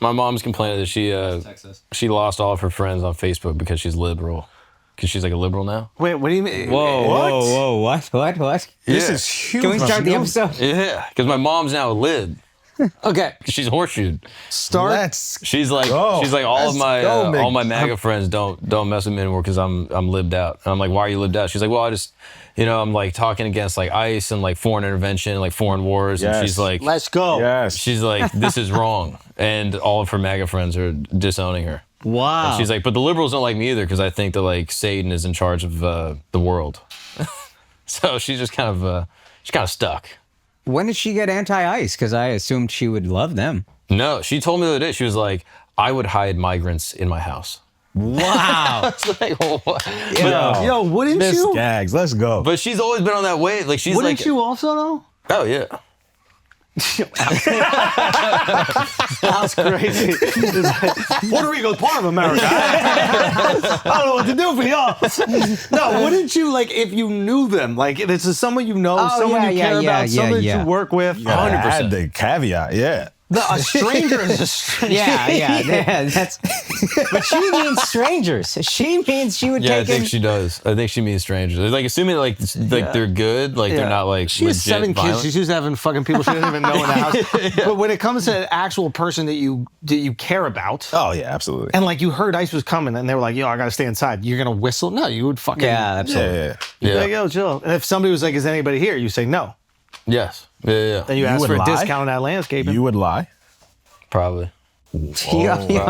My mom's complaining that she lost all of her friends on Facebook because she's liberal. Because she's like a liberal now. Wait, what do you mean? Whoa, what? This is huge. Can we start the episode? Yeah, because my mom's now a lib. Okay. She's horseshoed. She's like all my MAGA friends don't mess with me anymore because I'm libbed out. And I'm like, why are you libbed out? She's like, well, I just, I'm like talking against like ICE and like foreign intervention, like foreign wars. Yes. And she's like, let's go. Yes. She's like, this is wrong. And all of her MAGA friends are disowning her. Wow. And she's like, but the liberals don't like me either because I think that like Satan is in charge of the world. So she's just kind of stuck. When did she get anti-ICE? Because I assumed she would love them. No, she told me the other day, she was like, I would hide migrants in my house. Wow. It's like, what? Yo, wouldn't you? Gags, let's go. But she's always been on that wave. Like she's Wouldn't like, you also though? oh yeah. That's crazy. Puerto Rico's part of America. I don't know what to do for y'all. No, wouldn't you, like, if you knew them? Like, this is someone you know, someone you care about, someone that you work with. 100%. Add the caveat, yeah. A stranger is a stranger. Yeah. That's. But she means strangers. She means she would Yeah, take. I think she does. I think she means strangers. Like assuming like they're good, like they're not like she has legit 7 kids. violent. She's used to having fucking people she doesn't even know in the house. But when it comes to an actual person that you care about, Oh, yeah, absolutely. and like you heard ICE was coming, and they were like, "Yo, I gotta stay inside." You're gonna whistle? No, you would fucking absolutely. Yeah. You're like, "Yo, chill." And if somebody was like, "Is anybody here?" You say no. Yes. Yeah. Then you ask would for a lie? discount on that landscaping. You would lie? Probably. You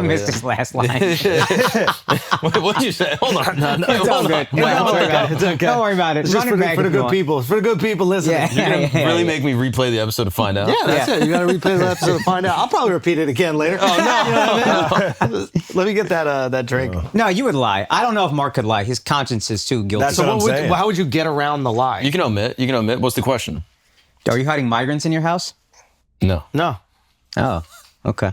missed his last line. Wait, what'd you say? Hold on. It's all good. It's okay. Don't worry about it. It's just for the good people. It's for the good people listening. Yeah. Really make me replay the episode to find out. Yeah, that's it. You got to replay the episode to find out. I'll probably repeat it again later. Oh, no. You know what I mean? Let me get that drink. No, you would lie. I don't know if Mark could lie. His conscience is too guilty. That's what I'm saying. How would you get around the lie? You can omit. What's the question? Are you hiding migrants in your house? No. No. Oh, okay.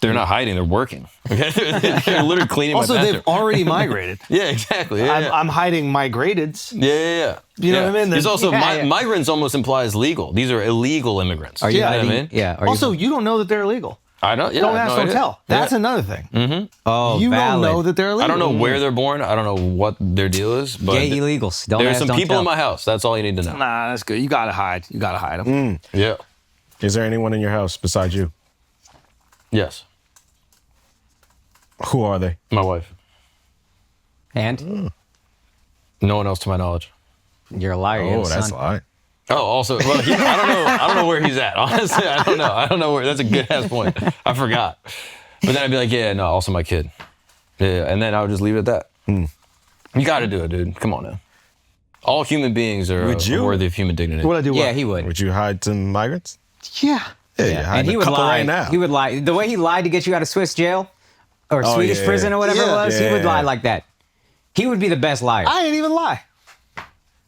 They're not hiding. They're working. Okay, they're literally cleaning. Also, my bathroom. they've already migrated. Yeah, exactly. Yeah, I'm hiding migrateds. Yeah. You know what I mean? There's also Yeah. migrants almost implies legal. These are illegal immigrants. Are you know hiding? what I mean? Yeah. Are Also, you, you don't know that they're illegal. I don't. Yeah, Don't I have ask, no don't idea. tell. That's Yeah. another thing. oh, You valid. don't know that they're illegal. I don't know where they're born. I don't know what their deal is. But Gay illegals. Don't there's ask, some don't people tell. in my house. That's all you need to know. Nah, that's good. You gotta hide. You gotta hide them. Yeah. Is there anyone in your house besides you? Yes. Who are they? My wife. And No one else to my knowledge. you're a liar. Oh, that's a lie. Oh, also, well, I don't know where he's at. Honestly, I don't know where. That's a good ass point. I forgot. But then I'd be like, yeah, no, also my kid. Yeah, and then I would just leave it at that. You got to do it, dude. Come on now. All human beings are Would you? worthy of human dignity. What I do? Yeah, what? he would. Would you hide some migrants? Yeah. Yeah, Yeah. hide And he a would couple lie. right now. He would lie. The way he lied to get you out of Swiss jail or Swedish yeah. prison or whatever it was, he would Yeah. lie like that. He would be the best liar. I ain't even lie.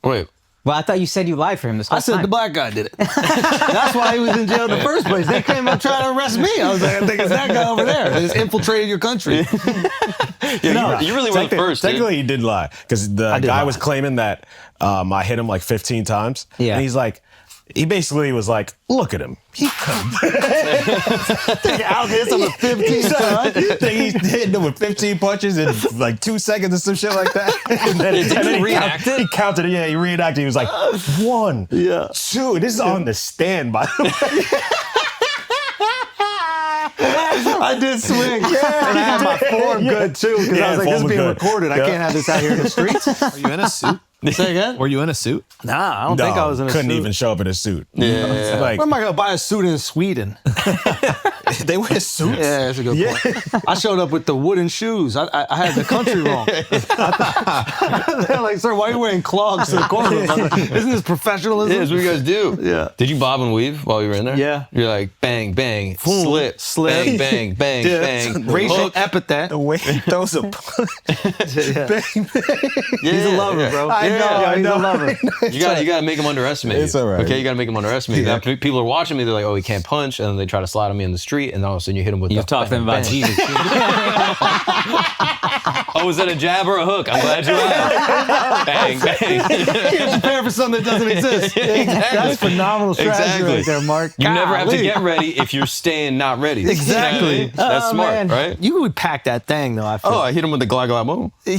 Wait. Well, I thought you said you lied for him this whole I said time. the black guy did it. That's why he was in jail in the first place. They came up trying to arrest me. I was like, I think it's that guy over there. They just infiltrated your country. Yeah, you really went first, dude. Technically, he did lie because the did guy lie. was claiming that I hit him like 15 times. Yeah. And he's like, he basically was like, look at him. He Out hits him with 15 times. He's hitting him with 15 punches in like 2 seconds or some shit like that. And then, Did he reenact it? He counted it. Yeah, he reenacted. He was like, 1, Yeah. 2. This is on the stand, by the way. I did swing. And I had my form good too. Because I was like, this is being recorded. I can't have this out here in the streets. Are you in a suit? Say again? Were you in a suit? Nah, I don't think I was in a couldn't suit. even show up in a suit. Yeah. Like, Where am I going to buy a suit in Sweden? they wear suits. Yeah, that's a good point. I showed up with the wooden shoes. I had the country wrong. They're like, sir, why are you wearing clogs to the courtroom? I'm like, isn't this professionalism? Yeah, that's what you guys do. Yeah. Did you bob and weave while you were in there? Yeah. You're like bang, bang, Boom, slip, bang, bang, bang, Yeah. bang. Racial hook. epithet. The way he throws a Yeah. Yeah, He's a lover, bro. I know, Yeah, I he's know. a lover. You gotta make him underestimate It's you. all right. Okay, you gotta make him underestimate you. Now, people are watching me. They're like, oh, he can't punch, and then they try to slide on me in the street. street, and all of a sudden you hit them with You've talked to them about bang. Jesus. Oh, was that a jab or a hook? I'm glad you asked. Bang, bang. You're prepared for something that doesn't exist. That's phenomenal strategy Exactly. right there, Mark. You never have to Golly. get ready if you're staying not ready. Exactly. That's Oh, smart, man. right? You would pack that thing, though, I feel. Oh, I hit him with the glide glide boom. You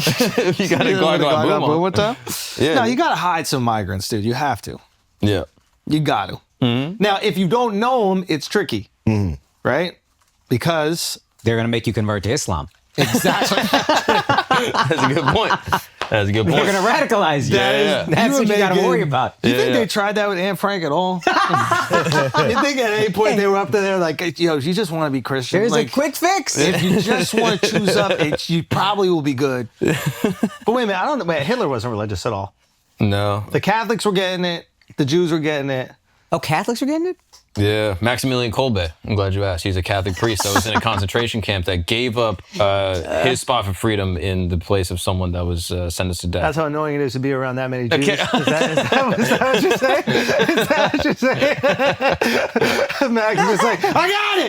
got a glide glide boom on. What time? Yeah. No, you got to hide some migrants, dude. You have to. Yeah. You got to. Now, if you don't know them, it's tricky, right? Because They're going to make you convert to Islam. exactly. That's a good point. That's a good They're point. going to radicalize you. Yeah. That's You what you got to making- worry about. Do you think Yeah. they tried that with Anne Frank at all? You think at any point they were up there like, yo, you just want to be Christian? There's like, a quick fix. if you just want to choose up, you probably will be good. But wait a minute, I don't know. Wait, Hitler wasn't religious at all. No. The Catholics were getting it. The Jews were getting it. Oh, Catholics are getting it? Yeah. Maximilian Kolbe. I'm glad you asked. He's a Catholic priest that was in a concentration camp that gave up his spot for freedom in the place of someone that was sentenced to death. That's how annoying it is to be around that many Jews. Okay. Is that what you're saying? Is that what you're saying? Max was like, I got it,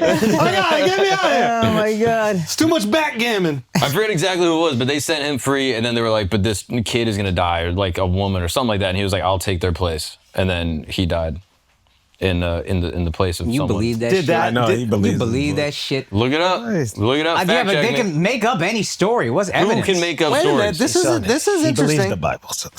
get me out of here. Oh, my God. It's too much backgammon. I forget exactly who it was, but they sent him free, and then they were like, but this kid is going to die, or like a woman or something like that. And he was like, I'll take their place. And then he died in the place of You someone. believe that Did shit? that- I know Did- he believes. You believe that shit? Look it up. Nice. Look it up. Yeah, Fact but check they me. can make up any story. What's Who evidence? can make up Wait a stories? minute, this is He believes interesting. the Bible. So.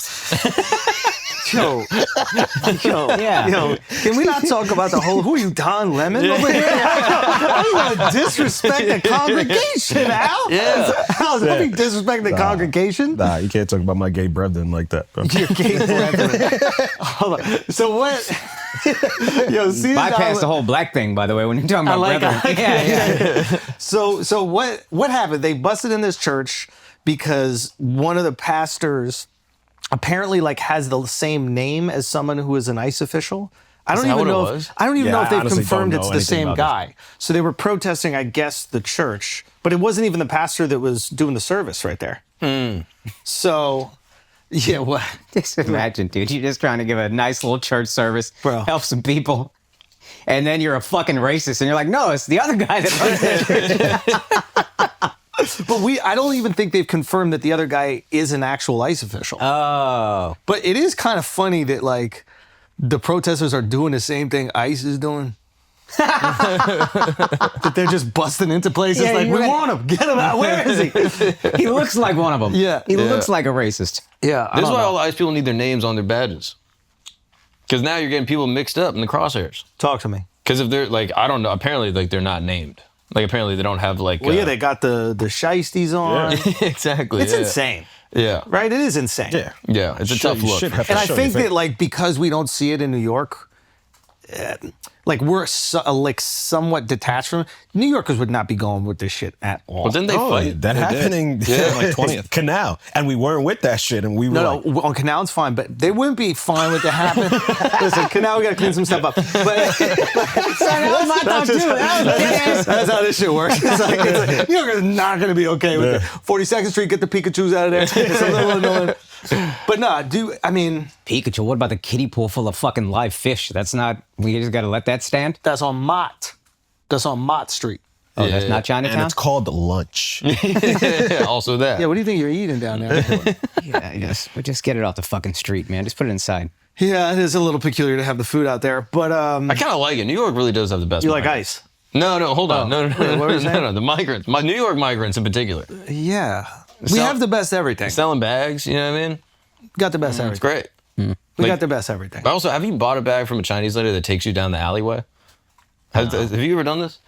Yo, Yeah. yo, can we not talk about the whole? Who are you, Don Lemon over here? I don't want to disrespect the congregation, Al. Yeah. Al, don't be disrespecting the congregation. Nah, you can't talk about my gay brethren like that, bro. Your gay brethren. Hold on. So what? Yo, see, Bypass the whole black thing, by the way, when you're talking about brethren. Yeah. So what happened? They busted in this church because one of the pastors apparently like has the same name as someone who is an ICE official. I don't that even what it know. was? I don't even Yeah, know if I they've honestly confirmed don't it's know the anything same about guy. So they were protesting, I guess, the church, but it wasn't even the pastor that was doing the service right there. So, yeah, what? Just imagine, dude. You're just trying to give a nice little church service, Bro. help some people. And then you're a fucking racist, and you're like, no, it's the other guy that runs that church. But I don't even think they've confirmed that the other guy is an actual ICE official. Oh. But it is kind of funny that like the protesters are doing the same thing ICE is doing. That they're just busting into places Yeah, like, we you're right. want him, get him out. Where is he? He looks like one of them. Yeah. He Yeah. looks like a racist. Yeah, I This is don't why know. all the ICE people need their names on their badges. Because now you're getting people mixed up in the crosshairs. Talk to me. Because if they're like, I don't know, apparently like they're not named. Like apparently they don't have like. Well, yeah, they got the shiesties on. exactly. It's yeah. insane, Yeah. right? It is insane. Yeah. Yeah. It's a Sure, tough you look. should have to And I show think your that face. like because we don't see it in New York, like we're like somewhat detached from it. New Yorkers would not be going with this shit at all. But then they Oh, fight. that They did. happening Yeah, like 20th. Canal, and we weren't with that shit, and we were No, like, no, on Canal's fine, but they wouldn't be fine with it happen. Listen, Canal, we gotta clean some stuff up. But That was my thought, too. That was big-ass. that's how this shit works. It's like New Yorkers not gonna be okay with it. 42nd Street, get the Pikachus out of there. It's a little annoying. But nah, I mean, Pikachu, what about the kiddie pool full of fucking live fish? That's not, we just got to let that stand? that's on Mott. That's on Mott Street. Oh, that's not and Chinatown? it's called lunch. Yeah, also that. Yeah, what do you think you're eating down there? Yeah, yes. But just get it off the fucking street, man. Just put it inside. Yeah, it is a little peculiar to have the food out there, but I kind of like it. New York really does have the best. you like migrants. ice? No, hold on. No, Wait, what were you saying? no. The migrants, my New York migrants in particular, Yeah, we So- have the best everything. selling bags. You know what I mean? Got the best It's everything. great. We Like- got the best everything. But also, have you bought a bag from a Chinese lady that takes you down the alleyway? Have you ever done this?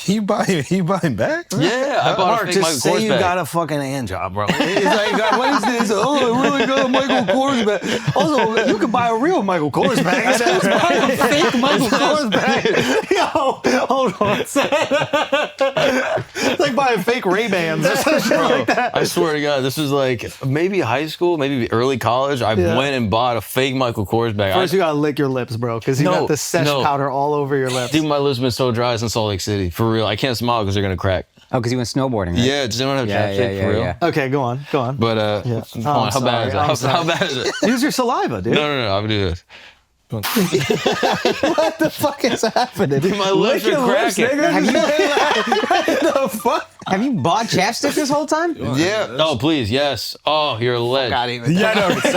you buying back? Yeah, I bought Mark, a fake Michael just say Kors you bag. got a fucking hand job, bro. It's like, what is this? Oh, I really got a Michael Kors bag. Also, you can buy a real Michael Kors bag. Just buy a fake Michael Kors bag. Yo, hold on. It's like buying fake Ray-Bans or something Bro, like that. I swear to God, this was like maybe high school, maybe early college. I Yeah. went and bought a fake Michael Kors bag. First, you gotta lick your lips, bro, because you No, got the sesh no. powder all over your lips. Dude, my lips been so dry since Salt Lake City. For real. I can't smile because they're going to crack. Oh, because you went snowboarding, right? Yeah, just don't have chapstick for real. Okay, go on. But Yeah. come Oh, on, I'm how bad is it? sorry, I'm How sorry. bad is it? Use your saliva, dude. No, I would do this. What the fuck is happening? My lips are cracking. The fuck? Have you bought chapstick this whole time? Yeah. Oh, please. Yes. Oh, you're a legend. Yeah, I know. Make him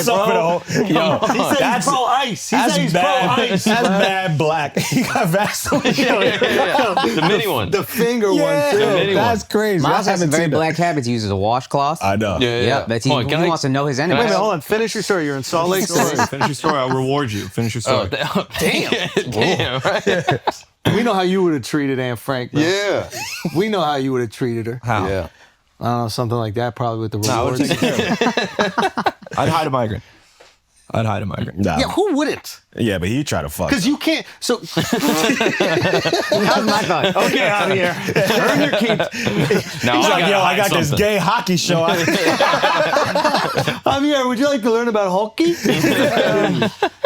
suffer the whole. Yo, He said he's pro ice. He said he's pro ice. That's bad black. He got Vaseline. The mini one. The finger one, too. The mini That's crazy. Miles I has some haven't very seen black habits. He uses a washcloth. I know. Yeah. Yeah, that's he, Hold on, he wants to know his Wait a enemies. minute, hold on. Finish your story. You're in Salt Lake City. Finish your story. I'll reward you. Finish your story. Damn. Damn. Right? We know how you would have treated Anne Frank. Bro. Yeah. We know how you would have treated her. How? Yeah. I don't know, something like that, probably with the I would rewards. take care of it. I'd hide a migrant. I'd hide a migrant. Nah. Yeah, who wouldn't? Yeah, but he tried to fuck. Because you can't. So That was my thought. okay, Javier, earn your keep. Now He's like, yo, I got this something. gay hockey show. Javier, would you like to learn about hockey?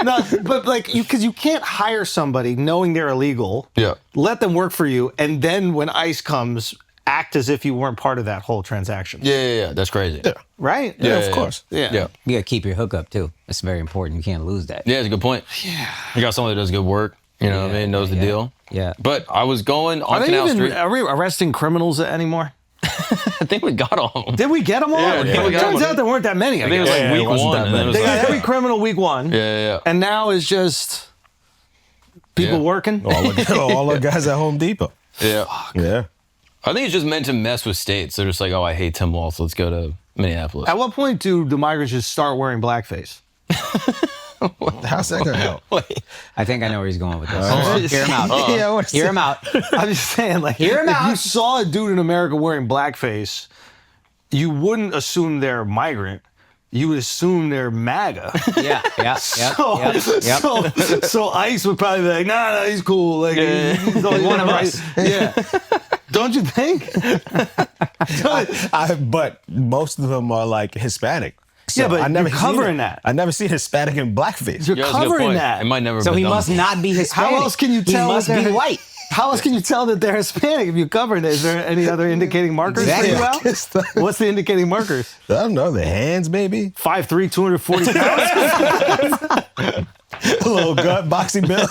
No, but like because you can't hire somebody knowing they're illegal. Yeah. Let them work for you, and then when ICE comes, act as if you weren't part of that whole transaction. Yeah. That's crazy. Yeah. Right? Yeah, of course. Yeah. Yeah. You gotta keep your hookup too. It's very important. You can't lose that. Yeah, it's a good point. Yeah. You got someone that does good work, you know what I mean, knows the deal. Yeah. But I was going Are on they Canal even Street. are we arresting criminals anymore? I think we got all of them. Did we get them all? Yeah, It we got turns them. out there weren't that many. I think it was guess. like Yeah, it week wasn't one. that And then it was They got like, every criminal week one. yeah. And now it's just people Yeah. working. all the guys at Home Depot. Yeah. Yeah. I think it's just meant to mess with states. They're just like, oh, I hate Tim Walz. Let's go to Minneapolis. At what point do the migrants just start wearing blackface? How's that gonna help? I think I know where he's going with this. Hear him out. Yeah, what's Hear him out. I'm just saying, like, Hear 'em if out. you saw a dude in America wearing blackface, you wouldn't assume they're migrant. You would assume they're MAGA. Yeah. So ICE would probably be like, nah, he's cool. Like, he's only One of us. Yeah. Don't you think? But most of them are like Hispanic. So Yeah, but I never you're seen covering it. that. I never seen Hispanic in blackface. You're Yeah, that's a good covering point. that. It might never have So been he done must before. not be Hispanic. How else can you tell? He must that be they're- white. How else can you tell that they're Hispanic if you covered it? Is there any other indicating markers Exactly. for you, Al? What's the indicating markers? I don't know, the hands maybe? 5'3", 240 pounds? A little gut, boxing bill.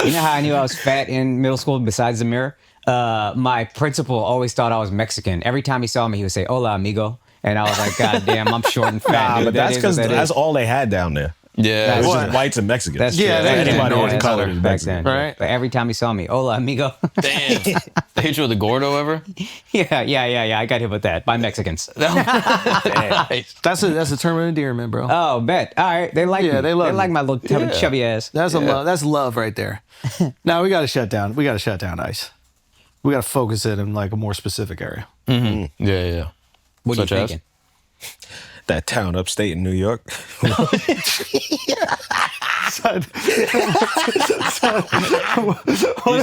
You know how I knew I was fat in middle school besides the mirror? My principal always thought I was Mexican. Every time he saw me, he would say, hola, amigo. And I was like, God damn, I'm short and fat. Nah, dude. but That that's is because what that that's is. all they had down there. Yeah. It was What? just whites and Mexicans. That's Yeah, true. they Back didn't then, know yeah, what that's color true. was Back Mexican. then. Right. But every time he saw me, hola, amigo. Damn. They hit you with a Gordo ever? Yeah. I got hit with that by Mexicans. Nice. That's a term of endearment, bro. Oh, bet. All right. They like me. they love like you. my little chubby ass. That's a love. That's love right there. Now we got to shut down. We got to shut down ICE. We got to focus it in like a more specific area. Yeah. What are you Such as? thinking? That town upstate in New York. You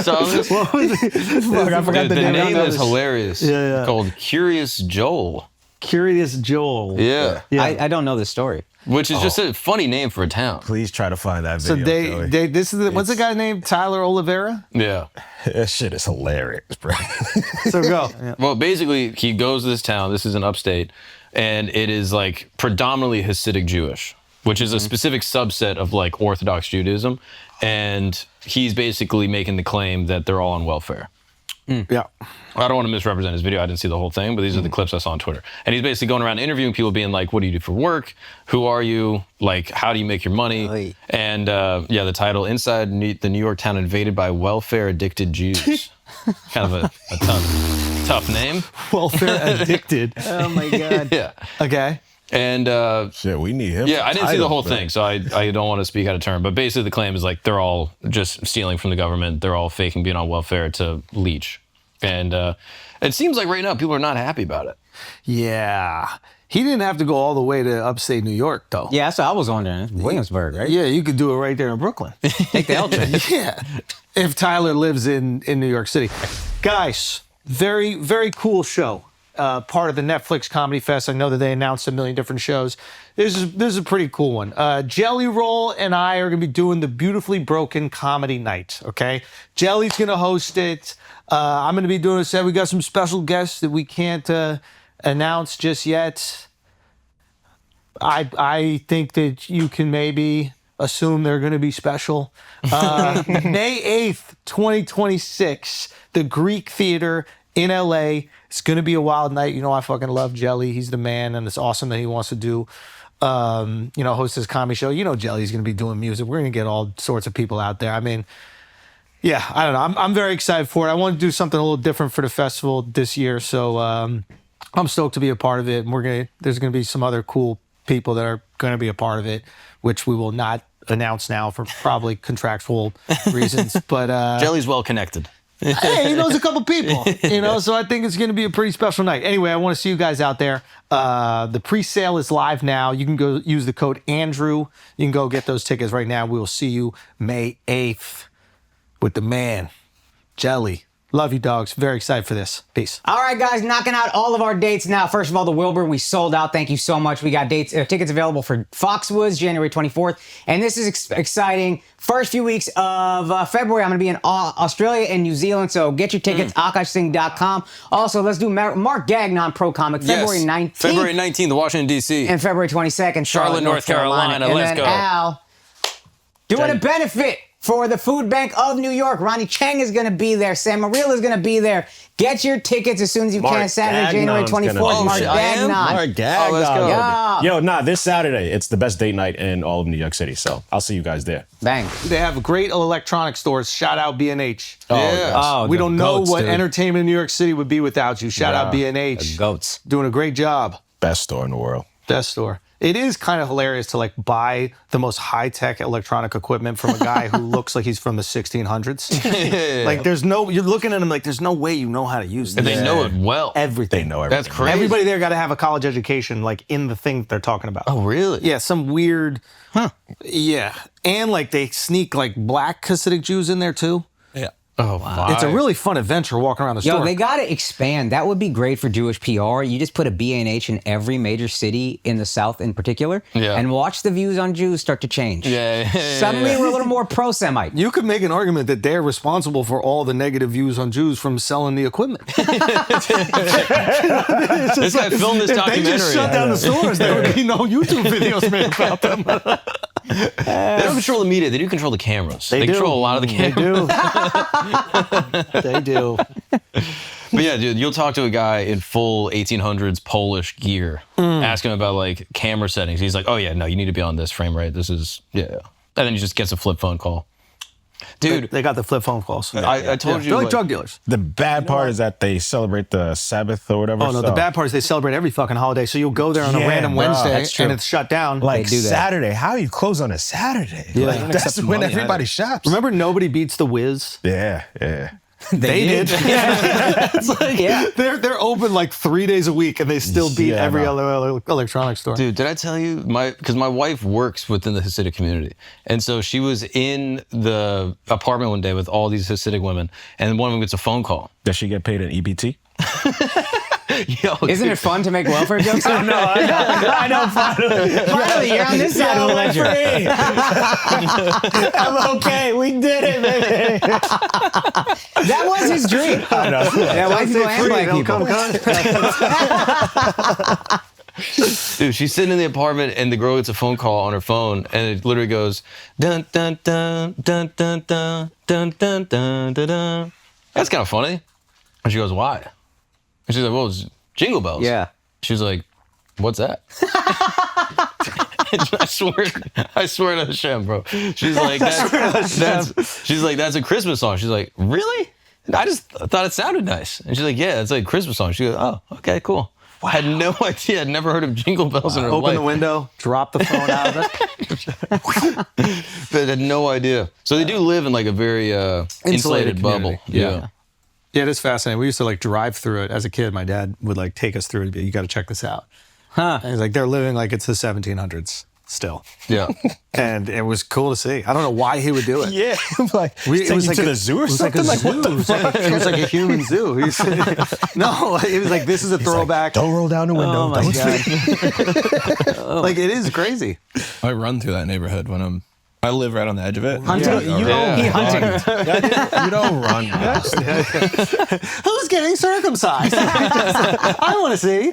saw this? What was it? Fuck, I forgot The the name. name of is it. hilarious. Yeah. Called Kiryas Joel. Kiryas Joel. Yeah. Yeah. I don't know the story. Which is just a funny name for a town. Please try to find that So video. Joey. this is what's the guy named Tyler Oliveira? Yeah. That shit is hilarious, bro. So go. Yeah. Well, basically, he goes to this town. This is an upstate, and it is like predominantly Hasidic Jewish, which is a specific subset of like Orthodox Judaism. And he's basically making the claim that they're all on welfare. Yeah. I don't want to misrepresent his video. I didn't see the whole thing, but these are the clips I saw on Twitter. And he's basically going around interviewing people, being like, what do you do for work? Who are you? Like, how do you make your money? Oy. And the title, Inside the New York Town Invaded by Welfare-Addicted Jews. Kind of a tough name. Welfare addicted. Oh, my God. Yeah. Okay. And Shit, we need him. yeah, I didn't see the Title, whole bro. thing, so I don't want to speak out of turn. But basically the claim is like they're all just stealing from the government. They're all faking being on welfare to leech. And it seems like right now people are not happy about it. Yeah. He didn't have to go all the way to upstate New York, though. Yeah, that's what I was wondering. Williamsburg, right? Yeah, you could do it right there in Brooklyn. Take the L train. Yeah. If Tyler lives in New York City. Guys, very, very cool show. Part of the Netflix Comedy Fest. I know that they announced a million different shows. This is a pretty cool one. Jelly Roll and I are going to be doing the Beautifully Broken Comedy Night, okay? Jelly's going to host it. I'm going to be doing a set. We got some special guests that we can't announce just yet. I think that you can maybe assume they're going to be special. May 8th, 2026, the Greek Theater in LA. It's going to be a wild night. You know, I fucking love Jelly. He's the man, and it's awesome that he wants to do, host his comedy show. You know, Jelly's going to be doing music. We're going to get all sorts of people out there. I mean, yeah, I don't know. I'm very excited for it. I want to do something a little different for the festival this year, so I'm stoked to be a part of it. And there's going to be some other cool people that are going to be a part of it, which we will not announce now for probably contractual reasons. But Jelly's well connected. Hey, he knows a couple people, so I think it's going to be a pretty special night. Anyway, I want to see you guys out there. The pre-sale is live now. You can go use the code Andrew. You can go get those tickets right now. We will see you May 8th with the man, Jelly. Love you, dogs. Very excited for this. Peace. All right, guys, knocking out all of our dates now. First of all, the Wilbur, we sold out. Thank you so much. We got tickets available for Foxwoods, January 24th. And this is exciting. First few weeks of February, I'm going to be in Australia and New Zealand. So get your tickets, akashsing.com. Also, let's do Mark Gagnon Pro Comic, February 19th. February 19th, Washington, D.C. And February 22nd, Charlotte, North Carolina. Let's and then go. Al, doing a benefit for the Food Bank of New York. Ronnie Chang is going to be there. Sam Morril is going to be there. Get your tickets as soon as you can. Saturday, January 24th. Mark Gagnon. Mark Gagnon. Let's go. Yeah. Yo, this Saturday, it's the best date night in all of New York City. So I'll see you guys there. Bang. They have great electronic stores. Shout out B&H. Yeah. We don't know goats, what dude. entertainment in New York City would be without you. Shout out B&H. Goats. Doing a great job. Best store in the world. Best store. It is kind of hilarious to buy the most high-tech electronic equipment from a guy who looks like he's from the 1600s. You're looking at him like there's no way you know how to use this. And they know it well. Everything. They know everything. That's crazy. Everybody there got to have a college education in the thing they're talking about. Oh, really? Yeah, some weird. Yeah. And they sneak black Hasidic Jews in there too. Yeah. Oh, wow. It's a really fun adventure walking around the store. Yo, they got to expand. That would be great for Jewish PR. You just put a B&H in every major city in the South in particular, and watch the views on Jews start to change. Yeah. Suddenly we're a little more pro-Semite. You could make an argument that they're responsible for all the negative views on Jews from selling the equipment. This guy filmed this documentary. They just shut down the stores. There would be no YouTube videos made about them. They don't control the media. They do control the cameras. They do. control a lot of the cameras. They do. But yeah, dude, you'll talk to a guy in full 1800s Polish gear, ask him about camera settings. He's like, oh yeah, no, you need to be on this frame rate. This is, yeah. And then he just gets a flip phone call. Dude, They got the flip phone calls. I told you. They're like drug dealers. The bad part is that they celebrate the Sabbath or whatever. Oh, no, the bad part is they celebrate every fucking holiday. So you'll go there on a Yeah, random bro, Wednesday that's true. and it's shut down. Like They do that. Saturday. How you close on a Saturday? Yeah. Like, that's when money everybody either. shops. Remember Nobody Beats the Wiz? Yeah. They did. Yeah. They're open 3 days a week and they still beat Yeah, every no. other electronic store. Dude, did I tell you because my wife works within the Hasidic community, and so she was in the apartment one day with all these Hasidic women, and one of them gets a phone call. Does she get paid in EBT? Yo, Isn't it fun to make welfare jokes? I know. Finally, you're on this side of the ledger. I'm okay. We did it, baby. That was his dream. I know. Yeah, white people and black people. Dude, she's sitting in the apartment, and the girl gets a phone call on her phone, and it literally goes dun dun dun dun dun dun dun dun dun dun dun. That's kind of funny. And she goes, "Why?" And she's like, "Well, it's Jingle Bells." Yeah. She was like, "What's that?" I swear to Hashem, bro. She's like, that's a Christmas song. She's like, really? I just thought it sounded nice. And she's like, yeah, it's like a Christmas song. She goes, oh, okay, cool. Wow. I had no idea. I'd never heard of Jingle Bells in her life. Open the window, drop the phone out of it. But I had no idea. So they do live in a very insulated bubble. Yeah. Yeah, it is fascinating. We used to drive through it as a kid. My dad would take us through it. You got to check this out. Huh. And he's like, they're living like it's the 1700s still. Yeah. And it was cool to see. I don't know why he would do it. Yeah. It was like to the zoo or something? Like what the fuck? It was like a human zoo. No, it was this is a throwback. Don't roll down the window. Oh my Don't God. It is crazy. I run through that neighborhood when I live right on the edge of it. Hunting? Yeah. You don't run. Who's getting circumcised? I want to see.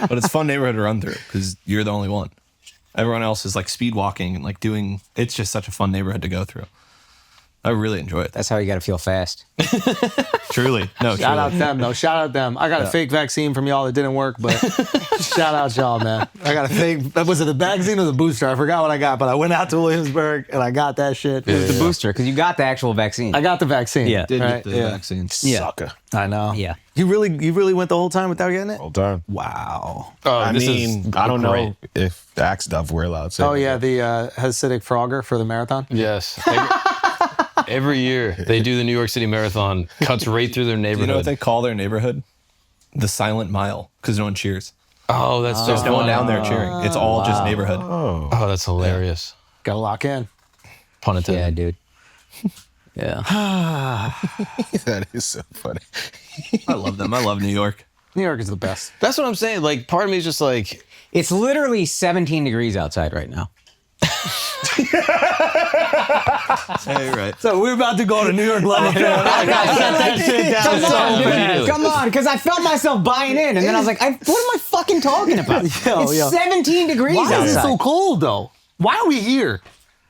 But it's a fun neighborhood to run through because you're the only one. Everyone else is like speed walking and like doing. It's just such a fun neighborhood to go through. I really enjoy it. That's how you got to feel fast. Truly, no. Shout out truly. them though. Shout out them. I got a fake vaccine from y'all that didn't work, but shout out y'all, man. I got a fake. Was it the vaccine or the booster? I forgot what I got, but I went out to Williamsburg and I got that shit. It was the booster because you got the actual vaccine. I got the vaccine. Yeah. Did right? get the vaccine. Yeah. Sucker. I know. Yeah. You really went the whole time without getting it? Whole time. Wow. Oh, I this mean, is I don't great. know if axe stuff we're allowed to say. Oh yeah, the Hasidic Frogger for the marathon. Yes. Every year they do the New York City Marathon, cuts right through their Do neighborhood. you know what they call their neighborhood? The silent mile, because no one cheers. Oh, that's so There's no one funny. down there cheering. It's all just neighborhood. Oh, that's hilarious. Gotta lock in. Pun Yeah, intended. dude. Yeah. That is so funny. I love them. I love New York. New York is the best. That's what I'm saying. Like, part of me is just like, It's literally 17 degrees outside right now. Hey, right. So we're about to go to New York level. I gotta shut that shit down Come so on, dude. bad. Come on, because I felt myself buying in, and then I was like, what am I fucking talking about? Yo, It's yo. 17 degrees Why outside. is it so cold though? Why are we here?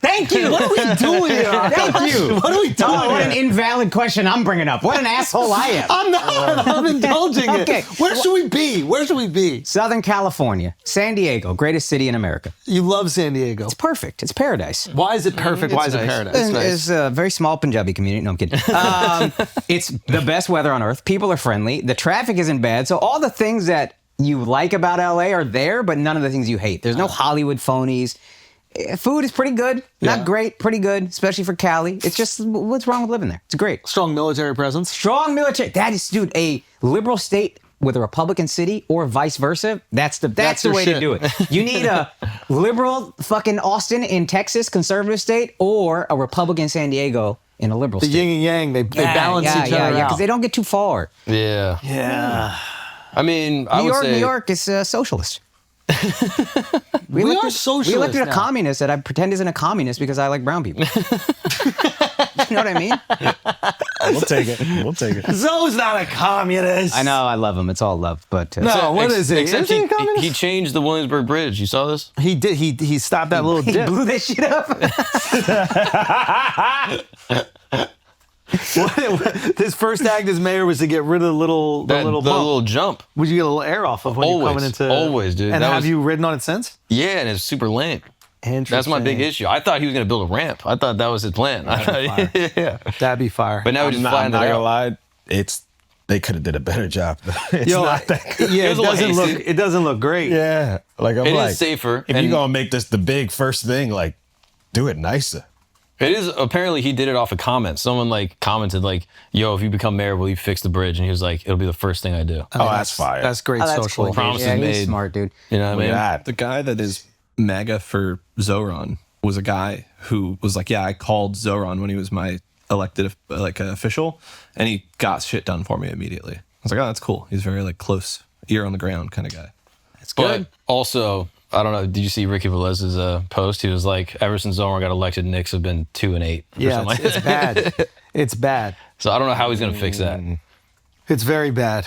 Thank you. What are we doing here? Thank you. What are we doing Oh, what an here? invalid question I'm bringing up. What an asshole I am. I'm not. I'm indulging Okay. it. Where should we be? Where should we be? Southern California, San Diego, greatest city in America. You love San Diego. It's perfect. It's paradise. Why is it perfect? Why is it nice. paradise? It's a very small Punjabi community. No, I'm kidding. It's the best weather on earth. People are friendly. The traffic isn't bad. So all the things that you like about LA are there, but none of the things you hate. There's no Hollywood phonies. Food is pretty good. Yeah. Not great, pretty good, especially for Cali. It's just, what's wrong with living there? It's great. Strong military presence. Strong military. That is, dude, a liberal state with a Republican city or vice versa. That's the your way shit. to do it. You need a liberal fucking Austin in Texas, conservative state, or a Republican San Diego in a liberal The state. yin and yang. They balance each other out. because they don't get too far. yeah. Yeah. I mean, I would say, New York is socialist. We are We socialists elected a now. communist that I pretend isn't a communist because I like brown people. You know what I mean? We'll take it. We'll take it. Zoe's not a communist. I know, I love him. It's all love, but No, what is it? Except Is he a he communist? changed the Williamsburg Bridge. You saw this? He did. He stopped that little he dip. blew that shit up. His first act as mayor was to get rid of the little The bump. little jump. Would you get a little air off of when you're coming into? Always, dude. And That have was- you ridden on it since? Yeah, and it's super lame. Interesting. That's my big issue. I thought he was going to build a ramp. I thought that was his plan. Yeah. That'd be fire. But now we I'm just not flattened it gonna out. lie. They could have did a better job. It's Yo, not that good. yeah, It it was a little doesn't look. hasty. It doesn't look great. Yeah. Like I'm It is like, safer, If and- you're gonna make this the big first thing, like do it nicer. It is, apparently he did it off of comments. Someone like commented like, yo, if you become mayor, will you fix the bridge? And he was like, it'll be the first thing I do. Oh, that's fire. That's great Oh, that's social. cool. Promises Yeah, he's made. smart, dude. You know what I Look mean? at that. The guy that is MAGA for Zoran was a guy who was like, yeah, I called Zoran when he was my elected official, and he got shit done for me immediately. I was like, oh, that's cool. He's very like close, ear on the ground kind of guy. That's But good. also, I don't know, did you see Ricky Velez's post? He was like, ever since Zoran got elected, Knicks have been 2-8. or Yeah, something like it's that. bad. It's bad. So I don't know how he's going to fix that. It's very bad.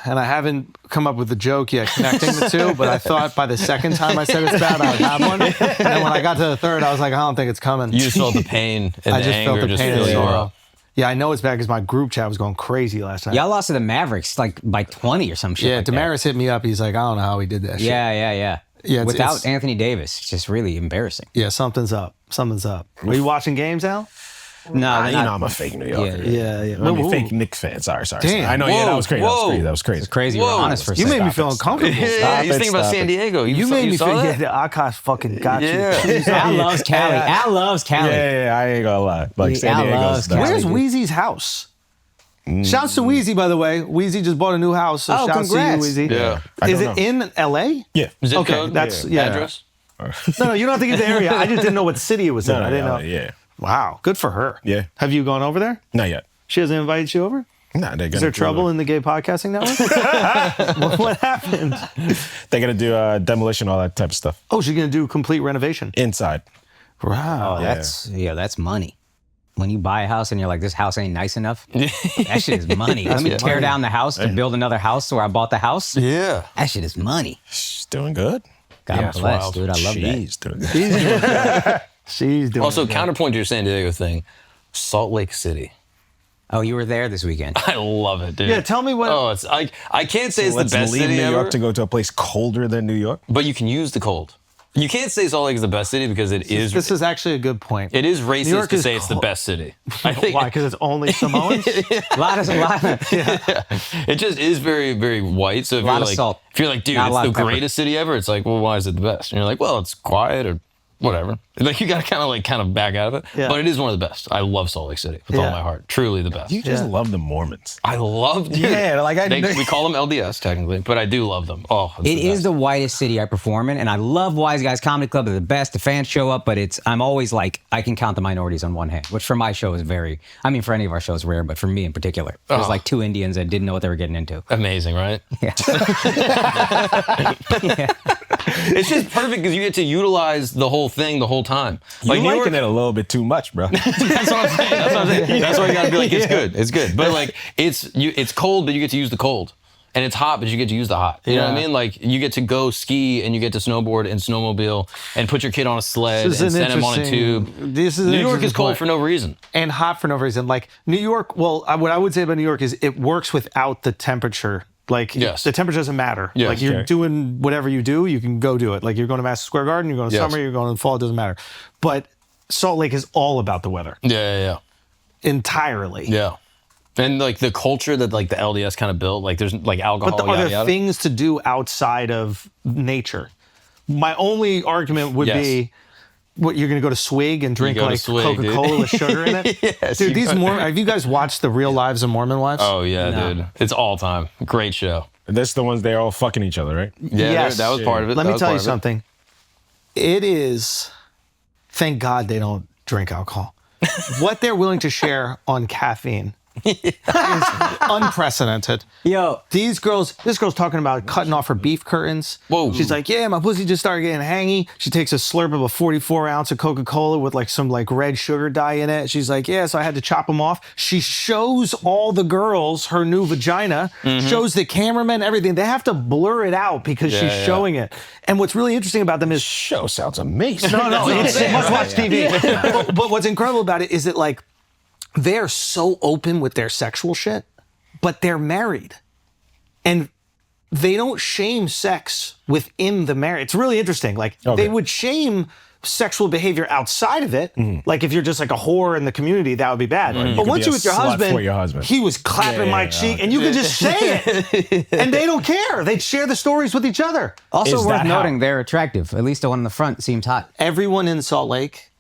And I haven't come up with a joke yet connecting the two, but I thought by the second time I said it's bad, I would have one. And when I got to the third, I was like, I don't think it's coming. You just felt the pain and I the just anger felt the just pain fill and you sorrow. up. Yeah, I know it's bad because my group chat was going crazy last night. Y'all lost to the Mavericks like by 20 or some shit. Yeah, like that. Damaris hit me up. He's like, I don't know how he did that shit. Yeah. Yeah, it's- Without it's- Anthony Davis, it's just really embarrassing. Yeah, something's up. Something's up. Are you watching games, Al? No, You know I'm a fake New Yorker. Yeah. I mean, Ooh. fake Knicks fan. Sorry. Damn. I know. Yeah, that was crazy. Whoa. That was crazy. It's crazy. You were Whoa. honest for a You second. made me feel uncomfortable. Yeah, Stop he's it, thinking about stop San it. Diego. You made me saw feel that? that Akash fucking got Yeah. you. Al loves Cali. Al loves Cali. Yeah, I ain't gonna lie. Like San Al Diego's loves nuts. Where's dude. Weezy's house? Shouts to Weezy, by the way. Weezy just bought a new house. So Oh, shouts congrats. to you, Weezy. Yeah. I Is don't it know. in LA? Yeah. Zip Okay, code? that's- yeah. Address? No, you don't have to give the area. I just didn't know what city it was in. I didn't know. Yeah. Wow, good for her. Yeah. Have you gone over there? Not yet. She hasn't invited you over? Nah, they're Is there trouble in the gay podcasting network? what happened? They're gonna do demolition, all that type of stuff Oh, she's gonna do complete renovation. inside. Wow. That's money. When you buy a house and you're like, this house ain't nice enough, that shit is money. Let me tear down the house to build another house where I bought the house. Yeah. That shit is money. She's doing good. God Yeah, it's bless, wild. dude. I love that. Jeez, dude. She's doing Also, it. counterpoint to your San Diego thing, Salt Lake City. Oh, you were there this weekend. I love it, dude. Yeah, tell me what. Oh, it's I can't say it's the Let's best leave city New ever, York to go to a place colder than New York. but you can use the cold. You can't say Salt Lake is the best city because it is. This is actually a good point. It is New racist York to is say it's the cold. best city. I think Why? Because it's only Samoans. a lot of it just is very, very white. So if Lot you're of like, salt. if you're like, dude, Not a it's lot the of pepper. greatest city ever, it's like, well, why is it the best? And you're like, well, it's quiet or whatever. Like you got to kind of back out of it. Yeah. But it is one of the best. I love Salt Lake City with all Yeah. my heart. Truly the best. You just love the Mormons. I love, dude. Yeah, like we call them LDS technically, but I do love them. Oh, it's It the is best. the whitest city I perform in, and I love Wise Guys Comedy Club. They're the best. The fans show up, but I'm always like, I can count the minorities on one hand, which for my show is very, I mean, for any of our shows, rare, but for me in particular, there's like 2 Indians that didn't know what they were getting into. Amazing, right? Yeah. It's just perfect because you get to utilize the whole thing the whole time. You're New liking it a little bit too much, bro. That's what I'm saying. That's what I'm saying. That's why you gotta be like, it's good. It's good. But like, it's cold, but you get to use the cold. And it's hot, but you get to use the hot. You know what I Yeah. mean? Like, you get to go ski and you get to snowboard and snowmobile and put your kid on a sled This and is an send him on a tube. This is an New York is interesting cold point. for no reason. And hot for no reason. Like New York, well, what I would say about New York is it works without the temperature. Like Yes. the temperature doesn't matter. Yes. Like you're Okay. doing whatever you do, you can go do it. Like you're going to Madison Square Garden, you're going to Yes. summer, you're going to fall, it doesn't matter. But Salt Lake is all about the weather Yeah. entirely. Yeah. And like the culture that like the LDS kind of built, like there's like alcohol, But are yada, there yada. things to do outside of nature? My only argument would Yes. be, what you're going to go to Swig and drink go to like Swig, dude. Coca-Cola with sugar in it? Yes, Dude, you these go. have you guys watched The Real Lives of Mormon Wives? Oh yeah, No. dude. It's all time. Great show. That's the ones they're all fucking each other, right? Yeah, Yes. that was part of it. Let That me was tell you part of it. something. It is, thank God they don't drink alcohol. What they're willing to share on caffeine is unprecedented. Yo, This girl's talking about cutting off her beef curtains. Whoa. She's like, yeah, my pussy just started getting hangy. She takes a slurp of a 44 ounce of Coca-Cola with like some like red sugar dye in it. She's like, yeah, so I had to chop them off. She shows all the girls her new vagina, shows the cameraman, everything. They have to blur it out because she's yeah. showing it. And what's really interesting about them is Show sounds amazing. no, it's must-watch TV. But what's incredible about it is that like they're so open with their sexual shit, but they're married, and they don't shame sex within the marriage. It's really interesting. Like they would shame sexual behavior outside of it. Like if you're just like a whore in the community, that would be bad. you But could once be you're a with your slut husband, for your husband. he was clapping my cheek, and you could just say it, and they don't care. They'd share the stories with each other. also Is worth that how- noting, they're attractive. At least the one in the front seems hot. Everyone in Salt Lake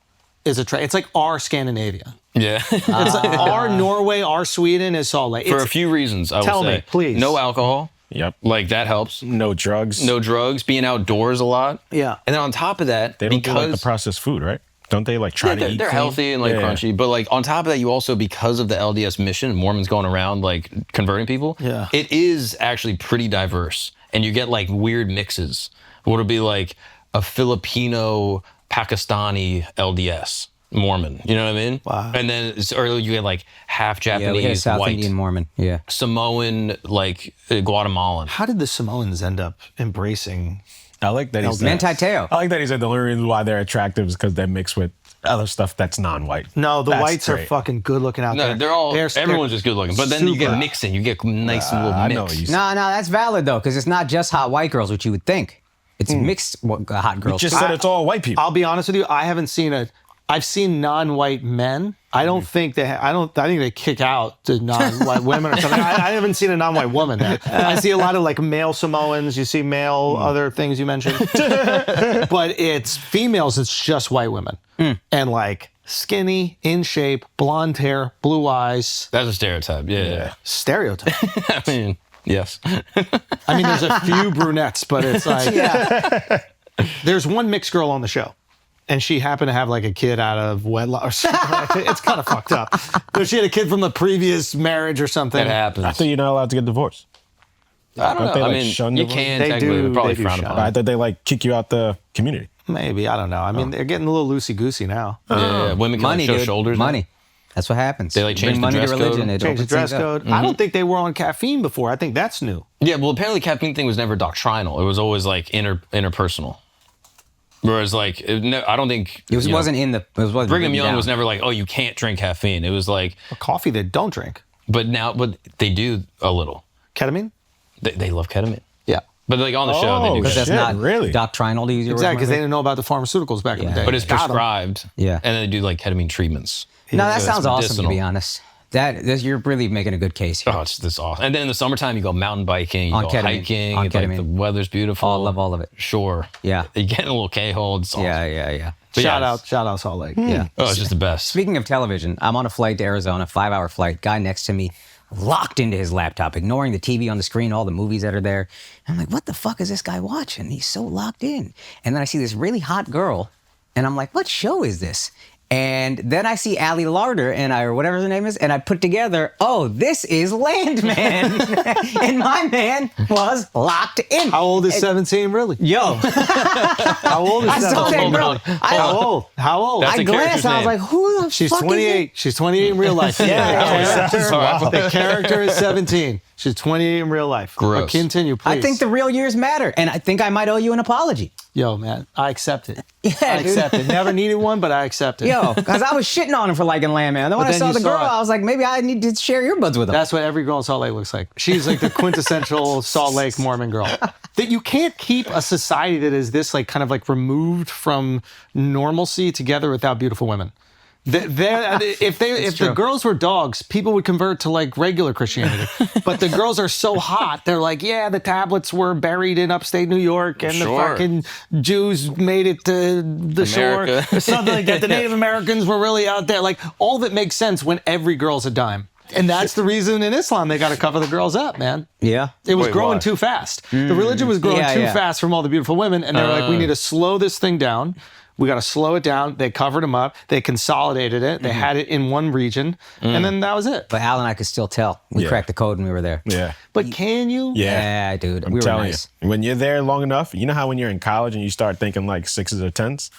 is it's like our Scandinavia. Yeah. It's like our Norway, our Sweden is Salt Lake. For It's- a few reasons, I would Tell say. me, please. No alcohol. Yep. Like that helps. No drugs. No drugs. Being outdoors a lot. Yeah. And then on top of that, They don't do like the because processed food, right? Don't they like try yeah, to they're, eat they're clean? healthy and like Yeah. crunchy, but like on top of that, you also, because of the LDS mission, Mormons going around like converting people. Yeah. It is actually pretty diverse, and you get like weird mixes. What'll be like a Filipino Pakistani LDS Mormon. You know what I mean? Wow. And then or you get like half Yeah, we had a Japanese, South white, Indian Mormon. Yeah. Samoan, like Guatemalan. How did the Samoans end up embracing? I like that he's Manti Teo. I like that he said the only reason why they're attractive is because they're mixed with other stuff that's non-white. No, the That's whites are great. fucking good looking out No, there. they're all. everyone's just good looking, but then you get super- mixing. You get nice little I mix. know what you said. No, that's valid though, because it's not just hot white girls, which you would think. It's mixed hot You girls. just too. said it's all white people. I'll be honest with you. I haven't seen I've seen non-white men. I don't think they. I think they kick out to non-white women or something. I haven't seen a non-white woman. I see a lot of like male Samoans. You see male other things you mentioned, but it's females. It's just white women and like skinny, in shape, blonde hair, blue eyes. That's a stereotype. Yeah. Stereotype. I mean, yes. I mean, there's a few brunettes, but it's like there's one mixed girl on the show. And she happened to have like a kid out of wedlock or something. It's kind of fucked up. But she had a kid from the previous marriage or something. It happens. I think you're not allowed to get divorced. I don't Don't they, know. I like, mean, shun you the can They technically, do- but probably they do frown shun. upon. I thought they like kick you out the community. Maybe, I don't know. I mean, they're getting a little loosey-goosey now. Yeah. Women can money, like, show dude. shoulders. now. Money. That's what happens. They, like, Bring change the money dress to code. religion. It Change the opens dress things up. code. I don't think they were on caffeine before. I think that's new. Yeah, well, apparently caffeine thing was never doctrinal. It was always like interpersonal. Whereas like, I don't think It wasn't in the. It wasn't Brigham written Young down. was never like, oh, you can't drink caffeine. It was like, Coffee they don't drink. but they do a little. Ketamine? They love ketamine. Yeah. But like on the show, they do. Because that's Shit, not really? doctrinal to use your Exactly, because they word. didn't know about the pharmaceuticals back in the day. But it's Got 'em. prescribed. Yeah. And then they do like ketamine treatments. No, that So sounds it's awesome, to be medicinal. honest. You're really making a good case here. Oh, it's this awesome. And then in the summertime, you go mountain biking, you On go ketamine. hiking. On it's like ketamine. the weather's beautiful. I love all of it. Sure. Yeah. You get in a little K-hole. It's awesome. Yeah. But yeah, Shout out Salt Lake. Yeah. Oh, it's just the best. Speaking of television, I'm on a flight to Arizona, 5-hour flight. Guy next to me, locked into his laptop, ignoring the TV on the screen, all the movies that are there. I'm like, what the fuck is this guy watching? He's so locked in. And then I see this really hot girl, and I'm like, what show is this? And then I see Ali Larder or whatever her name is, and I put together, oh, this is Landman. And my man was locked in. How old is 17 really? Yo, How old is I saw 17? that girl. How old? How old? That's I a glanced, character's I was name. like, who the She's fuck is 28. She's 28 in real life. Yeah. The character is 17. She's 28 in real life. Gross. But continue, please. I think the real years matter, and I think I might owe you an apology. Yo, man, I accept it. Yeah, I dude. accept it. Never needed one, but I accept it. Yo, because I was shitting on him for liking Landman. Then when I then saw you the girl, saw it. I was like, maybe I need to share earbuds with him. That's what every girl in Salt Lake looks like. She's like the quintessential Salt Lake Mormon girl. That you can't keep a society that is this like kind of like removed from normalcy together without beautiful women. If the girls were dogs, people would convert to like regular Christianity. But the girls are so hot, they're like, yeah, the tablets were buried in upstate New York, and the Sure. fucking Jews made it to the America. shore, or something like that. The Native Americans were really out there. Like all of it makes sense when every girl's a dime. And that's the reason in Islam they got to cover the girls up, man. Yeah. It was Wait, growing why? too fast. The religion was growing Yeah, too yeah. fast from all the beautiful women, and they're like, we need to slow this thing down. We got to slow it down. They covered them up. They consolidated it. They had it in one region, and then that was it. But Al and I could still tell. We Yeah. cracked the code when we were there. Yeah. But can you? Yeah, dude. I'm we were telling nice. you, when you're there long enough, you know how when you're in college and you start thinking like sixes or tens?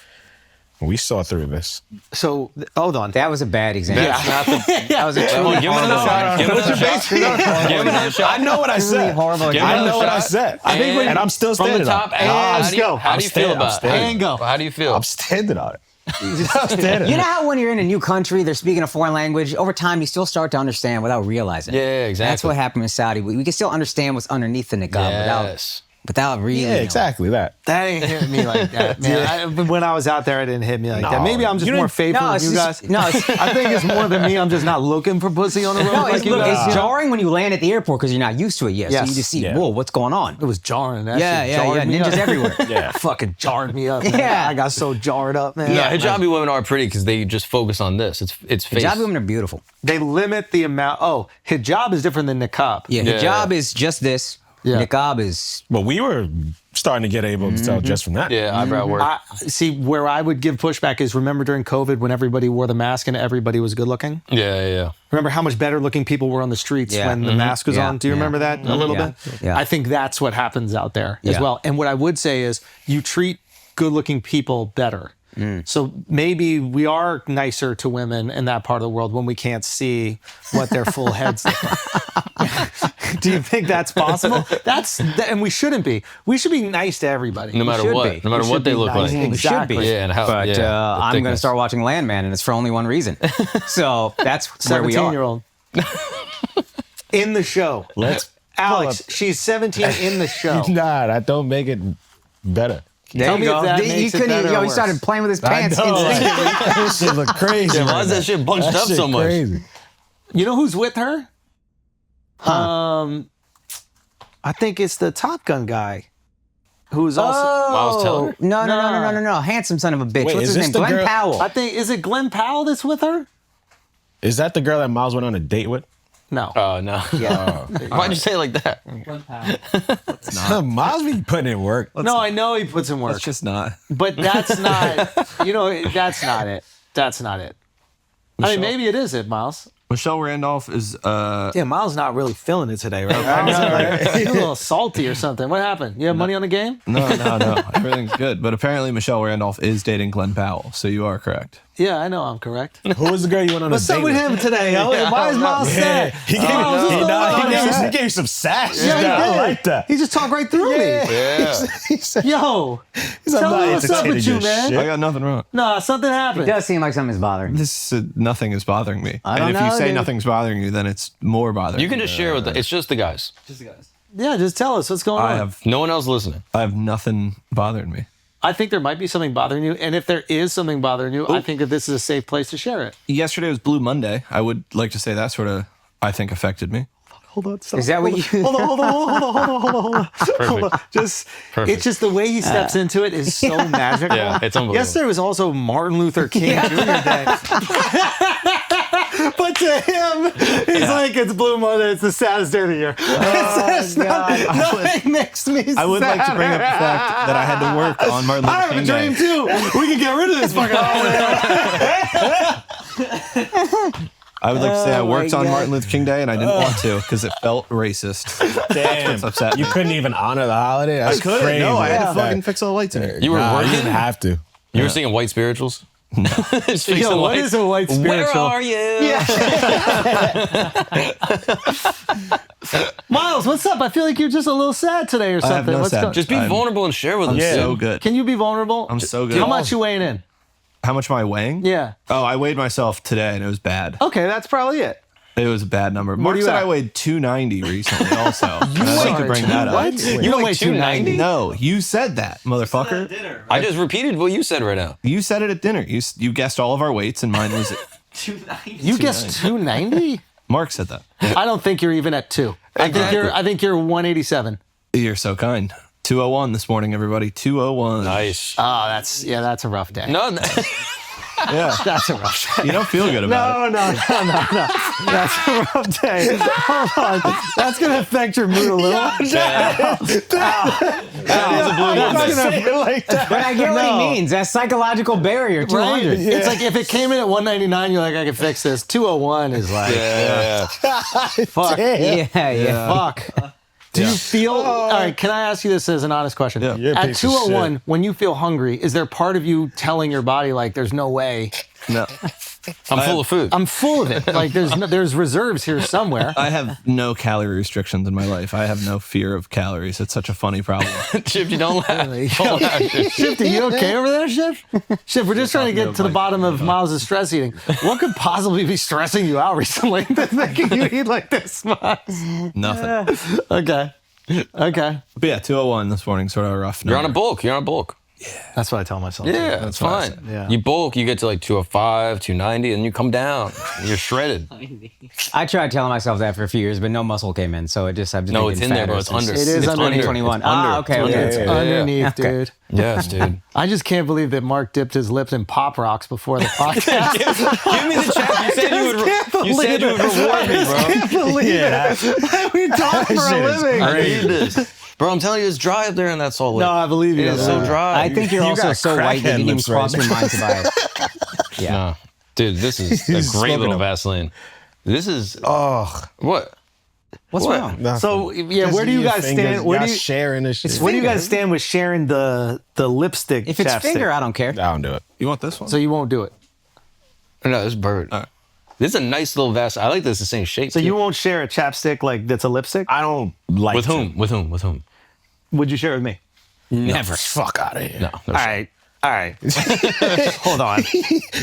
We saw through this. So hold on. That was a bad example. That's not the. That was a truly Give it horrible, another shot. Give it another shot. Give it another shot. I know what I truly said. horrible Give it I example. another know what I shot. said. And And I'm still From standing the top. on it. And let's go. How do you feel about it? And go. How do you feel? I'm standing on it. I'm standing You on know it. how when you're in a new country, they're speaking a foreign language, over time you still start to understand without realizing. Yeah, exactly. That's what happened in Saudi. We can still understand what's underneath the niqab Yes. without really. Yeah, knowing. exactly that. That ain't hit me like that, man. When I was out there, it didn't hit me like that. No, Maybe I'm just you more didn't- faithful No, than it's you just- guys. no, it's- I think it's more than me. I'm just not looking for pussy on the road No, like it's, you look, guys. it's jarring when you land at the airport because you're not used to it yet. Yes. So you just see, Yeah. whoa, what's going on? It was jarring. That Yeah, shit yeah, jarred yeah. me Ninjas up. everywhere. Yeah. Fucking jarred me up. Man. Yeah. I got so jarred up, man. Yeah, hijabi women are pretty because they just focus on this. It's face. Hijab women are beautiful. They limit the amount. Oh, hijab is different than niqab. Yeah, Yeah. hijab is just this. Yeah. Niqab is. But we were starting to get able to tell just from that. Yeah, eyebrow work. I see where I would give pushback is remember during COVID when everybody wore the mask and everybody was good looking? Yeah. Remember how much better looking people were on the streets Yeah. when the mask was Yeah. on? Do you Yeah. remember that a little Yeah. bit? Yeah. I think that's what happens out there as Yeah. well. And what I would say is you treat good looking people better. So maybe we are nicer to women in that part of the world when we can't see what their full heads look like. Do you think that's possible? And we shouldn't be. We should be nice to everybody. No matter should what. be. No matter We what should they be look nice. like. We should be. Yeah, and how. But yeah, the I'm going to thickness. start watching Landman, and it's for only one reason. So that's where we are. 17-year-old. In the show. Let's Alex, pull up. she's 17 in the show. Nah, that don't make it better. There Tell you me go. if that You makes it couldn't. better Yo, or he started worse. playing with his pants. I know, instinctively. like, this shit look crazy. Yeah, why right is that now. shit bunched That up shit so much? Crazy. You know who's with her? I think it's the Top Gun guy, who's also. Miles Teller? Oh, no. Handsome son of a bitch. Wait, What's is his this name? the Glenn girl- Powell. I think is it Glenn Powell that's with her? Is that the girl that Miles went on a date with? No. Oh no. Yeah. Why'd you say it like that? Miles be putting in work. No, I know he puts in work, It's just not. but that's not. That's not it. That's not it. I mean, maybe it is it, Miles. Michelle Randolph is Yeah, Miles not really feeling it today, right? He's a little salty or something. What happened? You have money on the game? no. Everything's good. But apparently Michelle Randolph is dating Glenn Powell, so you are correct. Yeah, I know I'm correct. Who was the girl you went on a What's date up with him today? Why is Miles sad? He gave you some sash. Yeah, he I did. like that. He just talked right through me. Yeah. He said, Yo, he's like, tell "I'm me not what's up with entertaining you, your man. shit." I got nothing wrong. Nah, something It happened. does seem like something's bothering. This nothing is bothering me. I don't and if you know, say dude. nothing's bothering you, then it's more bothering. You can just share with it's just the guys. Yeah, just tell us what's going on. No one else listening. I have nothing bothering me. I think there might be something bothering you, and if there is something bothering you, I think that this is a safe place to share it. Yesterday was Blue Monday. I would like to say that sort of, I think, affected me. Hold on, stop. Is that what you? Hold on. Just Perfect. it's just the way he steps into it is so magical. Yeah, it's unbelievable. Yesterday was also Martin Luther King Jr. Day. But to him, he's like, it's Blue Monday, it's the saddest day of the year. Nothing makes me sad. I would like to bring up the fact that I had to work on Martin Luther I have a King dream Day. too. We can get rid of this fucking holiday. I would like to say I Oh, worked my on God. Martin Luther King Day, and I didn't want to because it felt racist. Damn, what's upset you me. couldn't even honor the holiday. That's crazy. No, I had to Yeah. fucking fix all the lights in here. You were Nah, working? You didn't have to. You were singing white spirituals? No. Yo, what is a white spiritual? Where are you? Miles, what's up? I feel like you're just a little sad today or I have something. no What's sadness. going? Just be I'm vulnerable and share with us. Yeah. dude. So good. Can you be vulnerable? I'm so good. How much you weighing in? How much am I weighing? Yeah. Oh, I weighed myself today, and it was bad. Okay, that's probably it. It was a bad number. Mark are you said at? I weighed 290 recently also. And I'd like to bring that up. What? You don't weigh 290? No, you said that, motherfucker. I just repeated what you said right now. You said it at dinner. You guessed all of our weights, and mine was at You guessed 290? Mark said that. I don't think you're even at 2. I think you're 187. You're so kind. 201 this morning, everybody. 201. Nice. Oh, that's a rough day. No, Yeah. That's a rough day. You don't feel good about it. No. That's a rough day. Hold on. That's going to affect your mood a little. that was a blue Monday. But I get what he No. means. That psychological barrier, 200. Right? It's like if it came in at 199, you're like, I can fix this. 201 is like, Yeah. fuck. Yeah. Fuck. Do you feel? All right. Can I ask you this as an honest question? Yeah. You're a At piece of 201, shit. when you feel hungry, is there part of you telling your body like, "There's no way, No. I'm full of food. I'm full of it. Like there's reserves here somewhere." I have no calorie restrictions in my life. I have no fear of calories. It's such a funny problem. Chip, you don't laugh. Don't laugh. Shift, are you okay over there, Shift? Shift, we're just trying to get to the bottom of Miles' stress eating. What could possibly be stressing you out recently that's making you eat like this much? Nothing. Okay. But yeah, 201 this morning, sort of a rough You're on number. a bulk. You're on a bulk. That's what I tell myself. Yeah, that's what I fine. Yeah. You bulk, you get to like 205, 290, and you come down. You're shredded. I tried telling myself that for a few years, but no muscle came in, so I've just No, been it's getting in there, fatter bro. It's since under. It is It's under. 2021. It's Ah, under. okay, okay. It's It's under. underneath, Okay. dude. Yes, dude. I just can't believe that Mark dipped his lips in Pop Rocks before the podcast. Give me the check. You said you would reward me, bro. I can't believe it. We talk for a shit is living. I need this. Bro, I'm telling you, it's dry up there in that Salt Lake. No, I believe you. It's so dry. I think you're You also got so white that crackhead you didn't even lips cross right your mind to buy it. Yeah. No. Dude, this is a He's great smoking little on- Vaseline. This is, what? What's What? wrong? Nothing. So yeah, where do you Your guys fingers, stand? Where y'all do you sharing this shit? where do you guys stand with sharing the lipstick? If it's chapstick? finger, I don't care. I don't do it. You want this one? So you won't do it. No, this is bird. All right. This is a nice little Vaseline. I like this the same shape. So too. you won't share a chapstick like that's a lipstick? I don't like With to. whom? With whom? With whom? Would you share it with me? Never. Fuck out of here. No. All right. Hold on.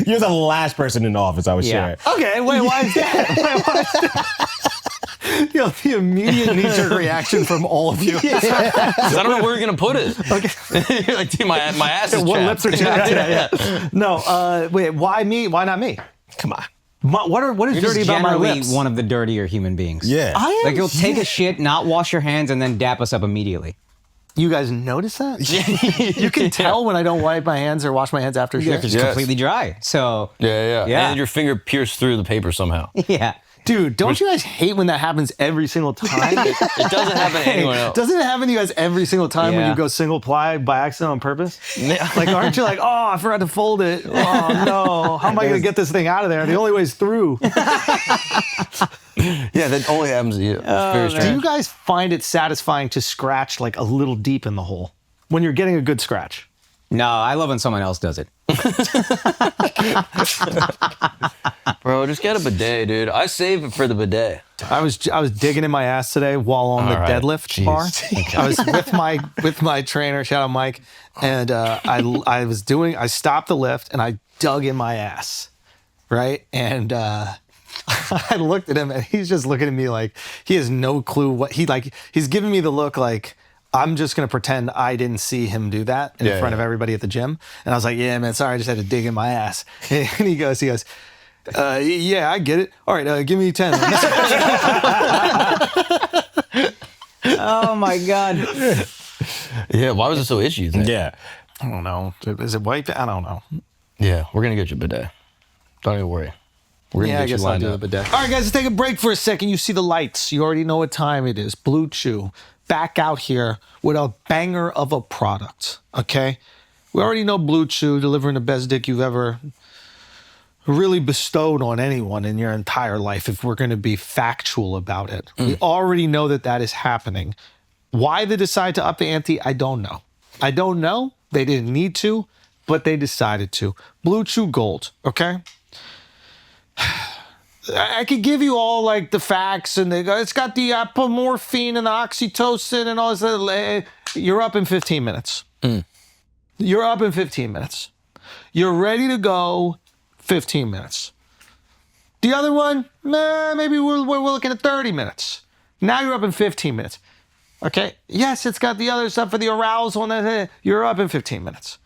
You're the last person in the office I would Yeah. share it. Okay, wait, why is that? Why is that? Yo, the immediate knee-jerk reaction from all of you. 'Cause I don't know where you're gonna put it. Okay. You're like, dude, my ass is What chapped. lips are chapped? Yeah. No, wait, why me? Why not me? Come on. What is You're dirty just about my generally lips? one of the dirtier human beings. Yeah. I am. Like you'll take a shit, not wash your hands, and then dap us up immediately. You guys notice that? You can tell when I don't wipe my hands or wash my hands after shit. It's Yes. completely dry. So Yeah. Yeah. And your finger pierced through the paper somehow. yeah. Dude, don't you guys hate when that happens every single time? It doesn't happen to anyone else. Doesn't it happen to you guys every single time when Yeah. you go single ply by accident on purpose? Like, aren't you like, oh, I forgot to fold it. Oh, no. How am I going to get this thing out of there? The only way is through. Yeah, that only happens to you. It's very Do strange. you guys find it satisfying to scratch like a little deep in the hole when you're getting a good scratch? No, I love when someone else does it. Bro, just get a bidet, dude. I save it for the bidet. I was digging in my ass today while on the All right. deadlift Jeez. bar. Okay. I was with my trainer, shout out Mike, and I stopped the lift and I dug in my ass, right? And I looked at him and he's just looking at me like he has no clue what he's giving me the look like I'm just gonna pretend I didn't see him do that in front of everybody at the gym. And I was like, yeah, man, sorry, I just had to dig in my ass. And he goes, yeah, I get it. All right, give me 10. Oh my God. Yeah, why was it so itchy, you think? Yeah. I don't know. Is it white? I don't know. Yeah, we're going to get you a bidet. Don't even worry. We're going to Yeah, I get you guess I'll lined do up. the bidet. All right, guys, let's take a break for a second. You see the lights. You already know what time it is. Blue Chew back out here with a banger of a product, okay? We already know Blue Chew delivering the best dick you've ever really bestowed on anyone in your entire life, if we're going to be factual about it. We already know that is happening. Why they decide to up the ante, I don't know. I don't know. They didn't need to, but they decided to. Blue Chew Gold, okay? I could give you all like the facts, and it's got the apomorphine and the oxytocin and all this. You're up in 15 minutes. You're up in 15 minutes. You're ready to go 15 minutes. The other one, maybe we're looking at 30 minutes. Now you're up in 15 minutes. Okay? Yes, it's got the other stuff for the arousal. And you're up in 15 minutes.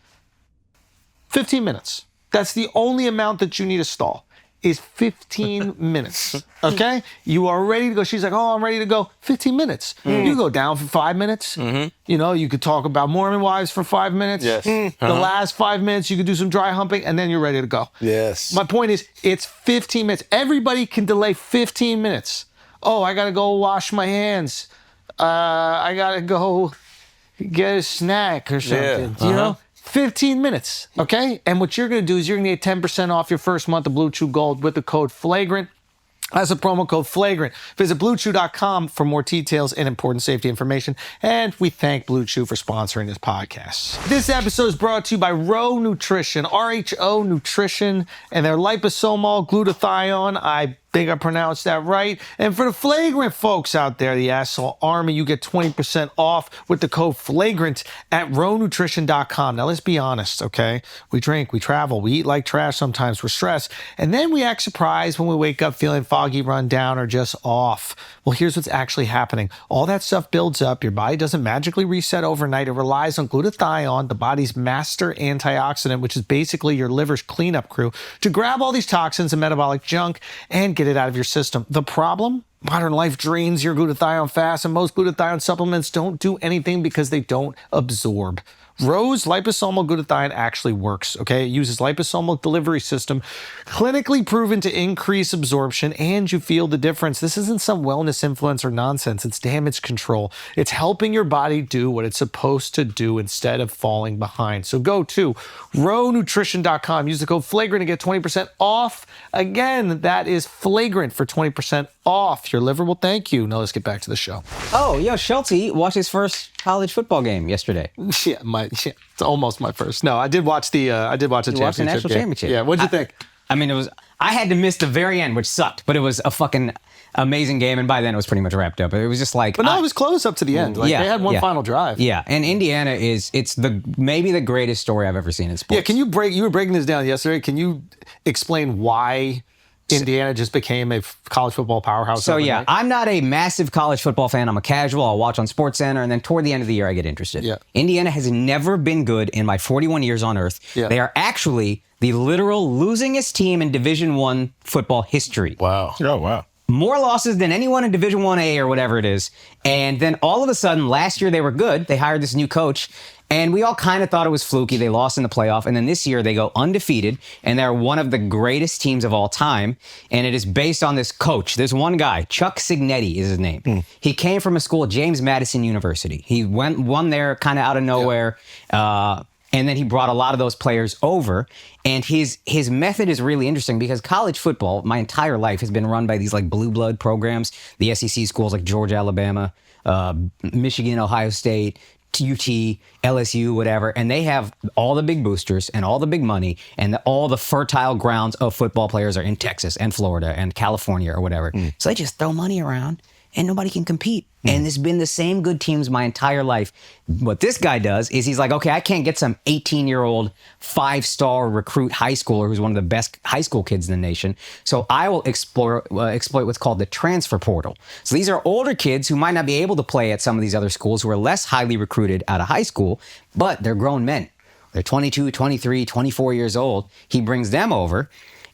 15 minutes. That's the only amount that you need to stall. Is 15 minutes, okay? You are ready to go. She's like, oh, I'm ready to go. 15 minutes. You go down for 5 minutes. You know, you could talk about Mormon wives for 5 minutes. Yes. The last 5 minutes, you could do some dry humping, and then you're ready to go. Yes. My point is, it's 15 minutes. Everybody can delay 15 minutes. Oh, I got to go wash my hands. I got to go get a snack or something. You know? 15 minutes, okay? And what you're going to do is you're going to get 10% off your first month of Blue Chew Gold with the code FLAGRANT. That's a promo code FLAGRANT. Visit BlueChew.com for more details and important safety information. And we thank Blue Chew for sponsoring this podcast. This episode is brought to you by RHO Nutrition, RHO Nutrition, and their liposomal glutathione. I think I pronounced that right. And for the flagrant folks out there, the asshole army, you get 20% off with the code FLAGRANT at rhonutrition.com. Now, let's be honest, okay? We drink, we travel, we eat like trash sometimes, we're stressed, and then we act surprised when we wake up feeling foggy, run down, or just off. Well, here's what's actually happening. All that stuff builds up. Your body doesn't magically reset overnight. It relies on glutathione, the body's master antioxidant, which is basically your liver's cleanup crew, to grab all these toxins and metabolic junk and get it out of your system. The problem? Modern life drains your glutathione fast, and most glutathione supplements don't do anything because they don't absorb. RHO's liposomal glutathione actually works, okay? It uses liposomal delivery system, clinically proven to increase absorption, and you feel the difference. This isn't some wellness influence or nonsense. It's damage control. It's helping your body do what it's supposed to do instead of falling behind. So go to rhonutrition.com. Use the code FLAGRANT to get 20% off. Again, that is FLAGRANT for 20% off. Your liver will thank you. Now let's get back to the show. Oh, yo, Schulte watched his first college football game yesterday. Yeah, it's almost my first. No, I did watch the championship watched the national game. championship. Yeah, what'd you think? I mean, I had to miss the very end, which sucked, but it was a fucking amazing game, and by then it was pretty much wrapped up. It was just like, But no, it was close up to the end. Like, yeah, they had one yeah. final drive. yeah. And Indiana it's maybe the greatest story I've ever seen in sports. Yeah, can you were breaking this down yesterday. Can you explain why Indiana just became a college football powerhouse? So yeah, overnight? I'm not a massive college football fan. I'm a casual. I'll watch on SportsCenter, and then toward the end of the year, I get interested. Yeah. Indiana has never been good in my 41 years on Earth. Yeah. They are actually the literal losingest team in Division I football history. Wow. Oh, wow. More losses than anyone in Division 1A or whatever it is. And then all of a sudden, last year they were good. They hired this new coach, and we all kind of thought it was fluky. They lost in the playoff. And then this year they go undefeated, and they're one of the greatest teams of all time. And it is based on this coach. There's one guy, Chuck Cignetti is his name. He came from a school, James Madison University. He won there kind of out of nowhere. And then he brought a lot of those players over. And his method is really interesting because college football, my entire life, has been run by these like blue blood programs. The SEC schools like Georgia, Alabama, Michigan, Ohio State, UT, LSU, whatever, and they have all the big boosters and all the big money and all the fertile grounds of football players are in Texas and Florida and California or whatever. So they just throw money around and nobody can compete. And it's been the same good teams my entire life. What this guy does is he's like, okay, I can't get some 18-year-old 5-star recruit high schooler who's one of the best high school kids in the nation. So I will exploit what's called the transfer portal. So these are older kids who might not be able to play at some of these other schools who are less highly recruited out of high school, but they're grown men. They're 22, 23, 24 years old. He brings them over.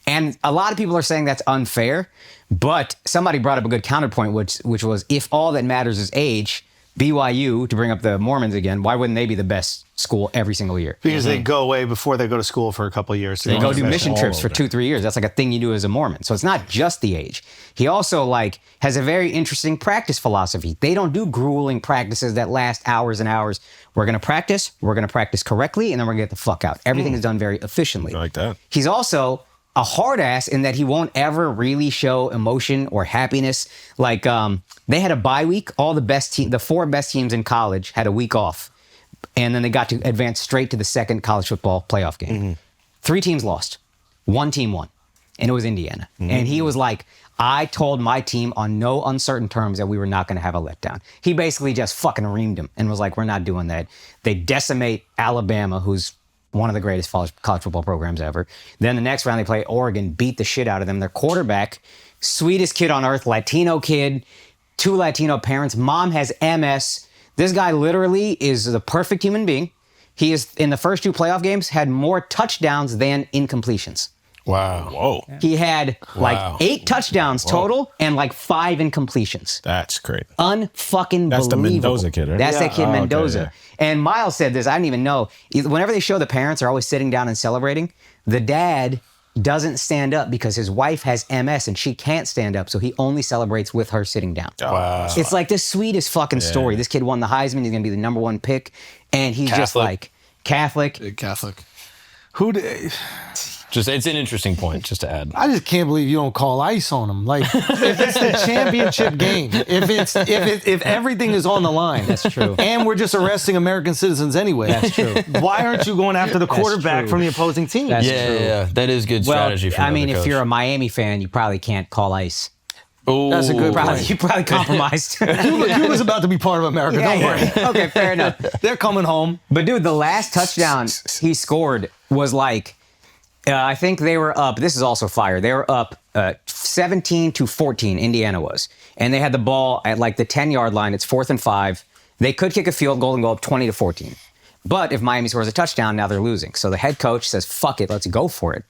And a lot of people are saying that's unfair, but somebody brought up a good counterpoint, which was if all that matters is age, BYU, to bring up the Mormons again, why wouldn't they be the best school every single year? Because they go away before they go to school for a couple of years. They go do mission trips for 2-3 years. That's like a thing you do as a Mormon. So it's not just the age. He also has a very interesting practice philosophy. They don't do grueling practices that last hours and hours. We're going to practice correctly, and then we're going to get the fuck out. Everything is done very efficiently. I like that. He's also a hard ass in that he won't ever really show emotion or happiness. Like they had a bye week. All the 4 best teams in college had a week off. And then they got to advance straight to the second college football playoff game. 3 teams lost. 1 team won. And it was Indiana. And he was like, I told my team on no uncertain terms that we were not going to have a letdown. He basically just fucking reamed him and was like, we're not doing that. They decimate Alabama, who's one of the greatest college football programs ever. Then the next round they play Oregon, beat the shit out of them. Their quarterback, sweetest kid on earth, Latino kid, 2 Latino parents. Mom has MS. This guy literally is the perfect human being. He is, in the first 2 playoff games, had more touchdowns than incompletions. Wow. Whoa. He had 8 touchdowns total and 5 incompletions. That's crazy. Unfucking That's the believable. Mendoza kid, right? That's that kid Oh, okay, Mendoza. yeah. And Miles said this, I didn't even know. Whenever they show the parents are always sitting down and celebrating, the dad doesn't stand up because his wife has MS and she can't stand up, so he only celebrates with her sitting down. Wow. It's like the sweetest fucking story. This kid won the Heisman. He's going to be the #1 pick. And he's just like Catholic. Big Catholic. Just it's an interesting point, just to add. I just can't believe you don't call ICE on them. Like, if it's the championship game, if everything is on the line, That's true. and we're just arresting American citizens anyway, That's true. why aren't you going after the quarterback true. from the opposing team? That's Yeah, true. yeah, that is good strategy for I mean, another if coach. you're a Miami fan, you probably can't call ICE. That's a good point. You probably compromised. Cuba's about to be part of America. Don't worry. Okay, fair enough. They're coming home. But dude, the last touchdown he scored was I think they were up. This is also fire. They were up 17-14. Indiana was, and they had the ball at the 10-yard line. It's 4th and 5. They could kick a field goal and go up 20-14. But if Miami scores a touchdown, now they're losing. So the head coach says, "Fuck it, let's go for it."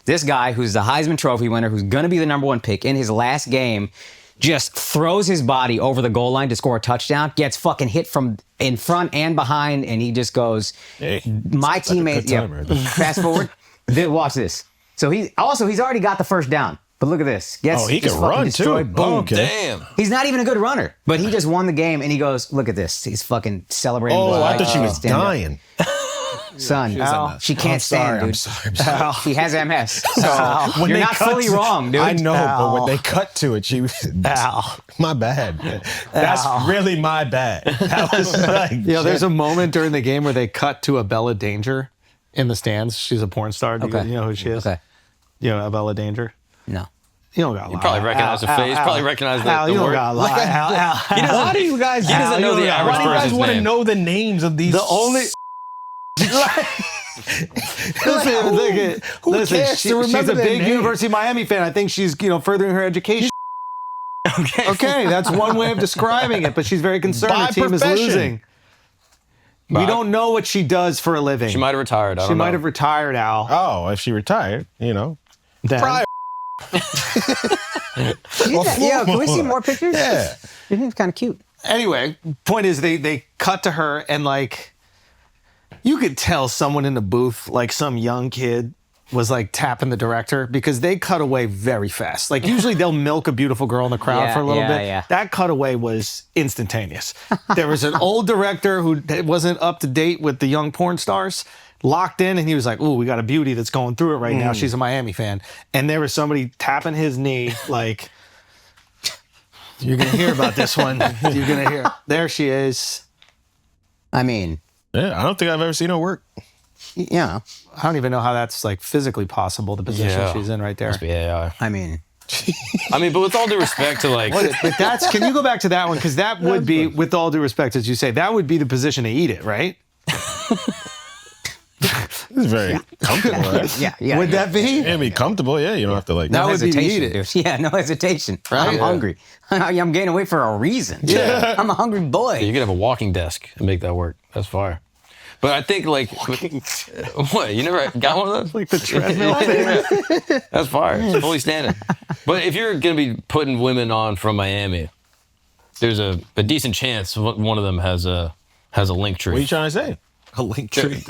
This guy, who's the Heisman Trophy winner, who's going to be the #1 pick in his last game, just throws his body over the goal line to score a touchdown, gets fucking hit from in front and behind, and he just goes, Hey, my it's like a teammates, good time right there. fast forward, watch this. So he's already got the first down. But look at this. Oh, he Gets can fucking run destroyed. too. Boom. Oh, okay. Damn. He's not even a good runner, but he just won the game, and he goes, look at this. He's fucking celebrating. Oh, with I life. thought she was Stand up. dying. Son, has she can't stand, dude. I'm sorry. She has MS. So When you're they not cut fully to- wrong, dude. I know, but when they cut to it, she was my bad. That's really my bad. That was There's a moment during the game where they cut to Abella Danger in the stands. She's a porn star. Do Okay. you know who she is? Okay. You know Abella Danger? No. You don't got to lie. Probably recognize the face. Probably recognize Al, the you don't word. got to lie. Al. Why do you guys? He doesn't know the average Why do you guys person's want to name. know the names of these? The only... Who cares to she's remember a their big name? University of Miami fan. I think she's furthering her education. Okay, that's one way of describing it, but she's very concerned By her team is profession. losing. We don't know what she does for a living. She might have retired. I She don't know. might have retired, Al. Oh, if she retired, Then. Prior- Yeah, can we see more pictures? Yeah. It's kind of cute. Anyway, point is they cut to her and you could tell someone in the booth, some young kid, was tapping the director because they cut away very fast. Usually they'll milk a beautiful girl in the crowd Yeah, for a little yeah, bit. yeah. That cutaway was instantaneous. There was an old director who wasn't up to date with the young porn stars, locked in, and he was like, "Ooh, we got a beauty that's going through it right now. She's a Miami fan." And there was somebody tapping his knee "You're gonna hear about this one. You're gonna hear." There she is. I mean, Yeah, I don't think I've ever seen her work. yeah. I don't even know how that's like physically possible. The position Yeah. she's in right there. Must be AI. I mean, But with all due respect to like, But that's, can you go back to that one? Because that would be, with all due respect, as you say, that would be the position to eat it, right? It's very comfortable. Right? yeah. Would that be? Yeah, be comfortable. Yeah, you don't have to like. That would be to eat hesitation, it. dude. Yeah, no hesitation. Right? I'm Yeah. hungry. I'm getting away for a reason. Yeah. I'm a hungry boy. you could have a walking desk and make that work. That's fire. But I think like, what? You never got one of those? Like the treadmill thing? That's fire. It's fully standing. But if you're going to be putting women on from Miami, there's a decent chance one of them has a link tree. What are you trying to say? A link tree.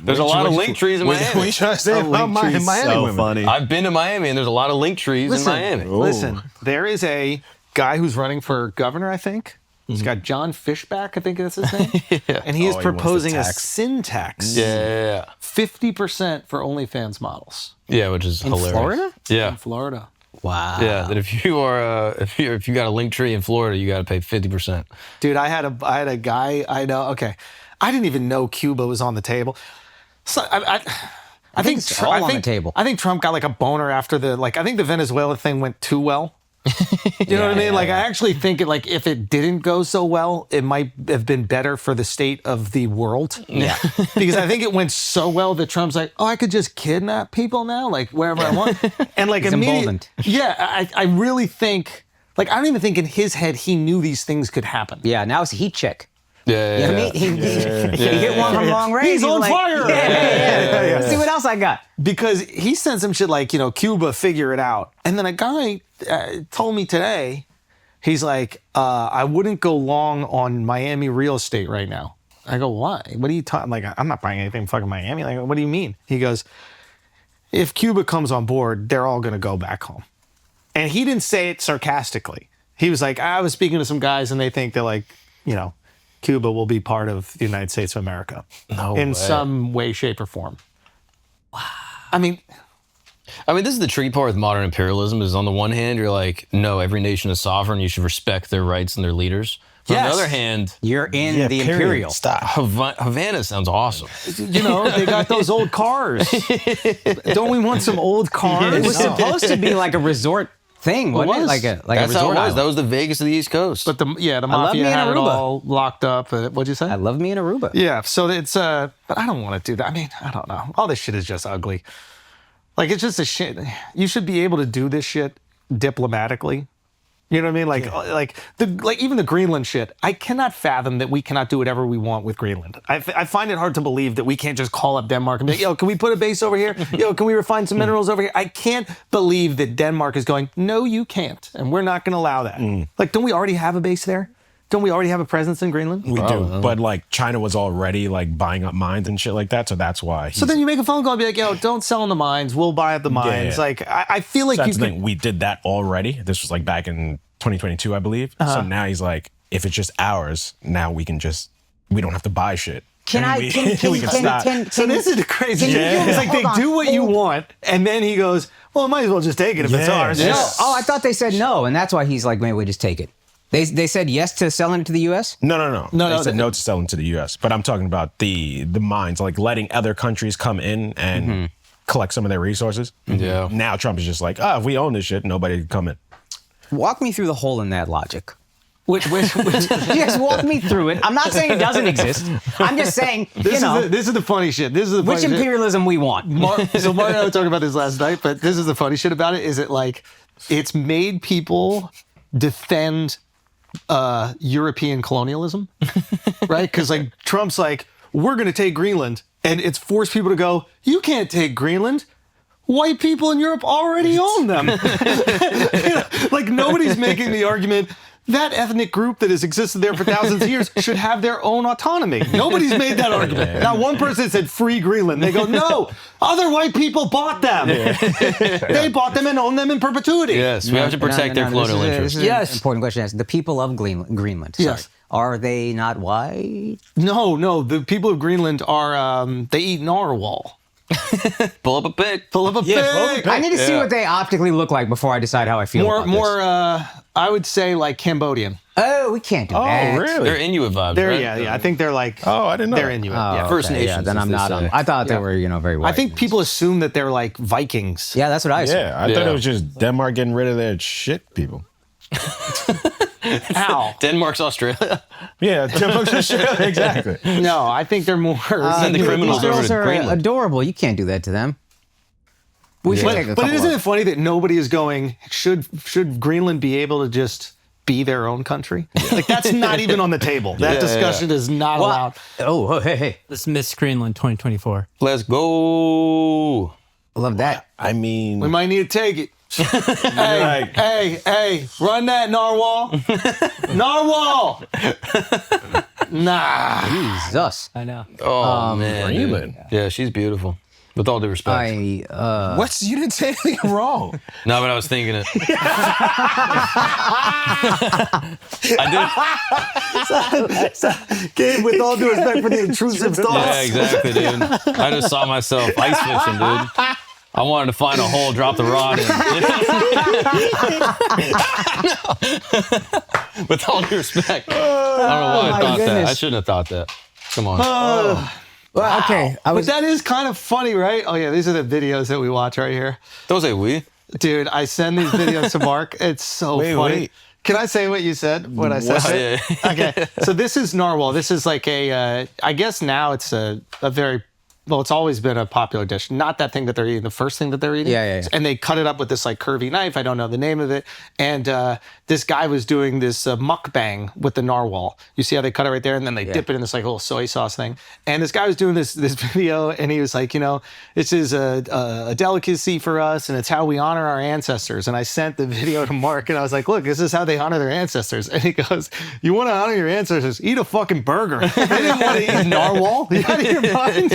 There's a lot of link trees in What are Miami. you trying to say about Miami so women? funny. I've been to Miami and there's a lot of link trees in Miami. Listen, there is a guy who's running for governor, I think. He's got John Fishback, I think that's his name. And he is Oh, he wants the proposing a tax. sin tax. Yeah. 50% for OnlyFans models Yeah, which is hilarious. Florida? Yeah. in Florida. Wow. Yeah, that if you are if you got a link tree in Florida, you got to pay 50%. Dude, I had a guy I know. Okay, I didn't even know Cuba was on the table. So I think it's all on the table. I think Trump got like a boner after I think the Venezuela thing went too well. You know what I mean? Like, I actually think if it didn't go so well, it might have been better for the state of the world. Yeah. Because I think it went so well that Trump's like, oh, I could just kidnap people now, like wherever I want. And like He's emboldened. Yeah, I really think, like, I don't even think in his head he knew these things could happen. Yeah, now it's a heat check. Yeah. You know what I mean? He hit one from long range. He's on like, fire. Yeah. Let's see what else I got. Because he said some shit like, Cuba, figure it out. And then a guy told me today, he's like, I wouldn't go long on Miami real estate right now. I go, why? What are you talking? Like, I'm not buying anything in fucking Miami. Like, what do you mean? He goes, if Cuba comes on board, they're all going to go back home. And he didn't say it sarcastically. He was like, I was speaking to some guys and they think that, like, Cuba will be part of the United States of America No in way. some way, shape, or form. Wow. I mean, this is the tricky part with modern imperialism is on the one hand, you're like, no, every nation is sovereign. You should respect their rights and their leaders. But on Yes. the other hand, You're in Yeah, the period. Imperial. Stop. Havana sounds awesome. they got those old cars. Don't we want some old cars? It was supposed to be like a resort thing, wasn't it? was. Like a That's how it resort was. island. That was the Vegas of the East Coast. But the love mafia me in had it Aruba. all locked up. What'd you say? I love me in Aruba. Yeah, so it's but I don't want to do that. I mean, I don't know. All this shit is just ugly. Like, it's just a shit. You should be able to do this shit diplomatically. You know what I mean? Like even the Greenland shit. I cannot fathom that we cannot do whatever we want with Greenland. I find it hard to believe that we can't just call up Denmark and be like, yo, can we put a base over here? Yo, can we refine some minerals over here? I can't believe that Denmark is going, no, you can't. And we're not going to allow that. Like, don't we already have a base there? Don't we already have a presence in Greenland? We do, but like China was already like buying up mines and shit like that, so that's why. So then you make a phone call and be like, yo, don't sell in the mines. We'll buy up the mines. Yeah. Like, I feel like that's you the could... thing. We did that already. This was like back in 2022, I believe. So now he's like, if it's just ours, now we don't have to buy shit. Can And I? we- Can we can stop. So this is the crazy can you shit. do- It's like they hold on, do what you hold- want, and then he goes, well, I might as well just take it if it's Yeah. ours. Yeah. No. Oh, I thought they said no, and that's why he's like, maybe we just take it. They said yes to selling it to the U.S. No. They said they- no to selling to the U.S. But I'm talking about the mines, like letting other countries come in and collect some of their resources. Yeah. Now Trump is just like, if we own this shit, nobody can come in. Walk me through the hole in that logic. Which Yes, walk me through it. I'm not saying it doesn't exist. I'm just saying, this is the funny shit. This is the funny which shit. imperialism we want. So Mark and I were talking about this last night, but this is the funny shit about it, is it like, it's made people defend European colonialism, right? Because like Trump's like, we're going to take Greenland, and it's forced people to go, you can't take Greenland. White people in Europe already own them. Like, nobody's making the argument that ethnic group that has existed there for thousands of years should have their own autonomy. Nobody's made that argument. Not one person said free Greenland. They go, no, other white people bought them. They bought them and own them in perpetuity. Yes, we have to protect their colonial interests. This is Yes. an important question. The people of Greenland, Yes. are they not white? No, the people of Greenland are, they eat narwhal. Pull up a pig. Pull up a pig. I need to see what they optically look like before I decide how I feel about this. I would say like Cambodian. Oh, we can't do that. Oh, really? They're Inuit vibes, They're, right? yeah. I think they're like, Oh, I didn't know they're that. Inuit. Oh, yeah. First okay, Nations, Yeah, then as I'm they not say. on. I thought they Yeah. were, very white. I think people assume that they're like Vikings. Yeah, that's what I assumed. Yeah, I thought Yeah. it was just Denmark getting rid of their shit people. Ow. Denmark's Australia. Yeah, Denmark's just shit. Exactly. No, I think they're more. Send the Dude, criminals these over girls to are Greenland. adorable. You can't do that to them. We should take a But couple isn't of- it funny that nobody is going, should Greenland be able to just be their own country? Like, that's not even on the table. That discussion is not allowed. Oh, hey. This is Miss Greenland 2024. Let's go. I love that. I mean, We might need to take it. Hey, run that, Narwhal. Narwhal! Nah. Jesus. I know. Oh, man. dude. Greenland. Yeah, she's beautiful. With all due respect. You You didn't say anything wrong. No, but I was thinking it. I did. Gabe, with all due respect for the intrusive Yeah, thoughts. exactly, dude. I just saw myself ice fishing, dude. I wanted to find a hole, drop the rod in. With all due respect. I don't know why I my thought that. I goodness. shouldn't have thought that. Come on. well, okay. But that is kind of funny, right? Oh, yeah, these are the videos that we watch right here. Don't say we. Dude, I send these videos to Mark. It's so funny. Wait. Can I say what you said? What I said? Oh, yeah. Okay. So this is narwhal. This is like a, I guess now it's a very, well, it's always been a popular dish. Not that thing that they're eating, the first thing that they're eating. Yeah. And they cut it up with this like curvy knife. I don't know the name of it. And this guy was doing this mukbang with the narwhal. You see how they cut it right there? And then they dip it in this like little soy sauce thing. And this guy was doing this video and he was like, this is a delicacy for us and it's how we honor our ancestors. And I sent the video to Mark and I was like, look, this is how they honor their ancestors. And he goes, you want to honor your ancestors? Eat a fucking burger. They didn't want to eat narwhal. You out of your mind?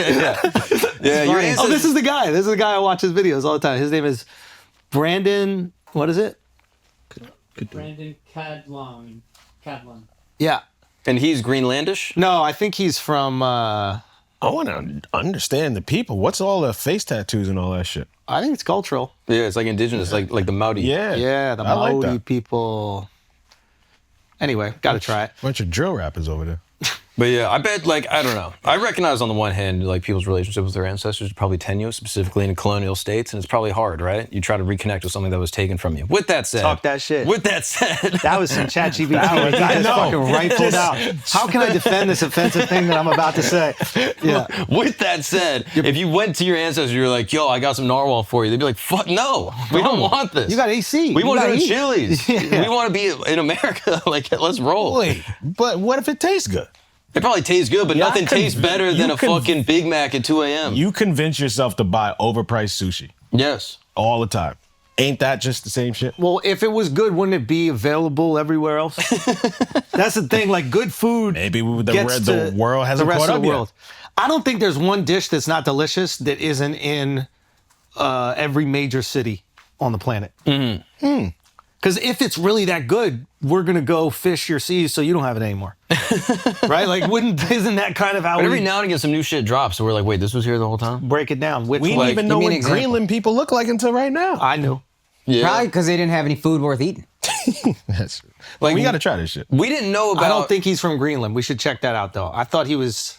Yeah, your ancestors. Oh, this is the guy. This is the guy I watch his videos all the time. His name is Brandon. What is it? Brandon Cadlon. Yeah. And he's Greenlandish? No, I think he's from. I want to understand the people. What's all the face tattoos and all that shit? I think it's cultural. Yeah, it's like indigenous, like the Maori. Yeah. Yeah, the I like Maori that. people. Anyway, got to try it. Bunch of drill rappers over there. But yeah, I bet, I don't know. I recognize on the one hand, people's relationship with their ancestors is probably tenuous, specifically in colonial states, and it's probably hard, right? You try to reconnect with something that was taken from you. With that said. Talk that shit. With that said. That was some ChatGPT. I just fucking rifled out. How can I defend this offensive thing that I'm about to say? Yeah. With that said, if you went to your ancestors, you're like, yo, I got some narwhal for you. They'd be like, fuck no, we don't want this. You got AC. We You want to go gotta to eat. Chili's. Yeah. We want to be in America. Let's roll. Wait, but what if it tastes good? It probably tastes good, but nothing tastes better than a fucking Big Mac at 2 a.m. You convince yourself to buy overpriced sushi Yes. all the time. Ain't that just the same shit? Well, if it was good, wouldn't it be available everywhere else? That's the thing. Like good food. Maybe the gets the to world hasn't the rest caught of up the yet. world. I don't think there's one dish that's not delicious that isn't in every major city on the planet. Because if it's really that good, we're gonna go fish your seas so you don't have it anymore, right? Like, isn't that kind of how But every we now and again, some new shit drops, so we're like, wait, this was here the whole time? break it down? Which We didn't one? even give know me an what example. Greenland people look like until right now. I knew. Yeah. Probably because they didn't have any food worth eating. That's, Like, we got to try this shit. We didn't know about. I don't think he's from Greenland. We should check that out, though. I thought he was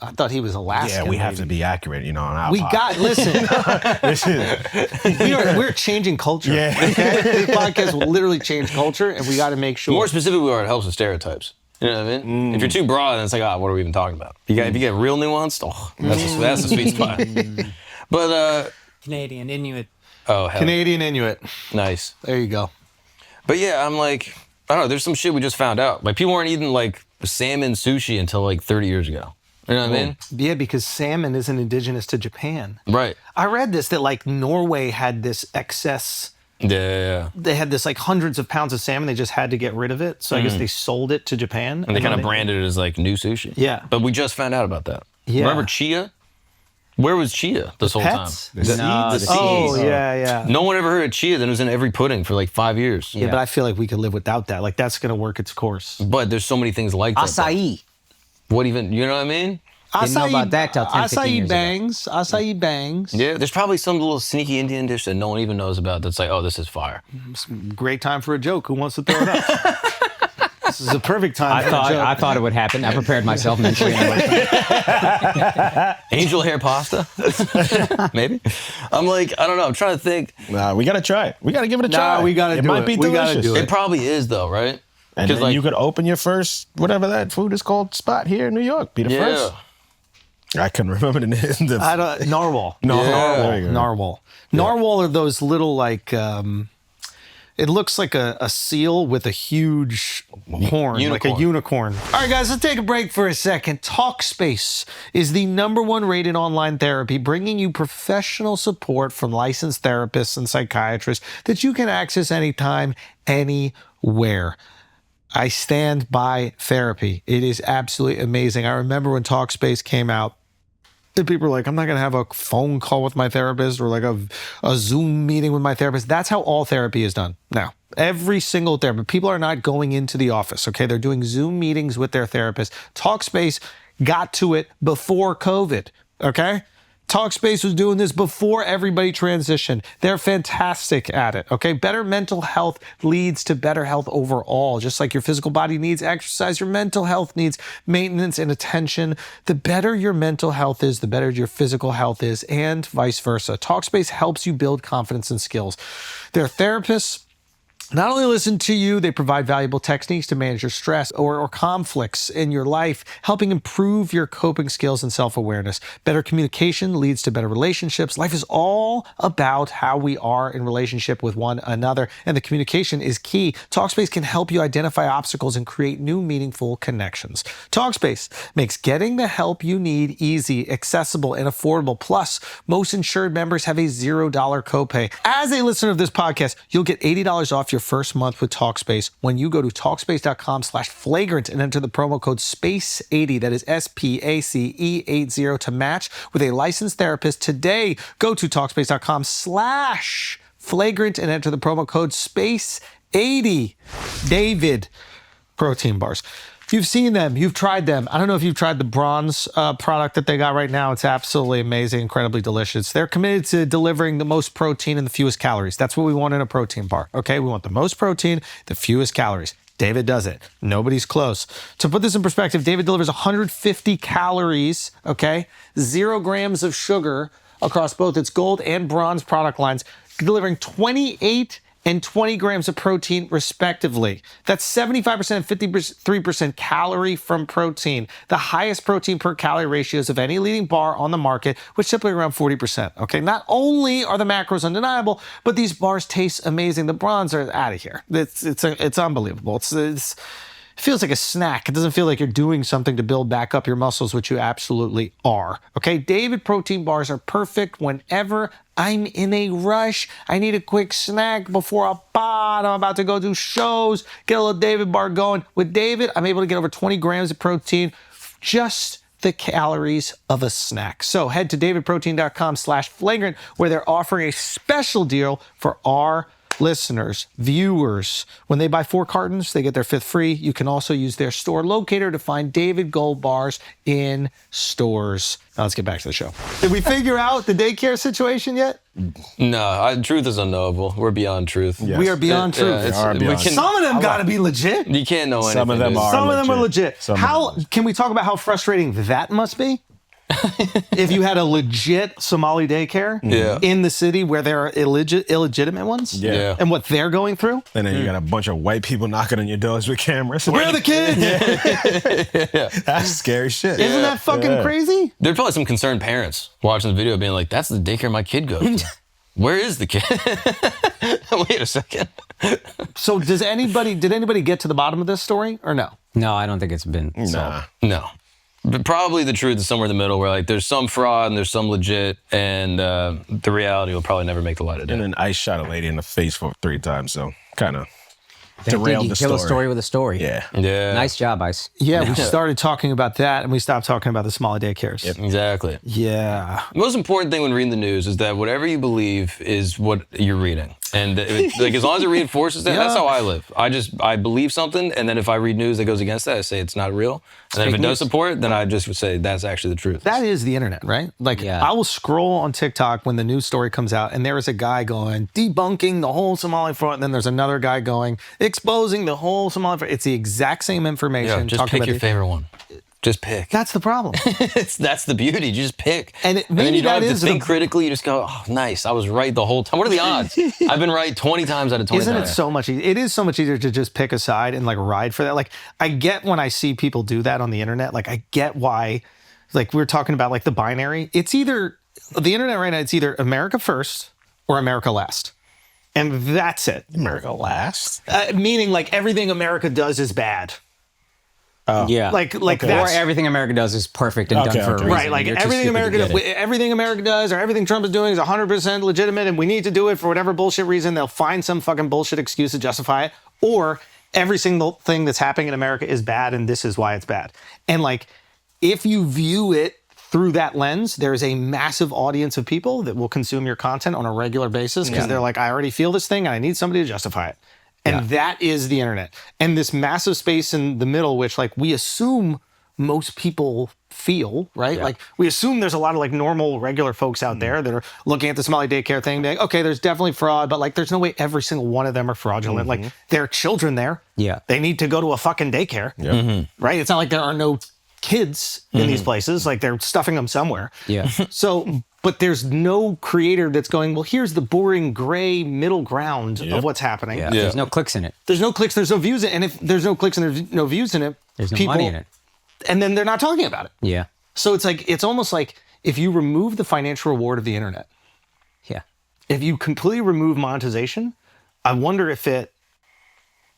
Alaskan. Yeah, we have to maybe. be accurate, on our We pod. got. Listen, This is- we're changing culture. Yeah. Okay, this podcast will literally change culture, and we got to make sure. More specifically, it helps with stereotypes. You know what I mean? If you're too broad, then it's like, what are we even talking about? If you get real nuanced, that's the sweet spot. But Canadian, Inuit. oh hell, Canadian Inuit. nice. There you go. But yeah, I'm like, I don't know. There's some shit we just found out. Like people weren't eating salmon sushi until 30 years ago. You know what I mean? Yeah, because salmon isn't indigenous to Japan. Right. I read this that Norway had this excess. Yeah. They had this hundreds of pounds of salmon. They just had to get rid of it. So I guess they sold it to Japan. And they kind of branded it as new sushi. Yeah. But we just found out about that. Yeah. Remember chia? Where was chia this whole Pets? time? No, the Oh seeds. yeah. No one ever heard of chia. Then it was in every pudding for 5 years. Yeah, but I feel like we could live without that. That's gonna work its course. But there's so many things like that. though. Acai. What even? You know what I mean? Didn't know about that till 10, 15 years ago. Acai bangs. Yeah. There's probably some little sneaky Indian dish that no one even knows about. That's oh, this is fire. Great time for a joke. Who wants to throw it up? This is a perfect time. I thought it would happen. I prepared myself mentally. Angel hair pasta? Maybe. I'm like, I don't know. I'm trying to think. Nah, we gotta try it. We gotta give it a try. we gotta it do might it. be We gotta delicious. do It probably is though, right? And then like, you could open your first, whatever that food is called, spot here in New York. Be the first. I couldn't remember the name. I don't, narwhal. There you go. Narwhal. Narwhal are those little like. It looks like a seal with a huge horn, like a unicorn. All right, guys, let's take a break for a second. Talkspace is the #1 rated online therapy, bringing you professional support from licensed therapists and psychiatrists that you can access anytime, anywhere. I stand by therapy. It is absolutely amazing. I remember when Talkspace came out, and people were like, I'm not going to have a phone call with my therapist or like a Zoom meeting with my therapist. That's how all therapy is done now. Every single therapist. People are not going into the office, okay? They're doing Zoom meetings with their therapist. Talkspace got to it before COVID, okay? Talkspace was doing this before everybody transitioned. They're fantastic at it, okay? Better mental health leads to better health overall. Just like your physical body needs exercise, your mental health needs maintenance and attention. The better your mental health is, the better your physical health is, and vice versa. Talkspace helps you build confidence and skills. Their therapists not only listen to you, they provide valuable techniques to manage your stress or conflicts in your life, helping improve your coping skills and self-awareness. Better communication leads to better relationships. Life is all about how we are in relationship with one another, and the communication is key. Talkspace can help you identify obstacles and create new meaningful connections. Talkspace makes getting the help you need easy, accessible, and affordable. Plus, most insured members have a $0 copay. As a listener of this podcast, you'll get $80 off your first month with Talkspace when you go to Talkspace.com/flagrant and enter the promo code SPACE80, that is SPACE80, to match with a licensed therapist today. Go to Talkspace.com/flagrant and enter the promo code SPACE80. David, protein bars. You've seen them. You've tried them. I don't know if you've tried the bronze product that they got right now. It's absolutely amazing, incredibly delicious. They're committed to delivering the most protein and the fewest calories. That's what we want in a protein bar, okay? We want the most protein, the fewest calories. David does it. Nobody's close. To put this in perspective, David delivers 150 calories, okay? 0 grams of sugar across both its gold and bronze product lines, delivering 28 and 20 grams of protein respectively. That's 75% and 53% calorie from protein, the highest protein per calorie ratios of any leading bar on the market, which is typically around 40%. Okay, not only are the macros undeniable, but these bars taste amazing. The bronze are out of here. It's unbelievable. It feels like a snack. It doesn't feel like you're doing something to build back up your muscles, which you absolutely are. Okay, David protein bars are perfect whenever I'm in a rush. I need a quick snack before a pod. I'm about to go do shows. Get a little David bar going. With David, I'm able to get over 20 grams of protein, just the calories of a snack. So head to davidprotein.com/flagrant, where they're offering a special deal for our listeners, viewers. When they buy 4 cartons, they get their 5th free. You can also use their store locator to find David Gold bars in stores. Now let's get back to the show. Did we figure out the daycare situation yet? No, truth is unknowable. We're beyond truth. Yes. We are beyond truth. Some of them got to be legit. You can't know anything. Some of them are. Some of them are legit. Some How can we talk about how frustrating that must be? If you had a legit Somali daycare in the city where there are illegitimate ones, Yeah. and what they're going through. And then you got a bunch of white people knocking on your doors with cameras. Where are the kids? That's scary shit. Isn't that fucking crazy? There's probably some concerned parents watching the video being like, that's the daycare my kid goes to. Where is the kid? Wait a second. So did anybody get to the bottom of this story or no? No, I don't think it's been solved. No. But probably the truth is somewhere in the middle where like there's some fraud and there's some legit, and the reality will probably never make the light of day. And then ICE shot a lady in the face for 3 times, so kind of They derailed did the kill story. a story with a story. Yeah. Yeah. Nice job, Ice. Yeah, we started talking about that and we stopped talking about the Somali daycares. Exactly. Yeah. The most important thing when reading the news is that whatever you believe is what you're reading. And like as long as it reinforces that, that's how I live. I believe something, and then if I read news that goes against that, I say it's not real. And then if it does support it, then I just would say that's actually the truth. That is the internet, right? Like I will scroll on TikTok when the news story comes out, and there is a guy going debunking the whole Somali front, and then there's another guy going exposing the whole Somali front. It's the exact same information. Yeah, just pick your favorite one. Just pick. That's the problem. That's the beauty. You just pick. And then you don't have to think critically. You just go, oh, nice. I was right the whole time. What are the odds? I've been right 20 times out of 20 Isn't times. it so much easier? It is so much easier to just pick a side and like ride for that. Like I get when I see people do that on the internet. Like I get why, like we were talking about like the binary. It's either, the internet right now, it's either America first or America last. And that's it. America last? Meaning like everything America does is bad. Yeah. Like or that's everything America does is perfect and done for a reason. right. Like You're too everything stupid to get it. everything America does or everything Trump is doing is 100% legitimate, and we need to do it for whatever bullshit reason. They'll find some fucking bullshit excuse to justify it, or every single thing that's happening in America is bad, and this is why it's bad. And like, if you view it through that lens, there is a massive audience of people that will consume your content on a regular basis because they're like, I already feel this thing, and I need somebody to justify it. And that is the internet. And this massive space in the middle, which like we assume most people feel, right? Like we assume there's a lot of like normal, regular folks out there that are looking at the Somali daycare thing, being, okay, there's definitely fraud, but like there's no way every single one of them are fraudulent. Like there are children there. Yeah. They need to go to a fucking daycare. Right? It's not like there are no kids in these places. Like they're stuffing them somewhere. Yeah. So, but there's no creator that's going, well, here's the boring gray middle ground of what's happening. Yeah. There's no clicks in it. There's no clicks, there's no views in it. And if there's no clicks and there's no views in it, there's no money in it. And then they're not talking about it. Yeah. So it's like, it's almost like if you remove the financial reward of the internet. Yeah. If you completely remove monetization, I wonder if it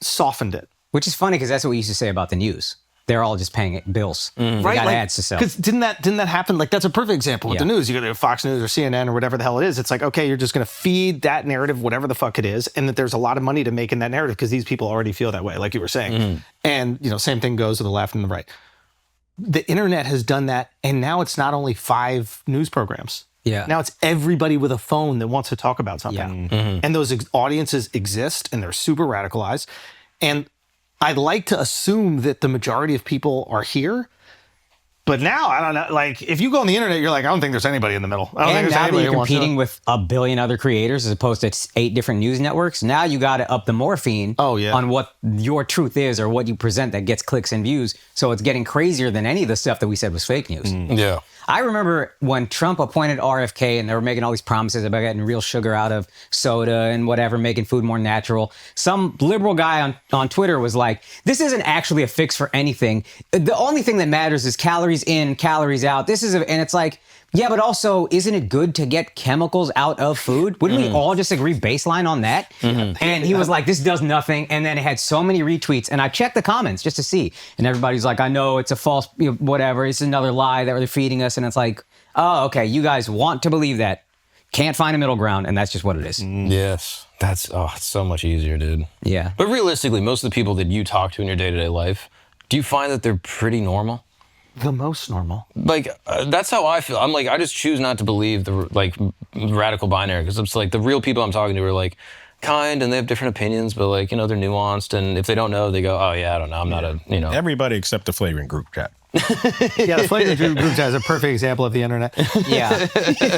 softened it. Which is funny because that's what we used to say about the news. They're all just paying bills. They got ads to sell. Because didn't that happen? Like that's a perfect example with the news. You go to Fox News or CNN or whatever the hell it is. It's like, okay, you're just going to feed that narrative, whatever the fuck it is, and that there's a lot of money to make in that narrative because these people already feel that way, like you were saying. And you know, same thing goes to the left and the right. The internet has done that, and now it's not only 5 news programs. Yeah. Now it's everybody with a phone that wants to talk about something. And those audiences exist, and they're super radicalized. And I'd like to assume that the majority of people are here, but now I don't know. Like, if you go on the internet, you're like, I don't think there's anybody in the middle. I don't think there's now anybody that you're competing with a billion other creators as opposed to 8 different news networks, now you got to up the morphine on what your truth is or what you present that gets clicks and views. So it's getting crazier than any of the stuff that we said was fake news. Yeah. I remember when Trump appointed RFK and they were making all these promises about getting real sugar out of soda and whatever, making food more natural. Some liberal guy on Twitter was like, this isn't actually a fix for anything. The only thing that matters is calories in, calories out. And it's like, yeah, but also, isn't it good to get chemicals out of food? Wouldn't we all just agree baseline on that? And he was like, this does nothing. And then it had so many retweets. And I checked the comments just to see. And everybody's like, I know it's a false, whatever. It's another lie that they're feeding us. And it's like, oh, okay, you guys want to believe that. Can't find a middle ground. And that's just what it is. Yes. That's, it's so much easier, dude. Yeah. But realistically, most of the people that you talk to in your day-to-day life, do you find that they're pretty normal? The most normal. Like, that's how I feel. I'm like, I just choose not to believe the, like, radical binary, because it's like the real people I'm talking to are, like, kind, and they have different opinions, but, like, you know, they're nuanced, and if they don't know, they go, oh, yeah, I don't know, I'm not a, you know. Everybody except the Flagrant group chat. Yeah, the Flagrant group chat is a perfect example of the internet. Yeah.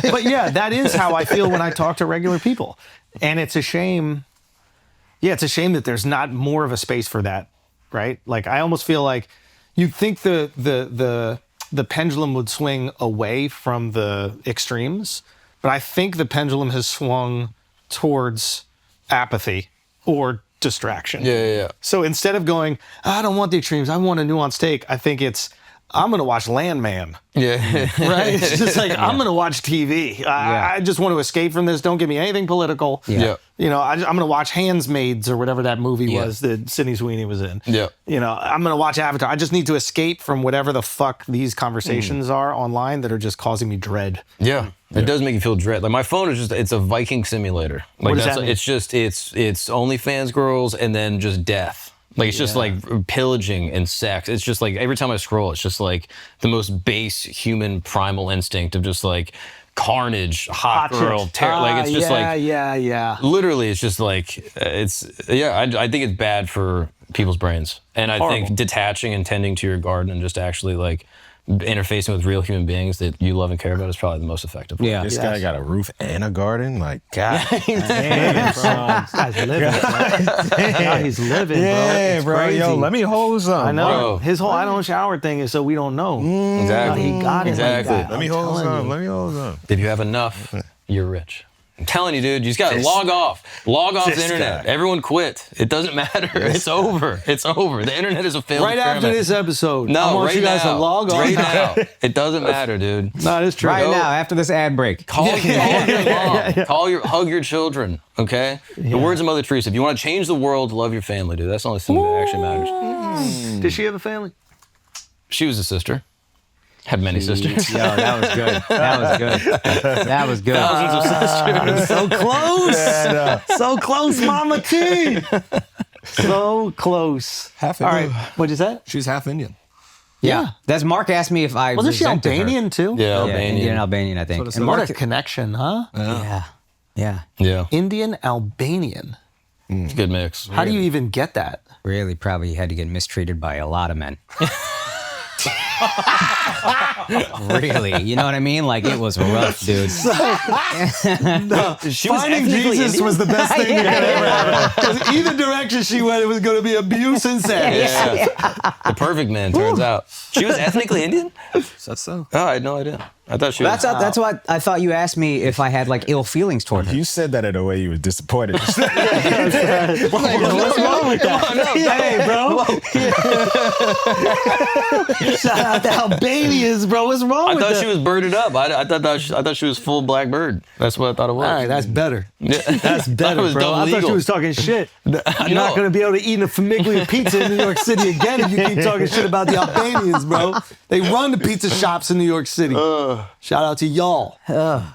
But yeah, that is how I feel when I talk to regular people. And it's a shame. Yeah, it's a shame that there's not more of a space for that, right? Like, I almost feel like you'd think the pendulum would swing away from the extremes, but I think the pendulum has swung towards apathy or distraction. Yeah. So instead of going, I don't want the extremes, I want a nuanced take, I think it's, I'm going to watch Landman. Yeah. Right? It's just like, I'm going to watch TV. I just want to escape from this. Don't give me anything political. Yeah. You know, I'm going to watch Handmaids or whatever that movie was that Sydney Sweeney was in. Yeah. You know, I'm going to watch Avatar. I just need to escape from whatever the fuck these conversations are online that are just causing me dread. Yeah. It does make you feel dread. Like, my phone is just, it's a Viking simulator. Like, what does that mean? It's just, it's OnlyFans girls and then just death. Like, it's just like pillaging and sex. It's just like, every time I scroll, it's just like the most base human primal instinct of just like carnage, hot girl, like it's just yeah. literally, it's just like I think it's bad for people's brains, and I think detaching and tending to your garden and just actually like interfacing with real human beings that you love and care about is probably the most effective way. Yeah. This guy got a roof and a garden. Like, God. Damn, bro. This guy's living, bro. Yeah, he's living, bro. Yeah, It's bro. crazy. Yo, let me hold some. I know. Bro. His whole I don't shower thing is so we don't know. Exactly. He got it Exactly. like that. Let me I'm hold telling some. you. Let me hold some. If you have enough, you're rich. I'm telling you, dude, you just gotta log off the this internet. guy. Everyone quit. It doesn't matter. It's over. It's over. The internet is a failed Right after experiment. this episode, No, I want right you guys now. to log on. Right now. It doesn't matter, dude. No, it's true. Right now, after this ad break. Call your mom. Hug your children. Okay. The words of Mother Teresa. If you want to change the world, love your family, dude. That's the only thing that actually matters. Did she have a family? She was a sister. Had many sisters. Yo, that was good. That was good. That was good. Thousands of sisters. So close. So close, Mama T. So close. Half All right. Indian. What'd you say? She's half Indian. Yeah. That's Mark asked me if I Wasn't she resented her. Albanian too? Yeah, Yeah, Albanian. Indian and Albanian, I think. What is And What Mark, a connection, huh? yeah. Yeah. Yeah. Indian Albanian. It's a good mix. How do you even get that? Really probably had to get mistreated by a lot of men. Really, you know what I mean? Like it was rough, dude. She was Finding ethnically Jesus Indian? was the best thing that could ever happen. Because either direction she went, it was going to be abuse and sadness. Yeah. The perfect man, turns out. She was ethnically Indian? That's so. Oh, I had no idea. I thought she was. That's why I thought you asked me if I had like ill feelings toward her. You said that in a way you were disappointed. What's wrong with that? Hey, bro. Shout out to Albanians, bro. What's wrong I with thought that? she was birded up. I thought she was full black bird. That's what I thought it was. All right, that's better. Yeah. That's better, was bro. double I thought legal. you was talking shit. You're not know. going to be able to eat a Famiglia pizza in New York City again if you keep talking shit about the Albanians, bro. They run the pizza shops in New York City. Shout out to y'all. Oh,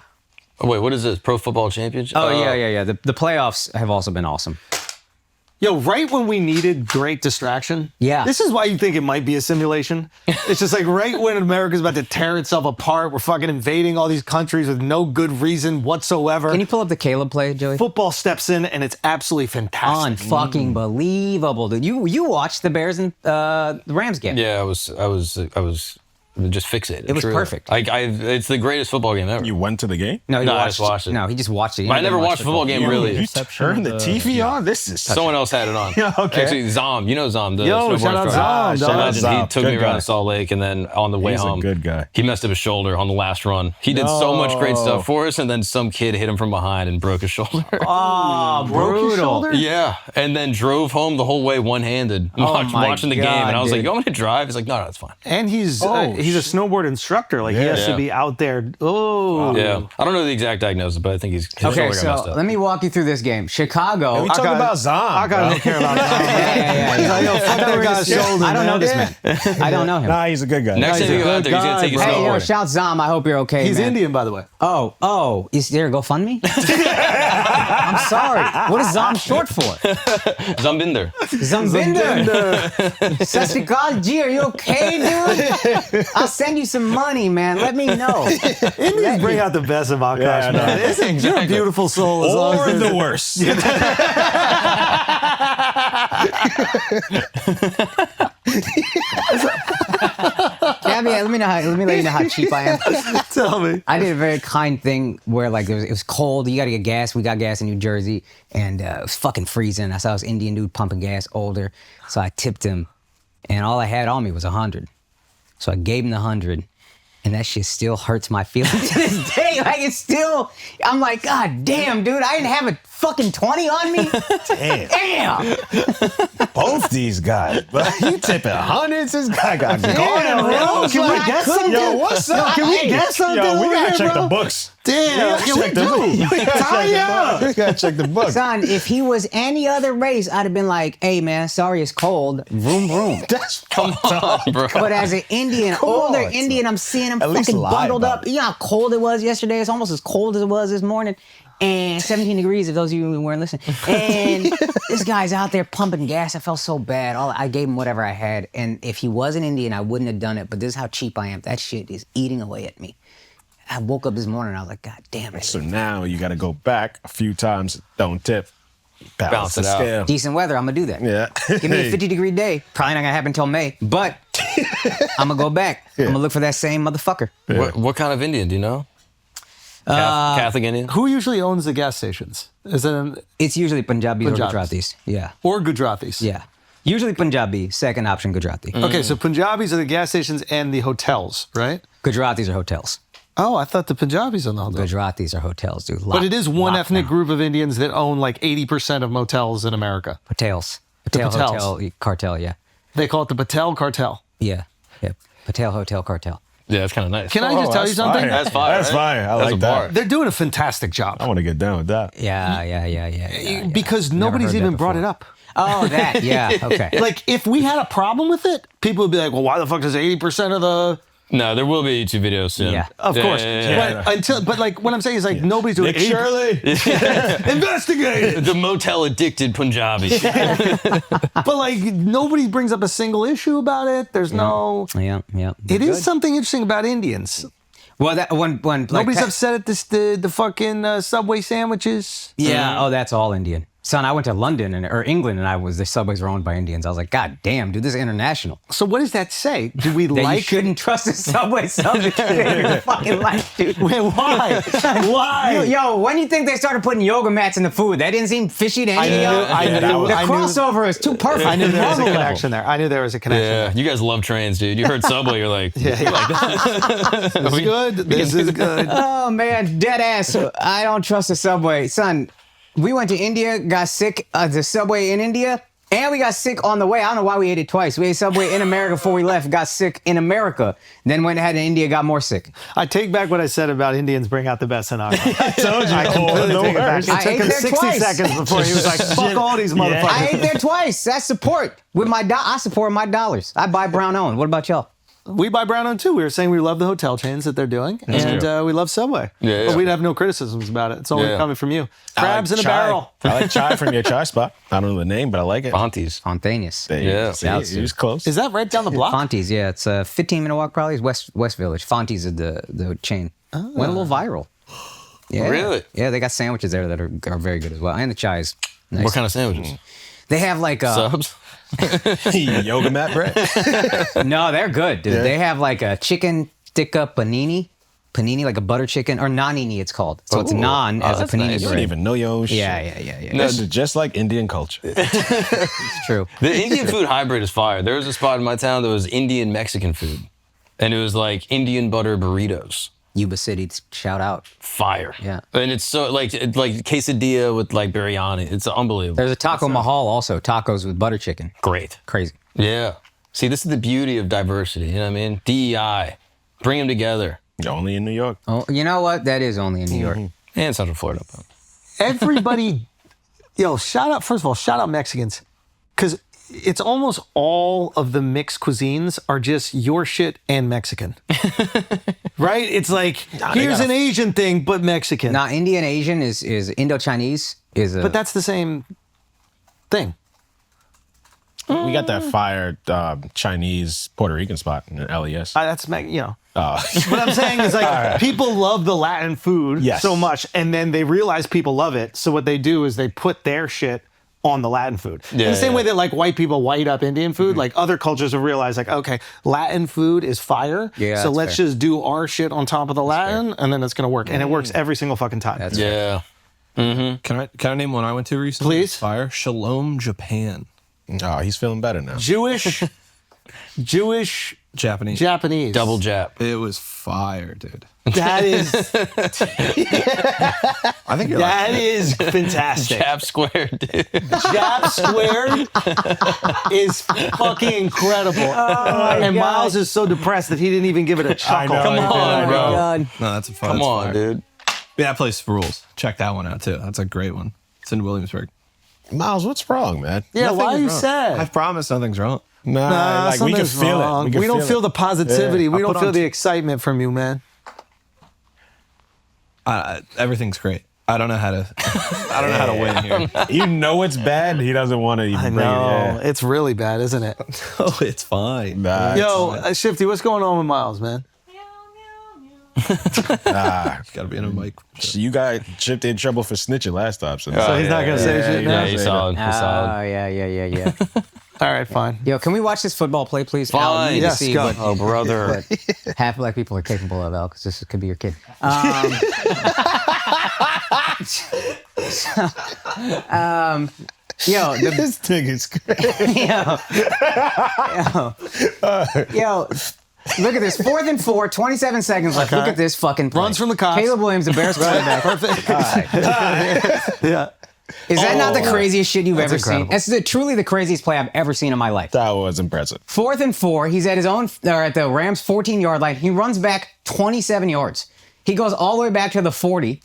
wait, what is this? Pro Football Championship? Oh yeah. The playoffs have also been awesome. Yo, right when we needed great distraction. Yeah. This is why you think it might be a simulation. It's just like right when America's about to tear itself apart, we're fucking invading all these countries with no good reason whatsoever. Can you pull up the Caleb play, Joey? Football steps in and it's absolutely fantastic. Unfucking believable, dude. You watched the Bears and the Rams game. Yeah, I was just fixated. It was truly. perfect. It's the greatest football game ever. You went to the game? No, No, I just watched it. No, he just watched it. He I didn't never watch watched a football game really. You turned the TV on? This is such Someone else had it on. Yeah, okay. Actually, Zom. You know Zom, the Yo, snowboard shout out instructor. Zom, So dog. imagine Zom, he took good me around guy. Salt Lake, and then on the way He's a home, good guy. he messed up his shoulder on the last run. He did so much great No. stuff for us, and then some kid hit him from behind and broke his shoulder. Oh, broke his brutal. shoulder? Yeah, and then drove home the whole way one-handed, Oh my watching the game. God, And I was like, dude. "You want me to drive?" He's like, "No, it's fine." And he's a snowboard instructor. Like he has to Yeah. be out there. Oh, Yeah, I don't know the exact diagnosis, but I think his Okay, shoulder got messed so up. let me walk you through this game. Chicago. We talking about Zom. I got no care about that. He's like, yo, fuck that guy's shoulder. I don't know this man. man. I don't know him. Nah, he's a good guy. Next he's time a you go out good there, he's gonna guy, take his bro. Hey, yo, snowboard. shout Zom. I hope you're okay, He's man. Indian, by the way. Oh, is there a GoFundMe? I'm sorry. What is Zom short for? Zambinder. Zambinder. Sastrikal G, are you okay, dude? I'll send you some money, man. Let me know. Indians bring out the best of Akash, man. You're a beautiful soul. As long Or as the worst. Gabby, let me let you know how cheap I am. Tell me. I did a very kind thing where like it was cold. You got to get gas. We got gas in New Jersey, and it was fucking freezing. I saw this Indian dude pumping gas, older, so I tipped him, and all I had on me was 100. So I gave him the 100, and that shit still hurts my feelings to this day. Like it's still, I'm like, God damn, dude, I didn't have a fucking 20 on me. Damn. Both these guys. But you tipping hundreds. This guy got gone. bro. Can we get something? Yo, what's up? Can we get something? Yo, we over gotta here, check bro? the books. Damn. Yeah, we Check the do. book. We gotta Tie check the up. book. We gotta check the book. Son, if he was any other race, I'd have been like, hey, man, sorry it's cold. Vroom, vroom. That's fucked up, bro. But as an Indian, older on, Indian, I'm seeing him At least fucking lie bundled about up. it. You know how cold it was yesterday? It's almost as cold as it was this morning. And 17 degrees, if those of you who weren't listening. And this guy's out there pumping gas. I felt so bad. I gave him whatever I had. And if he was an Indian, I wouldn't have done it. But this is how cheap I am. That shit is eating away at me. I woke up this morning and I was like, God damn it. So now you got to go back a few times. Don't tip. Balance the it out. scale. Decent weather, I'm gonna do that. Yeah. Give me a 50-degree day. Probably not gonna happen until May, but I'm gonna go back. I'm gonna look for that same motherfucker. What kind of Indian, do you know? Catholic Indian? Who usually owns the gas stations? Is it It's usually Punjabis or Punjabis. Gujaratis. Yeah. or Gujaratis? Yeah. Usually Punjabi, second option Gujarati. Okay, so Punjabis are the gas stations and the hotels, right? Gujaratis are hotels. Oh, I thought the Punjabis owned the hotels. Gujaratis are hotels, dude. But it is one ethnic Lockdown. group of Indians that own like 80% of motels in America. Patels. Patel Patels. Hotel Cartel, yeah. They call it the Patel Cartel. Yeah. Yeah. Patel Hotel Cartel. Yeah, that's kind of nice. Can I just tell you something? That's fire. That's right? fire. I That's like a bar. that. They're doing a fantastic job I want to get down with that. Yeah. because Never nobody's heard that even brought before. it up. Oh, that. Yeah. Okay. Like, if we had a problem with it, people would be like, well, why the fuck does 80% of the... No, there will be a YouTube video soon. Yeah. Of course. Yeah. But like, what I'm saying is like, nobody's doing Nick Shirley. Investigate! The motel addicted Punjabi. But like, nobody brings up a single issue about it. There's no... Yeah. It is something interesting about Indians. Well, that when like, Nobody's upset at the fucking Subway sandwiches. Yeah. Oh, that's all Indian. Son, I went to London or England, and the subways were owned by Indians. I was like, God damn, dude, this is international. So what does that say? Do we That you like... shouldn't trust a subway sandwich in your fucking life, dude. Wait, why? Why? Yo, when do you think they started putting yoga mats in the food? That didn't seem fishy to any of y'all. I knew- The I knew- crossover is too perfect. I knew there was a Normal level. connection there. I knew there was a connection. Yeah, you guys love trains, dude. You heard Subway, you're like, Yeah. This is good. This is good. Oh man, dead ass. I don't trust the subway, son. We went to India, got sick at the subway in India, and we got sick on the way. I don't know why we ate it twice. We ate Subway in America before we left, got sick in America, then went ahead to India, got more sick. I take back what I said about Indians bring out the best in our life. I told you. I completely no take it back. worries. It I took ate him there 60 twice. seconds before he was like, fuck all these motherfuckers. I ate there twice. That's support. With my I support my dollars. I buy brown owned. What about y'all? We buy brown owned too. We were saying we love the hotel chains that they're doing, and we love Subway. Yeah, But yeah. we'd have no criticisms about it. It's only Yeah. coming from you. I like Crabs in a chai. barrel. I like chai from your chai spot. I don't know the name, but I like it. Fonties. Spontaneous. There you Yeah. go. See, Shouts, it was close. Is that right down the block? Fonties, yeah. It's a 15-minute walk probably. It's West Village. Fonties is the chain. Went a little viral. Yeah. Really? Yeah, they got sandwiches there that are very good as well. And the chai is nice. What kind of sandwiches? They have like Subs? Yoga mat bread? no, they're good, dude. Yeah. They have like a chicken tikka panini, like a butter chicken, or nanini it's called. So it's Ooh. naan Oh, as a that's panini nice. You don't bread. even know your own shit. Yeah. No, This is just like Indian culture. It's true. The Indian food hybrid is fire. There was a spot in my town that was Indian Mexican food. And it was like Indian butter burritos. Yuba City, shout out. Fire. Yeah. And it's so like quesadilla with like biryani. It's unbelievable. There's a taco mahal also, tacos with butter chicken. Great. Crazy. Yeah. See, this is the beauty of diversity. You know what I mean? DEI. Bring them together. Only in New York. Oh, you know what? That is only in New York. And Central Florida. Everybody, shout out Mexicans. Because it's almost all of the mixed cuisines are just your shit and Mexican. Right? It's like, here's an Asian thing, but Mexican. Now, Indian Asian is Indo-Chinese. But that's the same thing. We got that fire Chinese Puerto Rican spot in LES. That's, What I'm saying is like, people love the Latin food Yes. so much, and then they realize people love it. So what they do is they put their shit on the Latin food. In the same way that like white people white up Indian food, like other cultures have realized like, okay, Latin food is fire. Yeah, so that's let's fair. just do our shit on top of the Latin, and then it's gonna work. And it works every single fucking time. That's Yeah. Can I name one I went to recently? Please. Fire. Shalom, Japan. Oh, he's feeling better now. Jewish, Japanese. Japanese. Double jab. It was fire, dude. That is I think you're that like, is fantastic. Jab squared, dude. Jab squared is fucking incredible. And Miles is so depressed that he didn't even give it a chuckle. know, Come he did, on, I know. bro. God. No, that's a fun. Come that's on, fire. dude. Yeah, that place rules. Check that one out too. That's a great one. It's in Williamsburg. Miles, what's wrong, man? Yeah, Nothing why are is you wron. sad? I promise nothing's wrong. Nah, like we can something's feel wrong. it. We don't feel the positivity. Yeah. We I don't put feel on the t- excitement from you, man. Everything's great. I don't know how to win here. You know it's bad. He doesn't want to even I bring know. it. It's really bad, isn't it? Oh, it's fine. Yeah. Yo, Shifty, what's going on with Miles, man? Gotta be in a mic. You got chipped in trouble for snitching last time. So, So he's not gonna say shit now? Yeah, he's solid. He's solid. Oh, yeah. All right, fine. Yo, can we watch this football play, please? Al, Fine. you need Yes, to see go. what Oh, brother. half black people are capable of, Al, because this could be your kid. Yo, This thing is crazy. yo, look at this. 4th and 4, 27 seconds left. Look at this fucking play. Runs from the cops. Caleb Williams, the Bears quarterback. Perfect. Yeah. Is that not the craziest shit you've ever incredible. seen? It's truly the craziest play I've ever seen in my life. that was impressive. 4th and 4. He's at his own, or at the Rams' 14-yard line. He runs back 27 yards. He goes all the way back to the 40,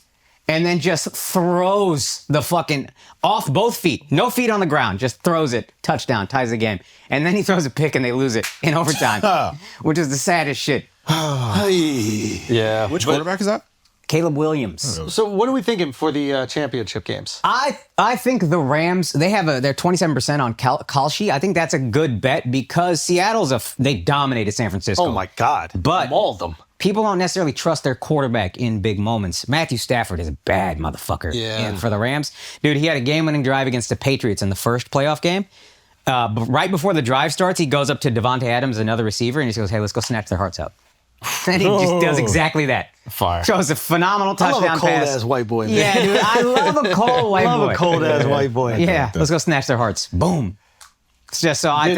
and then just throws the fucking off both feet. No feet on the ground. Just throws it. Touchdown. Ties the game. And then he throws a pick, and they lose it in overtime, which is the saddest shit. Yeah. Which quarterback is that? Caleb Williams. So what are we thinking for the championship games? I think the Rams, they have they're 27% on Kalshi. I think that's a good bet because Seattle's they dominated San Francisco. Oh my God. But mauled them. people don't necessarily trust their quarterback in big moments. Matthew Stafford is a bad motherfucker for the Rams. Dude, he had a game-winning drive against the Patriots in the first playoff game. Right before the drive starts, he goes up to Devontae Adams, another receiver, and he goes, hey, let's go snatch their hearts out. And he just does exactly that. Fire. Shows a phenomenal touchdown I love a cold pass. ass white boy. Man. Yeah, dude, I love a cold white boy. I love a cold ass white boy. Yeah, let's go snatch their hearts. Boom. It's just so I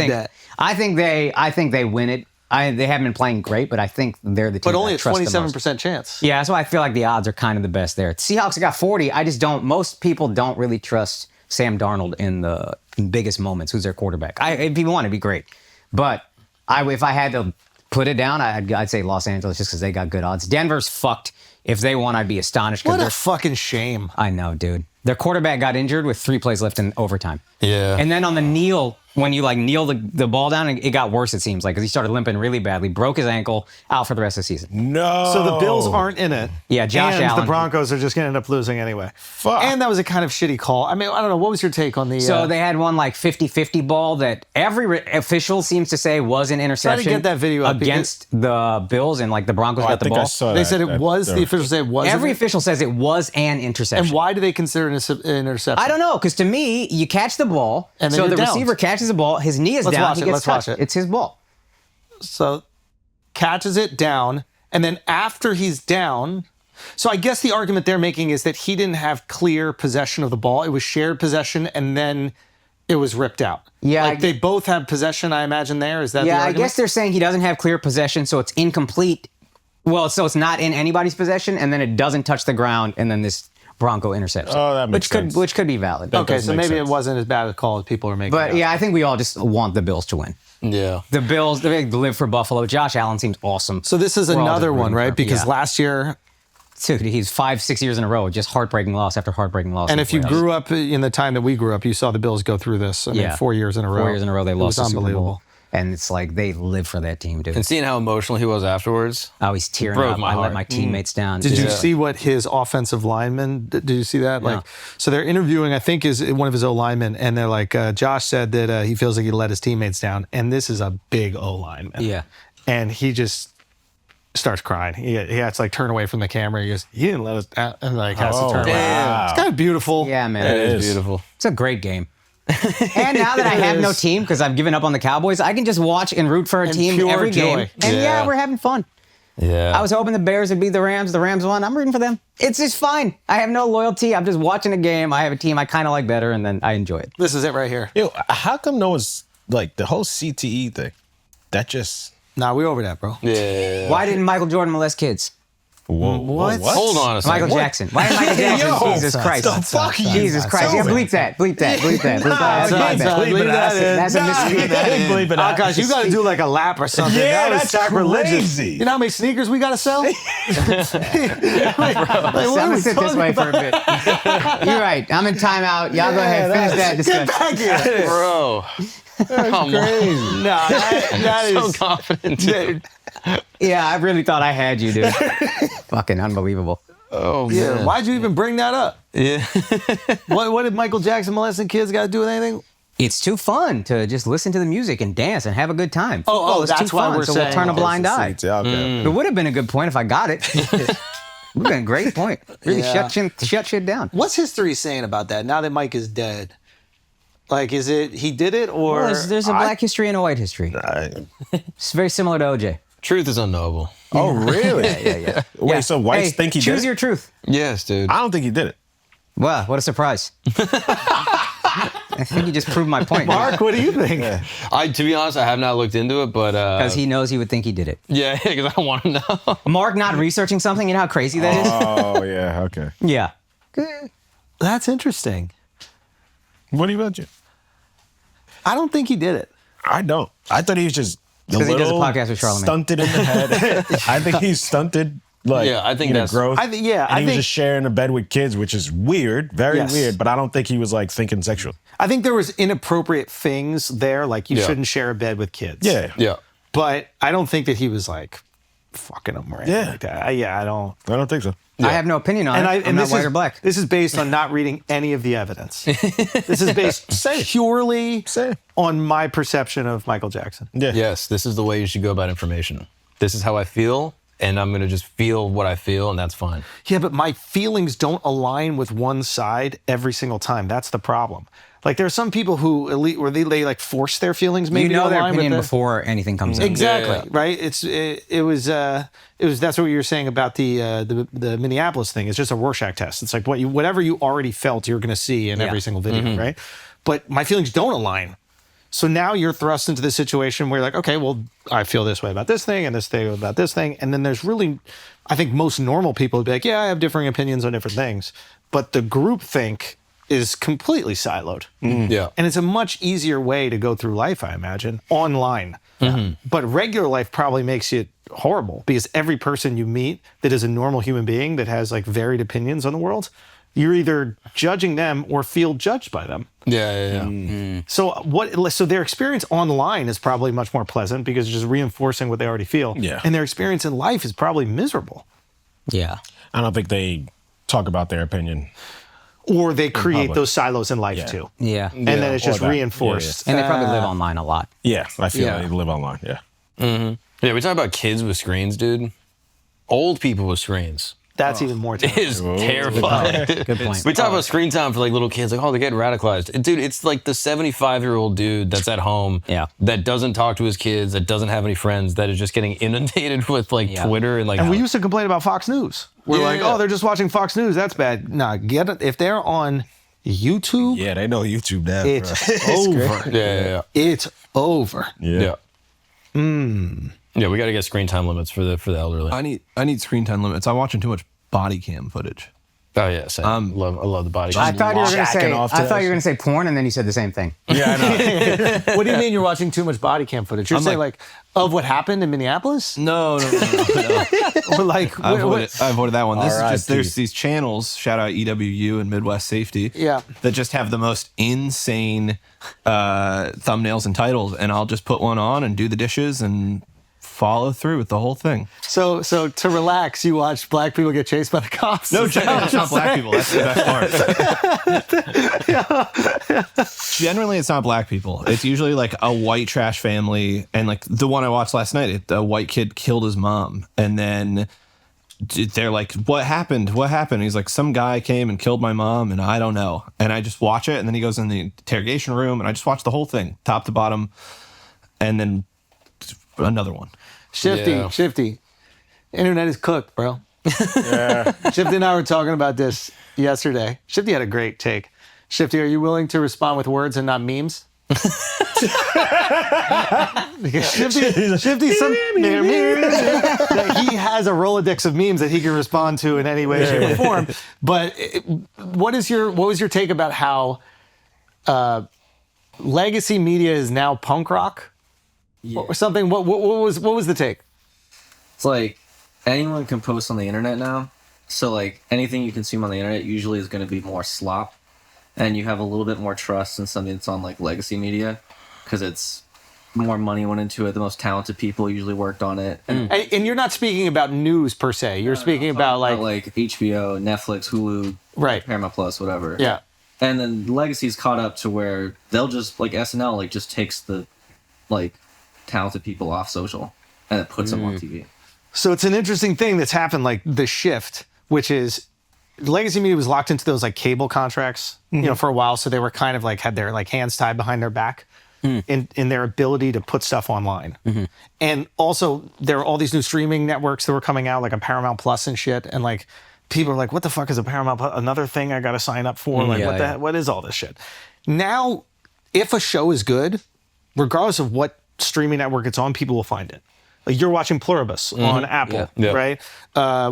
think they win it. They haven't been playing great, but I think they're the team. But only I a trust the 27% most. chance. Yeah, that's why I feel like the odds are kind of the best there. Seahawks got 40. I just don't. Most people don't really trust Sam Darnold in the biggest moments. Who's their quarterback? If he won, it'd be great. But if I had to put it down, I'd say Los Angeles just because they got good odds. Denver's fucked. If they won, I'd be astonished. What a fucking shame. I know, dude. Their quarterback got injured with 3 plays left in overtime. Yeah. And then on the kneel, when you kneel the ball down, it got worse, it seems like, because he started limping really badly, broke his ankle, out for the rest of the season. No. So the Bills aren't in it. Yeah, Josh and Allen. the Broncos are just going to end up losing anyway. Fuck. And that was a kind of shitty call. I mean, I don't know. What was your take on the... So they had one 50-50 ball that every official seems to say was an interception. get that video up against the Bills, and the Broncos got the I ball. saw They that. said it was... The officials said it was... Every official says it was an interception. And why do they consider it an interception? I don't know, because to me, you catch the ball, And then so you're the downed. receiver catches the ball, his knee is Let's down, watch he it, gets let's watch touched. it. It's his ball. So catches it down, and then after he's down... So I guess the argument they're making is that he didn't have clear possession of the ball. It was shared possession, and then it was ripped out. Yeah, they both have possession, I imagine, there. Is that the Yeah, I argument? guess they're saying he doesn't have clear possession, so it's incomplete. Well, so it's not in anybody's possession, and then it doesn't touch the ground, and then this Bronco intercepts it. Oh, that makes sense. Which could be valid. That Okay, does so make maybe sense. it wasn't as bad a call as people are making. But out. yeah, I think we all just want the Bills to win. Yeah. The Bills, they live for Buffalo. Josh Allen seems awesome. So this is We're all another just one, rooting for right? him. Because Yeah. last year, Dude, he's 5-6 years in a row, just heartbreaking loss after heartbreaking loss. and in if you playoffs. grew up in the time that we grew up, you saw the Bills go through this. I mean, 4 years in a row. 4 years in a row, they It lost the was Super Bowl. unbelievable. And it's like they live for that team, dude. And seeing how emotional he was afterwards. Oh, he's tearing broke up. my I let heart. my teammates down. Did you Yeah. see what his offensive lineman? Did you see that? No. Like, so they're interviewing, I think, is one of his O linemen, and they're like, Josh said that he feels like he let his teammates down, and this is a big O lineman. Yeah. And he just starts crying. He has to turn away from the camera. He goes, "You didn't let us," and has to turn away. wow. It's kind of beautiful. Yeah, man. It is is. beautiful. It's a great game. And now that I have no team because I've given up on the Cowboys, I can just watch and root for a And team pure every game. joy. And yeah, Yeah. we're having fun. Yeah. I was hoping the Bears would beat the Rams. The Rams won. I'm rooting for them. It's just fine. I have no loyalty. I'm just watching a game. I have a team I kind of like better, and then I enjoy it. This is it right here. Yo, how come no one's the whole CTE thing? That just Nah, we're over that, bro. Yeah. Why didn't Michael Jordan molest kids? What? Hold on a second. Michael Jackson. Why did Michael Jackson? Yo, Jesus Christ. the fuck you? Jesus Christ. Yeah, bleep that. Bleep that. Bleep that. Bleep that. That's my bad. Leave that in. That's a misleading. Believe it. Akash, you got to do like a lap or something. Yeah, that was that's sacrilegious. crazy. You know how many sneakers we got to sell? I'm gonna sit this way for a bit. You're right. I'm in timeout. Y'all go ahead. Finish that discussion. Back here. Bro. Come on. Nah, that So is confident. Dude. Yeah, I really thought I had you, dude. Fucking unbelievable. Oh, Yeah, man. why'd you even bring that up? Yeah. What did Michael Jackson molesting kids got to do with anything? It's too fun to just listen to the music and dance and have a good time. Oh, it's that's too why fun, we're so saying we'll turn a blind eye. Yeah, okay. It would have been a good point if I got it. Would have been a great point. Really Yeah. shut shit down. What's history saying about that now that Mike is dead? Like, is it he did it or Well, there's a black history and a white history. It's very similar to OJ. Truth is unknowable. Oh, really? Yeah. Wait, so whites Hey, think he did choose it? your truth. Yes, dude. I don't think he did it. Wow, what a surprise. I think you just proved my point. Mark, what do you think? To be honest, I have not looked into it, but Because he knows he would think he did it. yeah, because I want to know. Mark not researching something, you know how crazy that is? Oh, yeah, okay. Yeah. That's interesting. What about you? I don't think he did it. I don't. I thought he was just a 'cause he does a little podcast with Charlamagne. stunted in the head. I think he's stunted. Like, Yeah, I think that's- growth. I think- yeah, and I he was think- just sharing a bed with kids, which is weird, very Yes. weird. But I don't think he was like thinking sexual. I think there was inappropriate things there, like you Yeah. shouldn't share a bed with kids. Yeah, Yeah. But I don't think that he was like fucking them or anything Yeah. like that. I don't. I don't think so. I have no opinion on it. I'm not this white is or black. This is based on not reading any of the evidence. This is based purely on my perception of Michael Jackson. Yeah, Yes, this is the way you should go about information. This is how I feel, and I'm going to just feel what I feel, and that's fine. Yeah, but my feelings don't align with one side every single time. That's the problem. Like there are some people who where they like force their feelings maybe You know to their align opinion with before anything comes in. Exactly, Yeah. right? It was that's what you were saying about the Minneapolis thing. It's just a Rorschach test. It's like whatever you already felt you're going to see in every single video, right? But my feelings don't align. So now you're thrust into the situation where you're like, okay, well, I feel this way about this thing and this thing about this thing. And then there's really, I think most normal people would be like, yeah, I have differing opinions on different things. But the group think is completely siloed. Yeah. And it's a much easier way to go through life, I imagine, online. But regular life probably makes it horrible because every person you meet that is a normal human being that has like varied opinions on the world, you're either judging them or feel judged by them. Yeah. So their experience online is probably much more pleasant because it's just reinforcing what they already feel. Yeah. And their experience in life is probably miserable. Yeah. I don't think they talk about their opinion. Or they create public. those silos in life Yeah. too. Yeah. And then it's just Or that. reinforced. And they probably live online a lot. Yeah, I feel Yeah. they live online. Yeah. Yeah, we talk about kids with screens, dude. Old people with screens. That's even more It terrible. is terrifying. Good point. We talk about screen time for like little kids, like, oh, they're getting radicalized. Dude, it's like the 75-year-old dude that's at home that doesn't talk to his kids, that doesn't have any friends, that is just getting inundated with like Twitter and like. And we used to complain about Fox News. We're like, oh, they're just watching Fox News. That's bad. Nah, get it. If they're on YouTube, Yeah, they know YouTube now. it's over. Yeah. It's over. Yeah. Yeah, we got to get screen time limits for the elderly. I need screen time limits. I'm watching too much body cam footage. Oh yeah, same. I love the body. I thought you were going to say. Jacking off to I thought that you were going to say porn, and then you said the same thing. Yeah, I know. What do you mean you're watching too much body cam footage? You're saying like of what happened in Minneapolis? No. Or like I avoided that one. This is just RIP. there's these channels, shout out EWU and Midwest Safety, Yeah. that just have the most insane thumbnails and titles, and I'll just put one on and do the dishes and follow through with the whole thing. So to relax, you watch black people get chased by the cops. No, generally it's not black people. That's the best part. Generally, it's not black people. It's usually like a white trash family, and like the one I watched last night, a white kid killed his mom, and then they're like, "What happened? What happened?" He's like, "Some guy came and killed my mom, and I don't know." And I just watch it, and then he goes in the interrogation room, and I just watch the whole thing, top to bottom, and then another one. Shifty. Internet is cooked, bro. Shifty and I were talking about this yesterday. Shifty had a great take. Shifty, are you willing to respond with words and not memes? Because Shifty, he has a Rolodex of memes that he can respond to in any way, shape, or form. But what was your take about how legacy media is now punk rock? Or something? What was the take? It's like anyone can post on the internet now. So like anything you consume on the internet usually is going to be more slop, and you have a little bit more trust in something that's on like legacy media because it's more money went into it. The most talented people usually worked on it. And you're not speaking about news per se. You're speaking about like HBO, Netflix, Hulu, right, Paramount Plus, whatever. yeah. And then Legacy's caught up to where they'll just, like, SNL, like, just takes the, like, talented people off social and it puts them on TV. So it's an interesting thing that's happened, like the shift, which is legacy media was locked into those like cable contracts, you know, for a while. So they were kind of like had their like hands tied behind their back in their ability to put stuff online. And also there are all these new streaming networks that were coming out, like a Paramount Plus and shit. And like people are like, what the fuck is a Paramount Plus? Another thing I got to sign up for? Like what is all this shit? Now, if a show is good, regardless of what streaming network it's on, people will find it. Like you're watching Pluribus on Apple, right?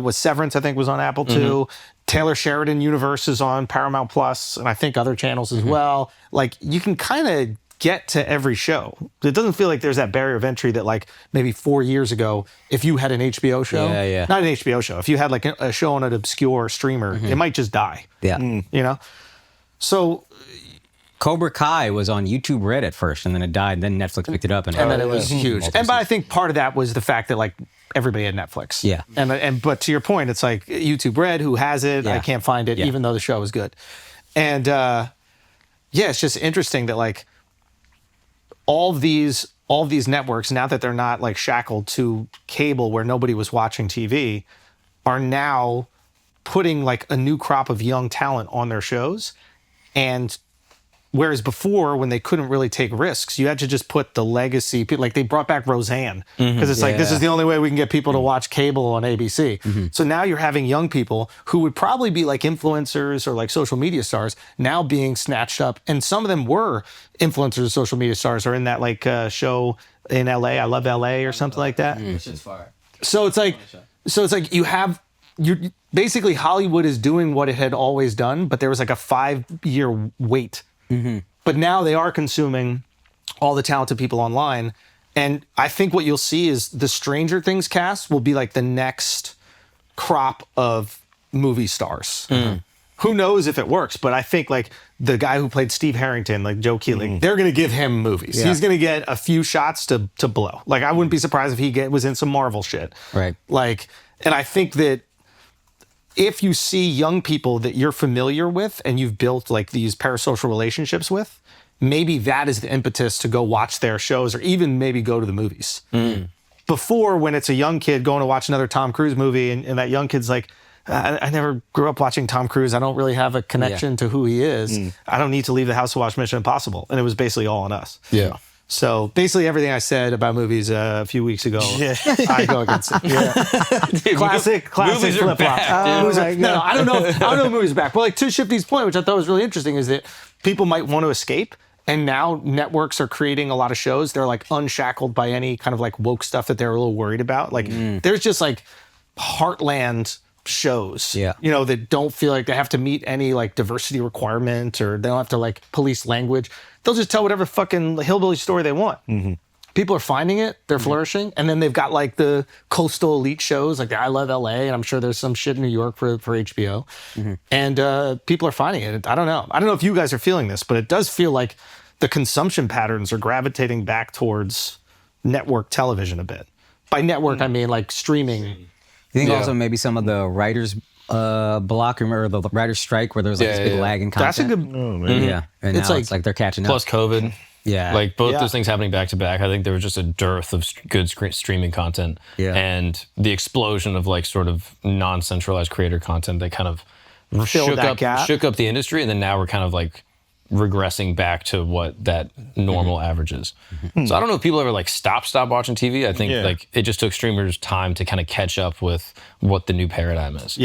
With Severance, I think was on Apple too. Taylor Sheridan Universe is on Paramount Plus, and I think other channels as well. Like you can kind of get to every show. It doesn't feel like there's that barrier of entry that like maybe 4 years ago, if you had an HBO show, not an HBO show, if you had like a show on an obscure streamer, it might just die. You know? So Cobra Kai was on YouTube Red at first, and then it died. Then Netflix picked it up, and then it was huge. And but I think part of that was the fact that like everybody had Netflix. Yeah. And but to your point, it's like YouTube Red, who has it? I can't find it, even though the show is good. And yeah, it's just interesting that like all these networks, now that they're not like shackled to cable where nobody was watching TV, are now putting like a new crop of young talent on their shows. And whereas before, when they couldn't really take risks, you had to just put the legacy, like they brought back Roseanne, because it's like, this is the only way we can get people to watch cable on ABC. So now you're having young people who would probably be like influencers or like social media stars now being snatched up. And some of them were influencers or social media stars, or in that like show in LA, I Love LA or something like that. Shit's fire. So it's like you're basically Hollywood is doing what it had always done, but there was like a 5-year wait. But now they are consuming all the talented people online. And I think what you'll see is the Stranger Things cast will be like the next crop of movie stars. Who knows if it works, but I think like the guy who played Steve Harrington, like Joe Keeling, they're going to give him movies. He's going to get a few shots to blow. Like I wouldn't be surprised if he was in some Marvel shit. Right. Like, and I think that if you see young people that you're familiar with and you've built like these parasocial relationships with, maybe that is the impetus to go watch their shows or even maybe go to the movies. Before, when it's a young kid going to watch another Tom Cruise movie and that young kid's like, I never grew up watching Tom Cruise. I don't really have a connection to who he is. I don't need to leave the house to watch Mission Impossible. And it was basically all on us. Yeah. So basically everything I said about movies a few weeks ago, I go against it. Dude, Classic movies are flip-flop. back, No, I don't know if movies are back. But like to Shifty's point, which I thought was really interesting, is that people might want to escape. And now networks are creating a lot of shows. They're like unshackled by any kind of like woke stuff that they're a little worried about. Like there's just like heartland shows, you know, that don't feel like they have to meet any like diversity requirement, or they don't have to like police language. They'll just tell whatever fucking hillbilly story they want. People are finding it, they're flourishing, and then they've got like the coastal elite shows, like the I Love LA, and I'm sure there's some shit in New York for HBO, and people are finding it. I don't know if you guys are feeling this, but it does feel like the consumption patterns are gravitating back towards network television a bit. By network, I mean like streaming. You think also maybe some of the writers block, or the writers strike, where there's like this big lag in content? That's a good. And It's now like- it's like they're catching up. Plus COVID. Yeah. Like both those things happening back to back. I think there was just a dearth of good streaming content. And the explosion of like sort of non-centralized creator content that kind of Filled that gap. shook up the industry. And then now we're kind of like regressing back to what that normal average is. So I don't know if people ever like stop watching TV. I think like it just took streamers time to kind of catch up with what the new paradigm is.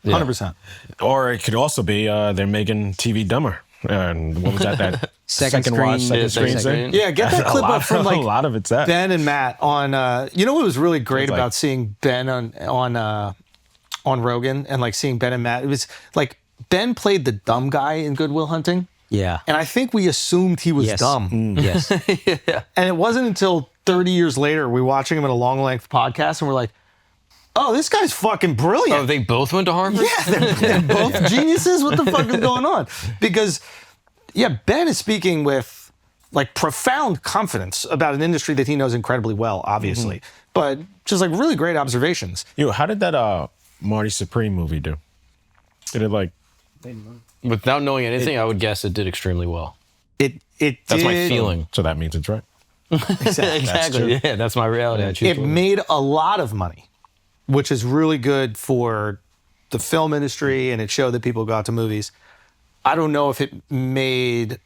100%. Or it could also be they're making TV dumber. And what was that Second watch, screen. second screen? Yeah, get that clip up from like a lot of it's that. Ben and Matt on. You know what was really great It's like- about seeing Ben on Rogan, and like seeing Ben and Matt? It was like Ben played the dumb guy in Good Will Hunting, Yeah. and I think we assumed he was Yes. dumb. Yes. And it wasn't until 30 years later we were watching him in a long length podcast, and we're like, oh, this guy's fucking brilliant. Oh, they both went to Harvard? Yeah, they're both geniuses. What the fuck is going on? Because, yeah, Ben is speaking with like profound confidence about an industry that he knows incredibly well, obviously, but just like really great observations. Yo, how did that Marty Supreme movie do? Did it like Without knowing anything, I would guess it did extremely well. It That's my did- feeling. So that means it's right. Exactly. Yeah, that's my reality. I choose It to live. made a lot of money, which is really good for the film industry, and it showed that people go out to movies. I don't know if it made,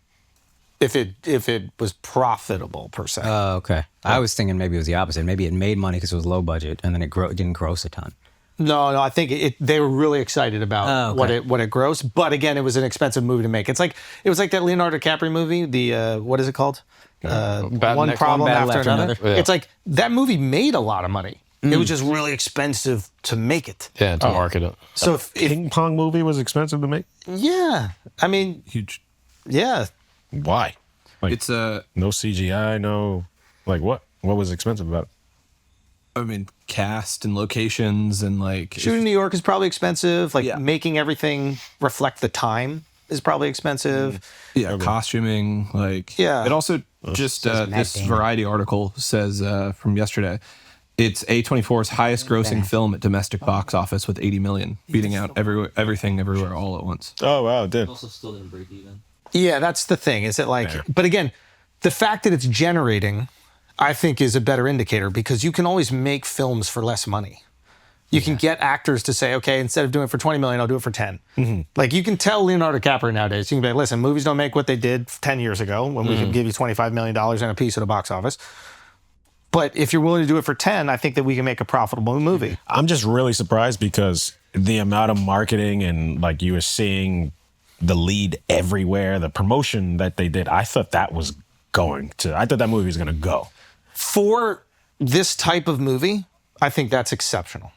if it was profitable per se. Oh, okay. I was thinking maybe it was the opposite. Maybe it made money because it was low budget, and then it didn't gross a ton. No, I think they were really excited about Oh, okay. what it grossed. But again, it was an expensive movie to make. It was like that Leonardo DiCaprio movie. The what is it called? Bad One Next problem Battle after After another. Another. Yeah. It's like that movie made a lot of money. It was just really expensive to make it. Yeah, to market it. So if Ping pong movie was expensive to make. yeah, I mean, Huge. yeah, Why? Like It's a. no CGI, no like what? What was expensive about it? I mean, cast and locations and like. shooting in New York is probably expensive. Like Yeah. making everything reflect the time is probably expensive. Yeah, costuming, like Yeah. It also just Matt this Damon. Variety article says from yesterday, it's A24's highest grossing film at domestic box office with 80 million, beating out everything everywhere all at once. Oh wow, it did. Also, still didn't break even. Yeah, that's the thing. Is it like? Fair. But again, the fact that it's generating, I think, is a better indicator because you can always make films for less money. You can get actors to say, okay, instead of doing it for 20 million, I'll do it for 10. Like you can tell Leonardo DiCaprio nowadays, you can be like, listen, movies don't make what they did 10 years ago when we could give you $25 million and a piece at the box office. But if you're willing to do it for 10, I think that we can make a profitable movie. I'm just really surprised because the amount of marketing and like you were seeing the lead everywhere, the promotion that they did, I thought that movie was gonna go. For this type of movie, I think that's exceptional.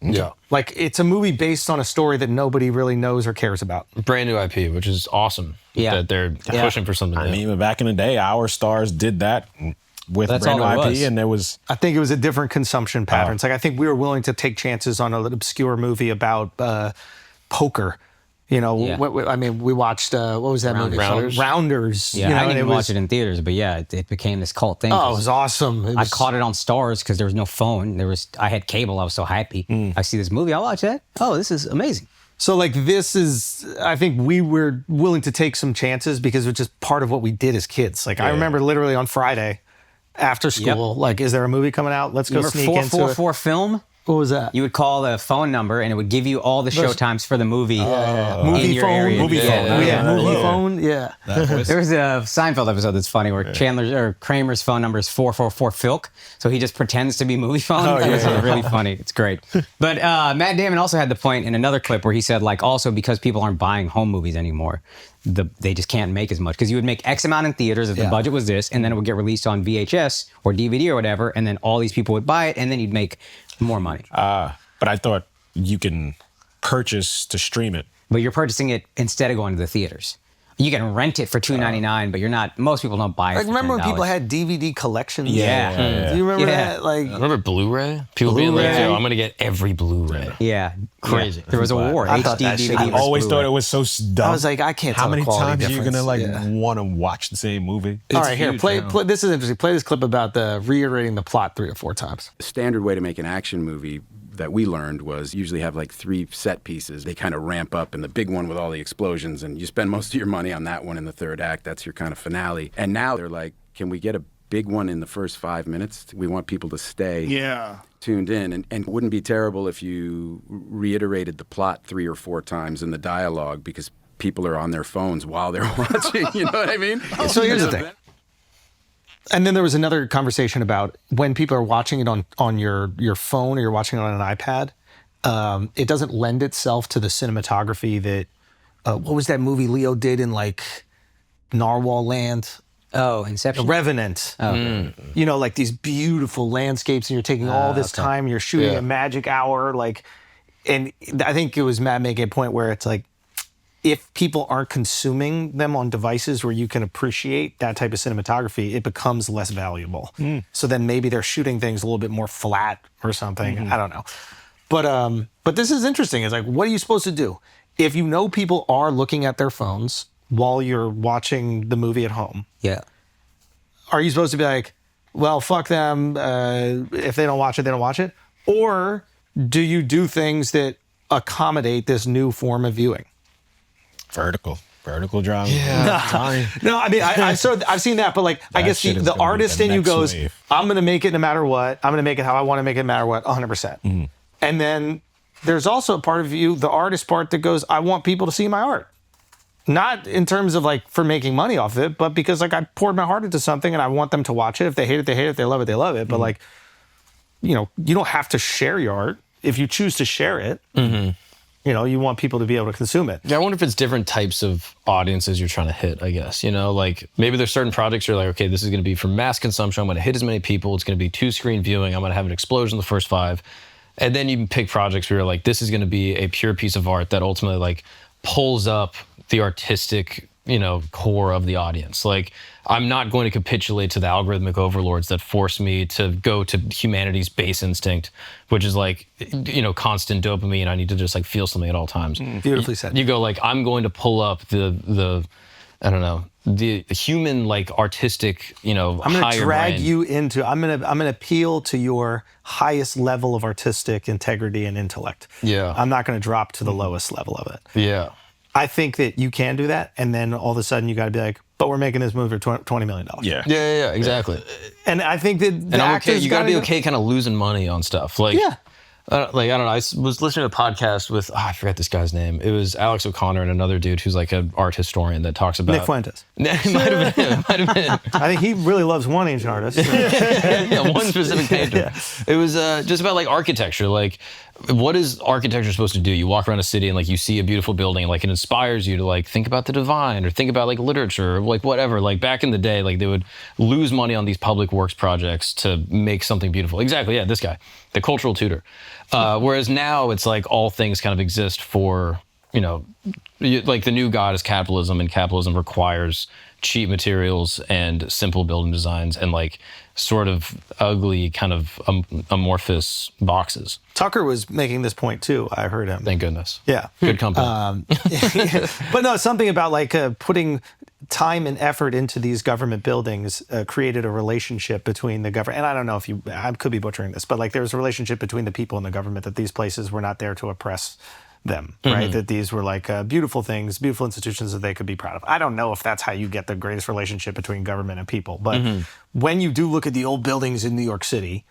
Yeah. Like it's a movie based on a story that nobody really knows or cares about. Brand new IP, which is awesome. Yeah. That they're pushing for something I new. mean, back in the day, our stars did that with That's brand new all there IP, was. and there was I think it was a different consumption patterns. Like I think we were willing to take chances on an obscure movie about poker. You know, Yeah. I mean, we watched what was that movie Rounders. called? Rounders. Yeah, you know, I and didn't even was, watch it in theaters, but yeah, it became this cult thing. Oh, it was awesome. It I was- caught it on Stars because there was no phone. I had cable. I was so happy. I see this movie. I'll watch that. Oh, this is amazing. So like this is, I think we were willing to take some chances because it was just part of what we did as kids. Like I remember literally on Friday after school, like, is there a movie coming out? Let's go Remember sneak into it. 444 film? What was that? You would call the phone number and it would give you all the show times for the movie. in Movie your phone. area. Movie Yeah, phone. yeah, Yeah, yeah. movie phone. Yeah. There was a Seinfeld episode that's funny where Chandler's or Kramer's phone number is 444 Filk, so he just pretends to be movie phone. It's really funny. It's great. But Matt Damon also had the point in another clip where he said, like, also because people aren't buying home movies anymore, they just can't make as much because you would make X amount in theaters if the budget was this, and then it would get released on VHS or DVD or whatever, and then all these people would buy it, and then you'd make more money. but I thought you can purchase to stream it. But you're purchasing it instead of going to the theaters. You can rent it for $2.99, but you're not. Most people don't buy it. Like for remember when $10. people had DVD collections? Yeah. Do you remember Yeah. that? Like Remember Blu-ray? People being like, Blu-ray. yo, I'm going to get every Bluray. Yeah, Crazy. Yeah. There was a war. I thought HD that shit- DVD. I I versus always thought Blu-ray. it was so dumb. I was like, I can't How tell the many quality times are you gonna like difference. Yeah. want to watch the same movie? All right, here, huge play. now. This is interesting. Play this clip about the reiterating the plot 3 or 4 times. The standard way to make an action movie that we learned was usually have like 3 set pieces. They kind of ramp up, and the big one with all the explosions, and you spend most of your money on that one in the 3rd act. That's your kind of finale. And now they're like, can we get a big one in the first 5 minutes? We want people to stay tuned in. And it wouldn't be terrible if you reiterated the plot 3 or 4 times in the dialogue because people are on their phones while they're watching. You know what I mean? So here's the thing. And then there was another conversation about when people are watching it on your phone or you're watching it on an iPad, it doesn't lend itself to the cinematography that, what was that movie Leo did in like Narwhal Land? Oh, Inception. Revenant. You know, like these beautiful landscapes and you're taking all this time, you're shooting a magic hour. Like, and I think it was Matt making a point where it's like, if people aren't consuming them on devices where you can appreciate that type of cinematography, it becomes less valuable. So then maybe they're shooting things a little bit more flat or something. I don't know. But this is interesting. It's like, what are you supposed to do? If you know people are looking at their phones while you're watching the movie at home, Yeah. are you supposed to be like, well, fuck them. If they don't watch it, they don't watch it? Or do you do things that accommodate this new form of viewing? Vertical drama. Yeah. No, I mean, I've seen that, but like, I That guess shit is the gonna be artist the in you next goes, wave. I'm going to make it no matter what. I'm going to make it how I want to make it no matter what, 100%. And then there's also a part of you, the artist part, that goes, I want people to see my art. Not in terms of like for making money off of it, but because like I poured my heart into something and I want them to watch it. If they hate it, they hate it. If they love it, they love it. But like, you know, you don't have to share your art. If you choose to share it, you know, you want people to be able to consume it. Yeah, I wonder if it's different types of audiences you're trying to hit, I guess. You know, like maybe there's certain projects you're like, okay, this is going to be for mass consumption. I'm going to hit as many people. It's going to be 2-screen viewing. I'm going to have an explosion the first 5. And then you can pick projects where you're like, this is going to be a pure piece of art that ultimately like pulls up the artistic, you know, core of the audience. Like, I'm not going to capitulate to the algorithmic overlords that force me to go to humanity's base instinct, which is like, you know, constant dopamine. I need to just like feel something at all times. Beautifully said. You go like, I'm going to pull up the I don't know, the human like artistic, you know, I'm going to higher drag brain. you into, I'm going to appeal to your highest level of artistic integrity and intellect. Yeah. I'm not going to drop to the lowest level of it. Yeah. I think that you can do that. And then all of a sudden you got to be like, but we're making this movie for $20 million. Yeah. Exactly. And I think that And I'm okay. You got to be okay kind of losing money on stuff. Like, Yeah. Like, I don't know. I was listening to a podcast with, I forgot this guy's name. It was Alex O'Connor and another dude who's like an art historian that talks about. Nick Fuentes. It might have been. It might have been. I think he really loves one ancient artist. Yeah, one specific painter. It was just about like architecture. Like, what is architecture supposed to do? You walk around a city and like you see a beautiful building and like it inspires you to like think about the divine or think about like literature or like whatever. Like back in the day, like they would lose money on these public works projects to make something beautiful. Exactly. Yeah, this guy, the cultural tutor. Whereas now it's like all things kind of exist for, you know, like the new god is capitalism, and capitalism requires cheap materials and simple building designs and like sort of ugly kind of amorphous boxes. Tucker was making this point too. I heard him. Thank goodness. Yeah. Good company. But no, something about like putting time and effort into these government buildings created a relationship between the government. And I don't know if I could be butchering this, but like there's a relationship between the people and the government, that these places were not there to oppress them, right? That these were like beautiful things, beautiful institutions that they could be proud of. I don't know if that's how you get the greatest relationship between government and people, but when you do look at the old buildings in New York City,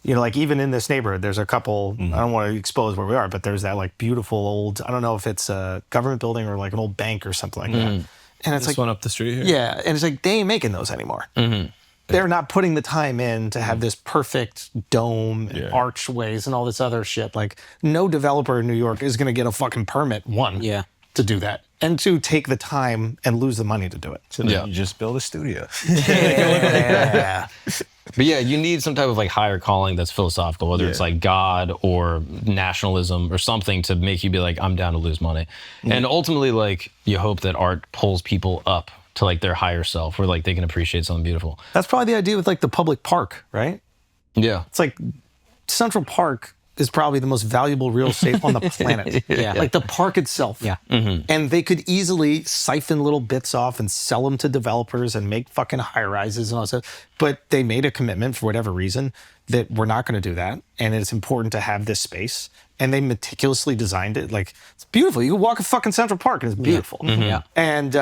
you know, like even in this neighborhood, there's a couple, I don't want to expose where we are, but there's that like beautiful old, I don't know if it's a government building or like an old bank or something like that. And it's This like, one up the street here. yeah, and it's like they ain't making those anymore. They're not putting the time in to have this perfect dome and archways and all this other shit. Like no developer in New York is going to get a fucking permit, one, to do that, and to take the time and lose the money to do it. So then you just build a studio. Yeah. But yeah, you need some type of like higher calling that's philosophical, whether it's like God or nationalism or something to make you be like, I'm down to lose money. And ultimately, like, you hope that art pulls people up to like their higher self, where like they can appreciate something beautiful. That's probably the idea with like the public park, right? Yeah. It's like Central Park is probably the most valuable real estate on the planet. Like the park itself. Yeah. And they could easily siphon little bits off and sell them to developers and make fucking high rises and all that stuff. But they made a commitment for whatever reason that we're not going to do that. And it's important to have this space. And they meticulously designed it. Like, it's beautiful. You can walk a fucking Central Park and it's beautiful. Yeah. And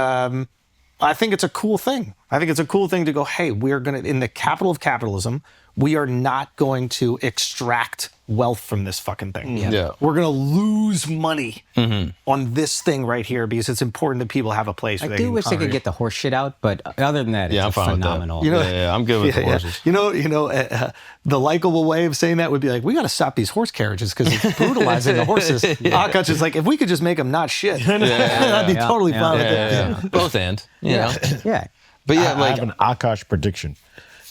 I think it's a cool thing. I think it's a cool thing to go, hey, we're going to, in the capital of capitalism, we are not going to extract wealth from this fucking thing. Yeah. We're going to lose money on this thing right here because it's important that people have a place where I they do can wish they could congregate. get the horse shit out, but other than that, Yeah, I'm it's fine with that. phenomenal. You know, Yeah, I'm good with the horses. You know, the likable way of saying that would be like, we got to stop these horse carriages because it's brutalizing the horses. Akash is like, if we could just make them not shit, I'd be totally fine with that. Both and, you know. Yeah. But yeah, I like, have an Akash prediction,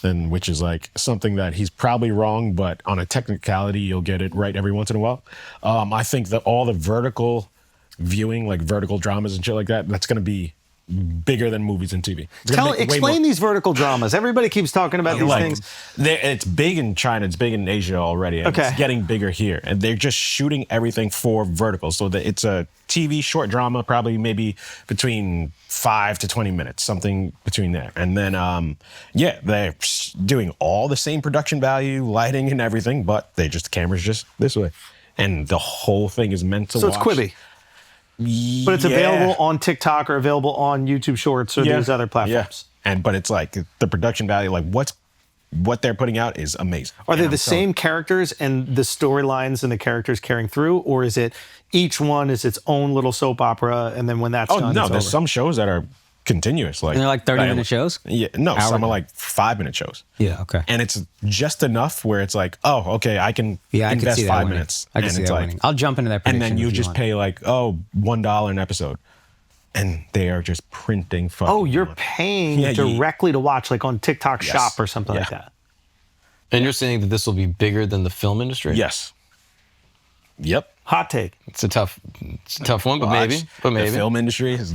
then, which is like something that he's probably wrong, but on a technicality, you'll get it right every once in a while. I think that all the vertical viewing, like vertical dramas and shit like that, that's going to be bigger than movies and TV. It's gonna make way Explain more- these vertical dramas. Everybody keeps talking about these like, things. It's big in China, it's big in Asia already, and Okay. it's getting bigger here. And they're just shooting everything for vertical. So that it's a TV short drama, probably maybe between 5 to 20 minutes, something between there. And then, they're doing all the same production value, lighting and everything, but the camera's just this way. and the whole thing is meant to So watch. it's Quibi. But it's available on TikTok or available on YouTube Shorts or these other platforms. But it's like the production value, like what they're putting out is amazing. Are they And the same characters and the storylines and the characters carrying through, or is it each one is its own little soap opera, and then when that's done, no, it's there's over? some shows that are continuous, like And they're like 30-minute shows? Yeah, no, Hour? some are like 5-minute shows. Yeah, okay. And it's just enough where it's like, oh, okay, I can Yeah, I can invest see that 5 winning. minutes. I can and see it's that like, winning. I'll jump into that and prediction then you if you just want. pay like, $1 an episode, and they are just printing fucking. Oh, you're money. paying Yeah, directly to watch, like on TikTok Yes. Shop or something like Yeah. that. And you're saying that this will be bigger than the film industry? Yes. Yep. Hot take. It's a tough one, but Watch. maybe. But maybe. The film industry is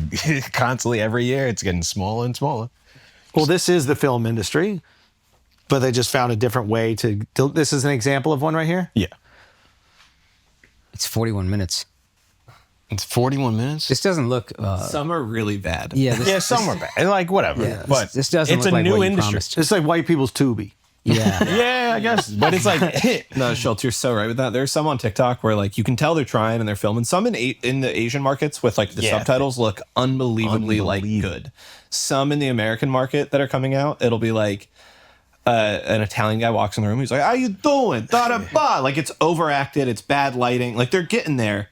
constantly every year it's getting smaller and smaller. Well, this is the film industry, but they just found a different way to. This is an example of one right here. Yeah. It's 41 minutes. It's 41 minutes? This doesn't look. Some are really bad. Yeah, this, Yeah, some are bad. Like whatever. Yeah, but this doesn't it's look a like new what you industry. promised. It's like white people's Tubi. Yeah. Yeah, I guess. But it's like No, Schultz, you're so right with that. There's some on TikTok where like you can tell they're trying and they're filming. Some in the Asian markets with like the Yeah. subtitles look unbelievably like good. Some in the American market that are coming out, it'll be like an Italian guy walks in the room. He's like, "How you doing?" Da da ba. Like it's overacted. It's bad lighting. Like they're getting there,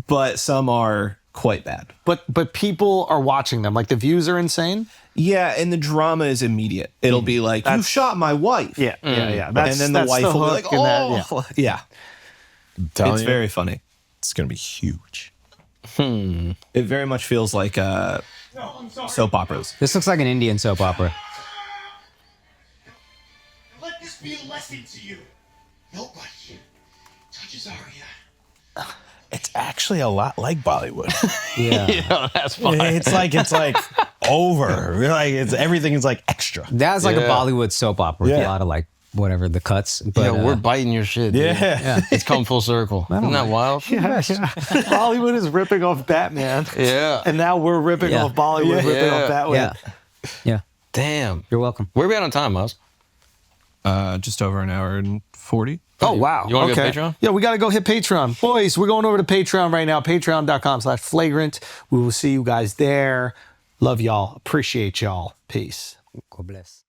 but some are quite bad. But people are watching them. Like the views are insane. Yeah, and the drama is immediate. It'll be like, "You shot my wife." Yeah. and then the wife will be like, hook in that, "Oh, yeah." It's very funny. it's gonna be huge. It very much feels like soap operas. This looks like an Indian soap opera. Let this be a lesson to you. Nobody touches Arya. It's actually a lot like Bollywood. Yeah. That's fine. it's like over. Like it's everything is like extra. That's like a Yeah. Bollywood soap opera with a Yeah. lot of like whatever the cuts. But, Yeah, we're biting your shit. Dude. Yeah. It's come full circle. Isn't that wild? Hollywood is ripping off Batman. Yeah. And now we're ripping Yeah. off Bollywood, ripping Yeah. off Batman. Yeah. Yeah. Damn. You're welcome. Where are we at on time, Miles? Just over an hour and 40. Oh, wow. You wanna go Patreon? Yeah, we got to go hit Patreon. Boys, we're going over to Patreon right now. Patreon.com/flagrant. We will see you guys there. Love y'all. Appreciate y'all. Peace. God bless.